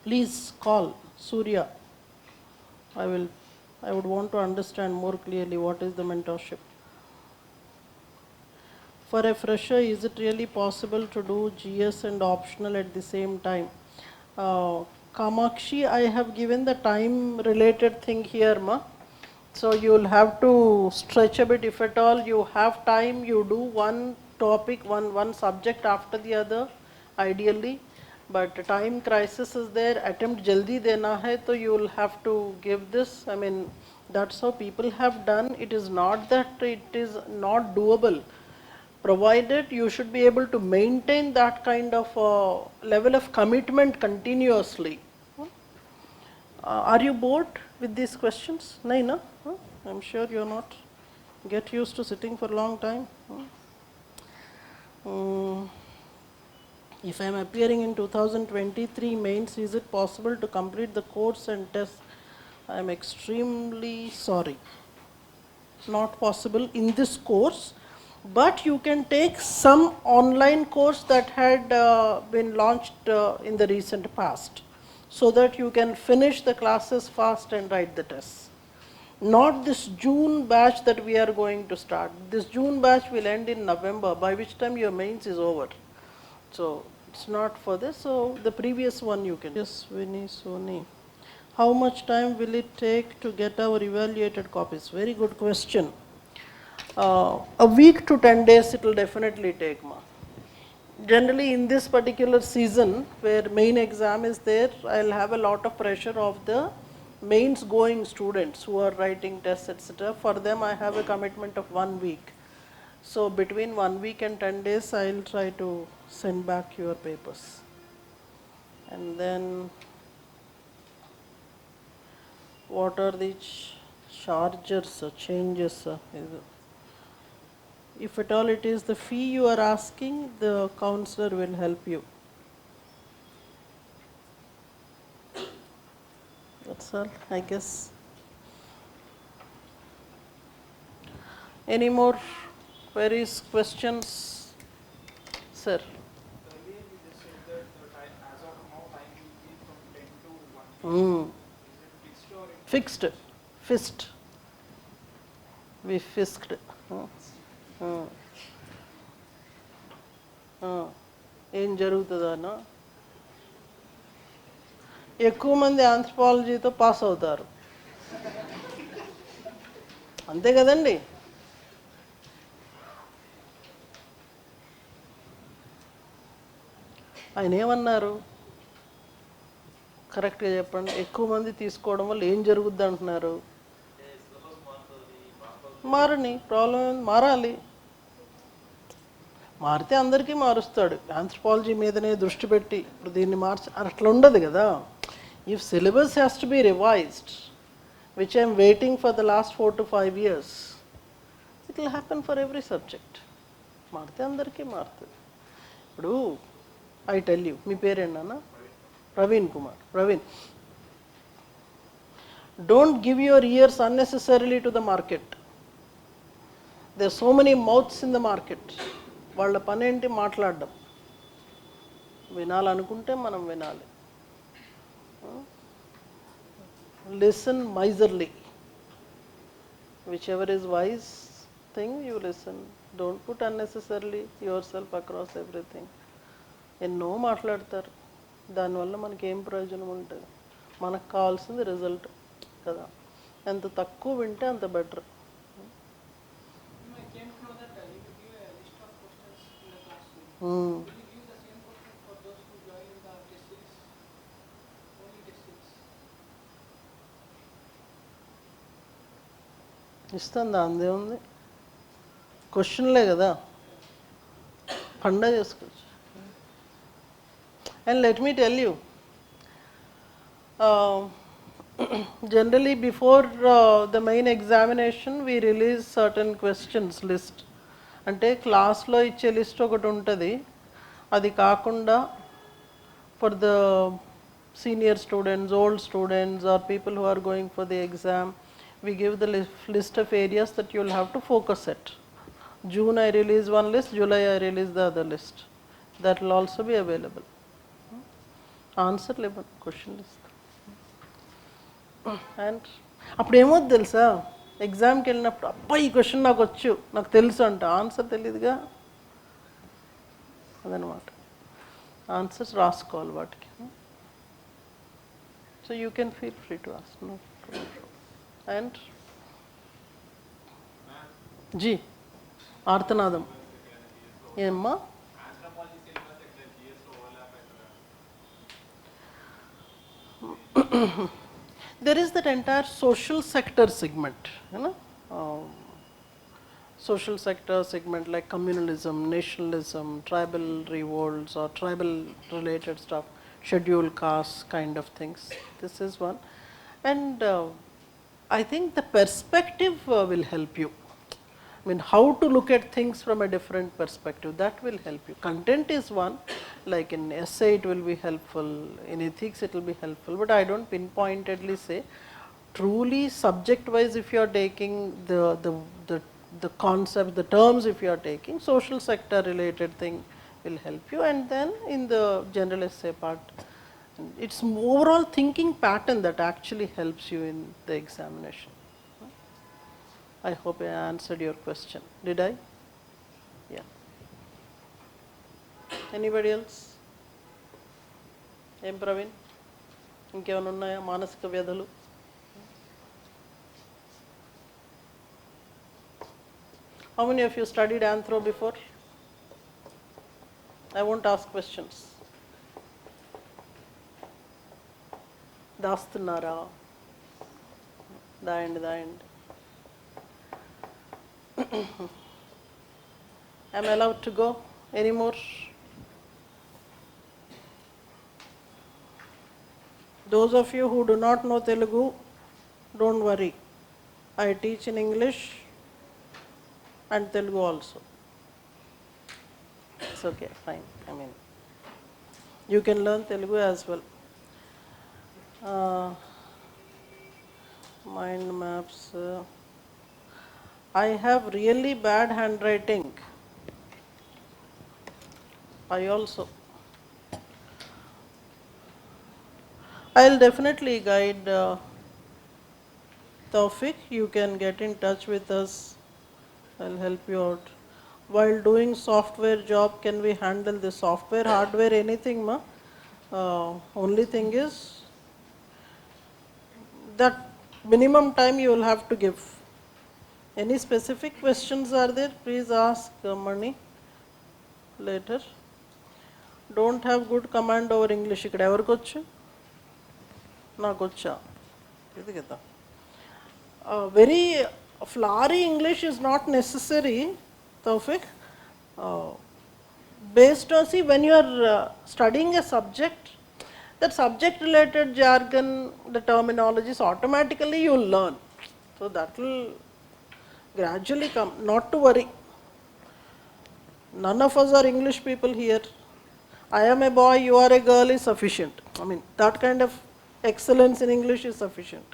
Please call Surya. I would want to understand more clearly what is the mentorship. For a fresher, is it really possible to do GS and optional at the same time? Kamakshi, I have given the time related thing here, ma. So you will have to stretch a bit. If at all you have time, you do one topic, one subject after the other, ideally. But time crisis is there. Attempt jaldi dena hai, so you will have to give this. I mean, that's how people have done. It is not that it is not doable. provided you should be able to maintain that kind of level of commitment continuously. Are you bored with these questions? No? I'm sure you're not. Get used to sitting for a long time. If I am appearing in 2023 mains, is it possible to complete the course and test? I am extremely sorry. It's not possible in this course, but you can take some online course that had been launched in the recent past, so that you can finish the classes fast and write the tests. Not this June batch that we are going to start. This June batch will end in November, by which time your mains is over. So it's not for this. So the previous one you can. Yes, Vinny Soni. How much time will it take to get our evaluated copies? Very good question. A week to 10 days it will definitely take, ma. Generally in this particular season where main exam is there, I'll have a lot of pressure of the mains going students who are writing tests, etc. For them I have a commitment of 1 week. So between 1 week and 10 days I'll try to send back your papers. And then what are the charges, changes? If at all it is the fee you are asking, the counselor will help you. That's all, I guess. Any more queries, questions? Sir. Earlier you just said that the time, as of now, time will be from 10 to 1 p.m. Is it fixed or Fixed. Fist. We fisked. ఏం జరుగుతుందన్నా ఎక్కువ మంది ఆంథ్రపాలజీతో pass అవుతారు, అంతే కదండి. ఆయన ఏమన్నారు కరెక్ట్గా చెప్పండి. ఎక్కువ మంది తీసుకోవడం వల్ల ఏం జరుగుద్ది అంటున్నారు? మారని ప్రాబ్లం మారాలి. మారితే అందరికీ మారుస్తాడు. ఆంథ్రపాలజీ మీదనే దృష్టి పెట్టి ఇప్పుడు దీన్ని అట్లా ఉండదు కదా. If syllabus has to be revised, which I'm waiting for the last 4 to 5 years, it will happen for every subject. మారితే అందరికీ మారుతుంది. ఇప్పుడు ఐ టెల్ యూ, మీ పేరేంటన్నా? Praveen Kumar. Praveen, don't give your years unnecessarily to the market. There so many mouths in the market. వాళ్ళ పని ఏంటి? మాట్లాడడం. వినాలనుకుంటే మనం వినాలి. Listen miserly. Whichever is wise thing you listen. Don't put unnecessarily your self across everything. ఎన్నో మాట్లాడతారు, దానివల్ల మనకి ఏం ప్రయోజనం ఉంటుంది? మనకు కావాల్సింది రిజల్ట్ కదా. ఎంత తక్కువ వింటే అంత బెటర్. ఇస్తుందా? అందేముంది, క్వశ్చన్లే కదా, పండగ చేసుకోవచ్చు. And let me tell you, generally before the main examination we release certain questions list. అంటే క్లాస్లో ఇచ్చే లిస్ట్ ఒకటి ఉంటుంది, అది కాకుండా for the senior students, old students or people who are going for the exam, we give the list of areas that you will have to focus at. June I release one list, July I release the other list. That will also be available. ఆన్సర్లు ఇవ్వండి, క్వశ్చన్లు ఇస్తాం. And అప్పుడు ఏమవుతుంది తెలుసా, ఎగ్జామ్కి వెళ్ళినప్పుడు అబ్బా ఈ క్వశ్చన్ నాకు వచ్చు, నాకు తెలుసు అంట, ఆన్సర్ తెలియదుగా. అదనమాట, ఆన్సర్స్ రాసుకోవాలి వాటికి. So you can feel free to ask. No and జీ ఆర్తనాదం ఏమ్మా? There is that entire social sector segment, you know, social sector segment like communalism, nationalism, tribal revolts or tribal related stuff, scheduled castes kind of things. This is one. And I think the perspective will help you. I mean, how to look at things from a different perspective, that will help you. Content is one, like in essay it will be helpful, in ethics it will be helpful, but I don't pinpointedly say. Truly subject wise, if you are taking the concept, the terms, if you are taking, social sector related thing will help you, and then in the general essay part, it's overall thinking pattern that actually helps you in the examination. I hope I answered your question. Did I? Yeah. Anybody else? ఏం ప్రవీణ్, ఇంకేమైనా ఉన్నాయా మానసిక వ్యాధులు? How many of you studied anthro before? I won't ask questions. దాస్తున్నారా? దాయండి దాయండి. Am I allowed to go anymore? Those of you who do not know Telugu, don't worry. I teach in English and Telugu also. It's okay, fine. I mean, you can learn Telugu as well. Mind maps. I have really bad handwriting. I also. I'll definitely guide Taufik. You can get in touch with us. I'll help you out. While doing software job, can we handle the software, hardware, anything, ma? Only thing is that minimum time you will have to give. Any specific questions are there? Please ask Mani later. Don't have good command over English. ఇక్కడ ఎవరికి వచ్చు? నాకు వచ్చా? ఇది కదా. Very flowery English is not necessary, Taufik. Based on, see, when you are studying a subject, that subject related jargon, the terminologies, automatically you will learn. So that will gradually come, not to worry. None of us are English people here. I am a boy, you are a girl is sufficient. I mean, that kind of excellence in English is sufficient.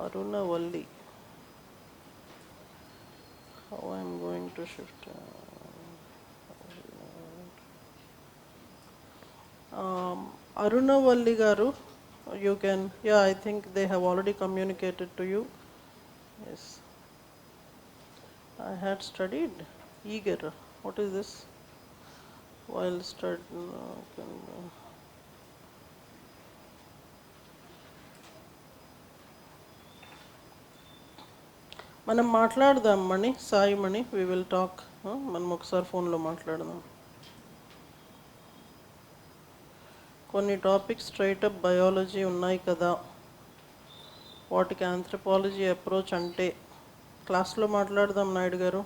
Aruna Valli. How I am going to shift? Aruna Valli garu, you can, yeah, I think they have already communicated to you. Yes. I had studied eager. What is this? While మనం మాట్లాడదాం మణి, సాయి మణి, we will talk. మనం ఒకసారి ఫోన్లో మాట్లాడదాం. కొన్ని topics straight up biology ఉన్నాయి కదా, వాటికి ఆంథ్రపాలజీ అప్రోచ్ అంటే క్లాస్లో మాట్లాడదాం నాయుడు గారు.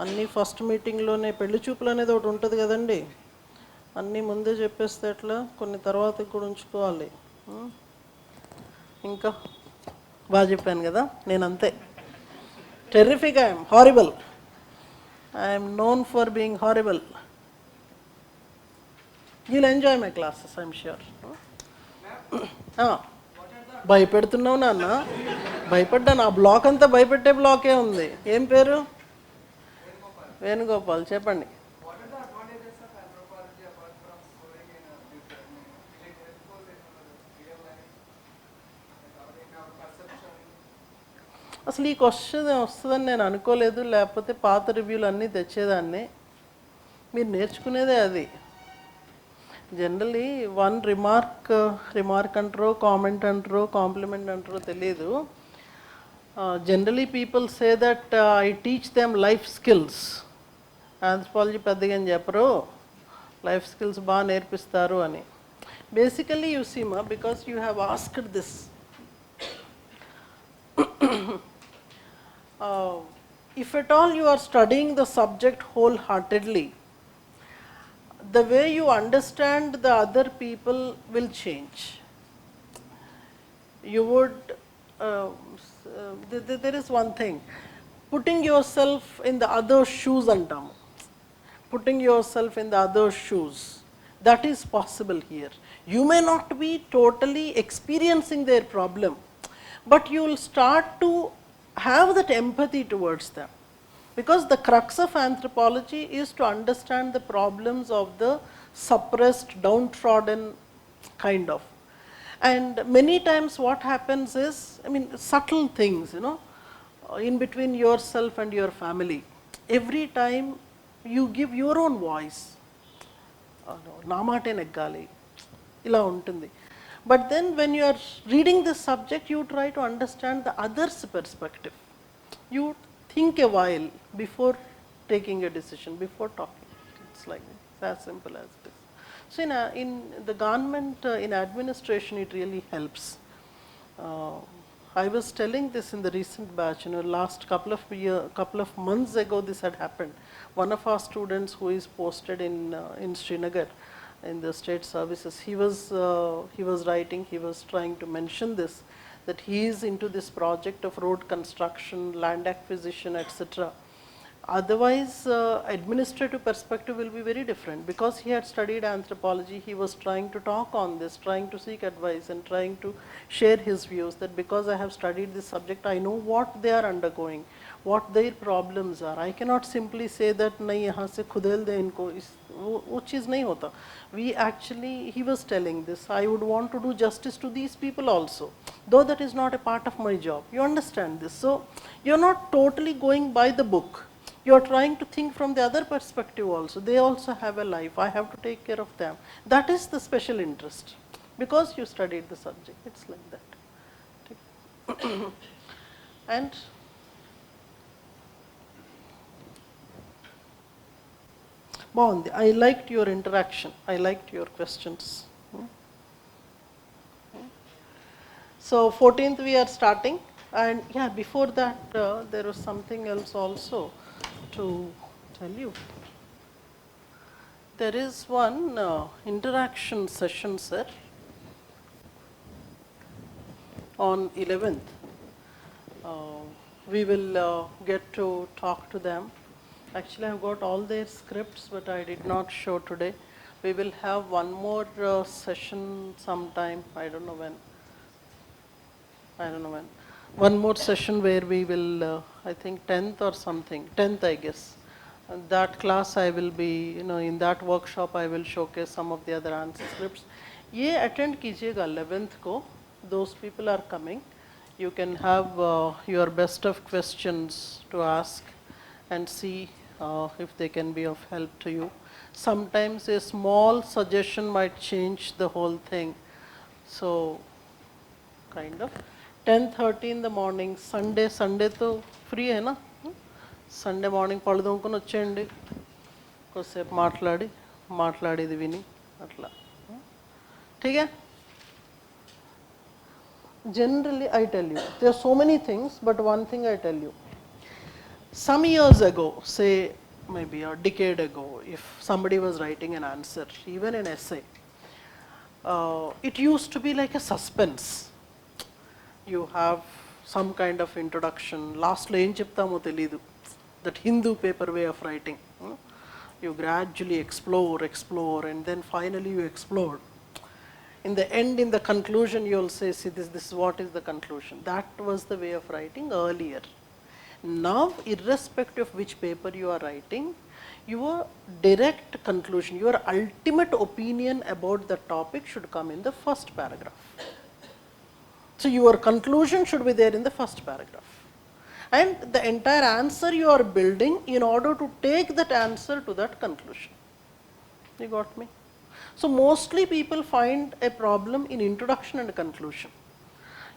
అన్నీ ఫస్ట్ మీటింగ్లోనే, పెళ్లి చూపులు అనేది ఒకటి ఉంటుంది కదండి, అన్నీ ముందే చెప్పేస్తే ఎట్లా, కొన్ని తర్వాత కూడా ఉంచుకోవాలి. ఇంకా బాగా చెప్పాను కదా, నేను అంతే. Terrific, I'm horrible. I'm known for being horrible. you'll enjoy my classes, I'm sure. భయపెడుతున్నావు నాన్న, భయపడ్డాను. ఆ బ్లాక్ అంతా భయపెట్టే బ్లాకే ఉంది. ఏం పేరు? వేణుగోపాల్. చెప్పండి. అసలు ఈ క్వశ్చన్ వస్తుందని నేను అనుకోలేదు, లేకపోతే పాత రివ్యూలు అన్నీ తెచ్చేదాన్ని. మీరు నేర్చుకునేదే అది. జనరలీ వన్ రిమార్క్ అంటారో, కామెంట్ అంటారో, కాంప్లిమెంట్ అంటారో తెలియదు. Generally people say that I teach them life skills. Anthropology పెద్దగా అని చెప్పరు, లైఫ్ స్కిల్స్ బాగా నేర్పిస్తారు అని. Basically, you see, ma, because you have asked this, uh, if at all you are studying the subject wholeheartedly, the way you understand the other people will change. You would, there is one thing, putting yourself in the other's shoes antamu. Putting yourself in the other's shoes, that is possible here. You may not be totally experiencing their problem, but you will start to have that empathy towards them. Because the crux of anthropology is to understand the problems of the suppressed, downtrodden kind of. And many times what happens is, I mean, subtle things, in between yourself and your family. Every time you give your own voice, నా మాటే నెగ్గాలి ఇలా ఉంటుంది. But then when you are reading this subject, you try to understand the other's perspective. You think a while before taking a decision, before talking. It's like as simple as it is. So in the government, in administration, it really helps. I was telling this in the recent batch, last couple of months ago this had happened. One of our students who is posted in Srinagar, in the state services, he was writing, he was trying to mention this, that he is into this project of road construction, land acquisition, etc. Otherwise, administrative perspective will be very different. Because he had studied anthropology, he was trying to talk on this, trying to seek advice and trying to share his views, that because I have studied this subject, I know what they are undergoing, what their problems are. I cannot simply say that nahi yahan se khudel de inko, wo cheez nahi hota. We actually, he was telling this, I would want to do justice to these people also, though that is not a part of my job. You understand this? So you're not totally going by the book. You are trying to think from the other perspective also. They also have a life. I have to take care of them. That is the special interest, because you studied the subject. It's like that. And Bondi, I liked your interaction. I liked your questions. So 14th we are starting, and yeah, before that there was something else also to tell you. There is one interaction session, sir, on 11th. We will get to talk to them. Actually, I have got all their scripts, but I did not show today. We will have one more session sometime, I don't know when. One more session where we will, I think 10th or something, 10th I guess. And that class I will be, in that workshop I will showcase some of the other answer scripts. Ye attend kijiyega 11th ko, those people are coming. You can have your best of questions to ask and see if they can be of help to you. Sometimes a small suggestion might change the whole thing. So, kind of. 10:30 in the morning, Sunday to free hai na? Sunday morning పళ్ళు తోముకొని వచ్చేయండి, కొద్దిసేపు మాట్లాడేది విని అట్లా. ठीक है? Generally, I tell you, there are so many things, but one thing I tell you. Some years ago, say maybe a decade ago, if somebody was writing an answer, even an essay, it used to be like a suspense. You have some kind of introduction, last lo em cheptamo telidu, that Hindu paper way of writing. You gradually explore, and then finally you explode. In the end, in the conclusion, you will say, see, this is what is the conclusion. That was the way of writing earlier. Now, irrespective of which paper you are writing, your direct conclusion, your ultimate opinion about the topic should come in the first paragraph. So your conclusion should be there in the first paragraph. And the entire answer you are building in order to take that answer to that conclusion. You got me? So mostly people find a problem in introduction and conclusion.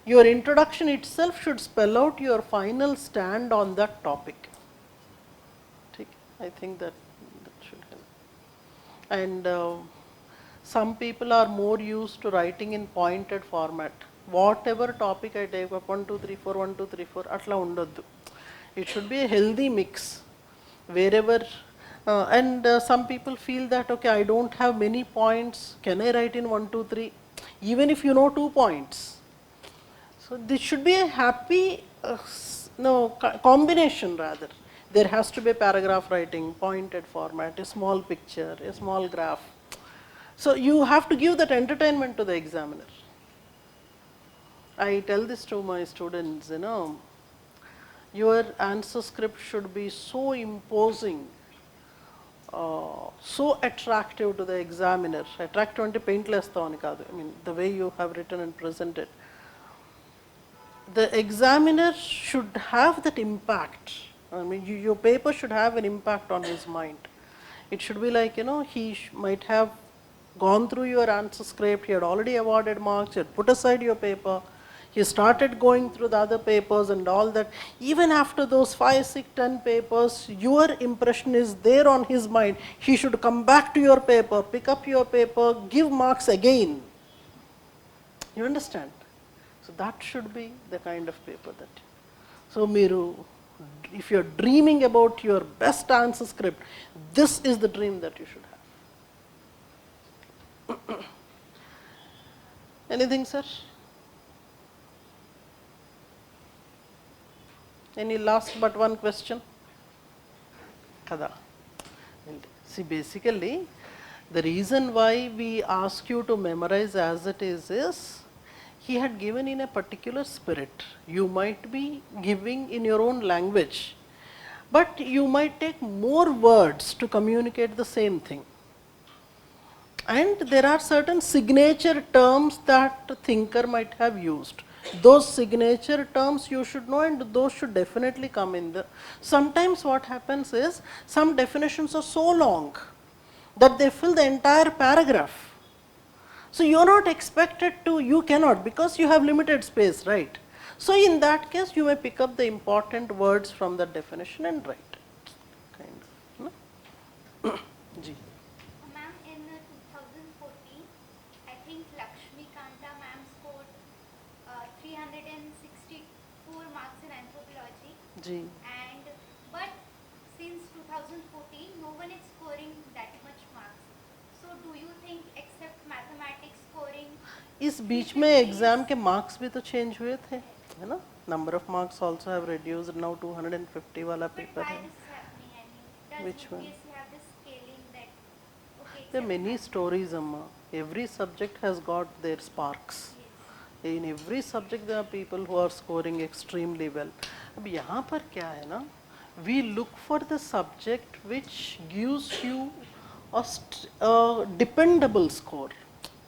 Your introduction itself should spell out your final stand on that topic. I think that should help. And some people are more used to writing in pointed format. Whatever topic I take up, 1, 2, 3, 4, 1, 2, 3, 4, atla undaddu. It should be a healthy mix. Wherever, and some people feel that, okay, I don't have many points, can I write in 1, 2, 3? Even if you know 2 points. So this should be a happy, combination rather. There has to be paragraph writing, pointed format, a small picture, a small graph. So you have to give that entertainment to the examiner. I tell this to my students, your answer script should be so imposing, so attractive to the examiner. Attractive ante paintless tho ani kaadu. I mean, the way you have written and presented. The examiner should have that impact. I mean, your paper should have an impact on his mind. It should be like, he might have gone through your answer script, he had already awarded marks, he had put aside your paper, he started going through the other papers and all that. Even after those 5, 6, 10 papers, your impression is there on his mind. He should come back to your paper, pick up your paper, give marks again. You understand? So that should be the kind of paper that. So if you're dreaming about your best answer script, this is the dream that you should have. Anything, sir? Any last but one question? Kada. See, basically, the reason why we ask you to memorize as it is he had given in a particular spirit. You might be giving in your own language, but you might take more words to communicate the same thing. And there are certain signature terms that the thinker might have used. Those signature terms you should know, and those should definitely come in the. Sometimes what happens is, some definitions are so long that they fill the entire paragraph. So you are not expected to, you cannot, because you have limited space, right? So in that case, you may pick up the important words from the definition and write. Kind of. No? Ji. Ma'am, in 2014, I think Lakshmi Kanta ma'am scored 364 marks in anthropology. Ji. But since 2014, no one is scoring that much marks. So do you think except mathematics scoring? इस बीच में exam के marks भी तो change हुए थे, है ना? Number of marks also have reduced, now 250 वाला पेपर है. Which one? There are many stories, Amma. Every subject has got their sparks. In every subject there are people who are scoring extremely well. अब यहाँ पर क्या है ना? We look for the subject which gives you a dependable score.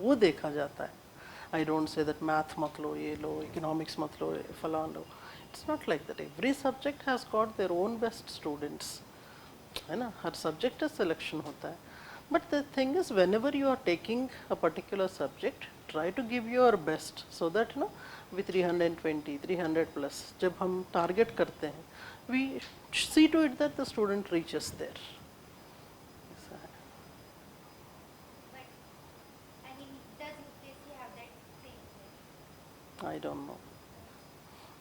वो देखा जाता है. I don't say that math मत लो, ये लो, economics मत लो, फलान लो. It's not like that. Every subject has got their own best students. है ना? हर subject का selection होता है. But the thing is, whenever you are taking a particular subject, try to give your best so that with 320, 300 plus, जब हम target करते हैं, we see to it that the student reaches there. I don't know.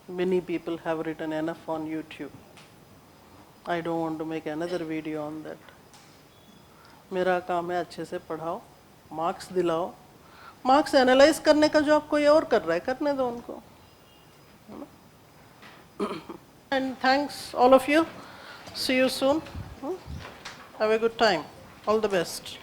Many people have written enough on YouTube. I don't want to make another video on that. मेरा काम है अच्छे से पढ़ाओ, मार्क्स दिलाओ, मार्क्स एनालाइज करने का job कोई और कर रहा है, करने दो उनको. And thanks all of you. See you soon. Have a good time. All the best.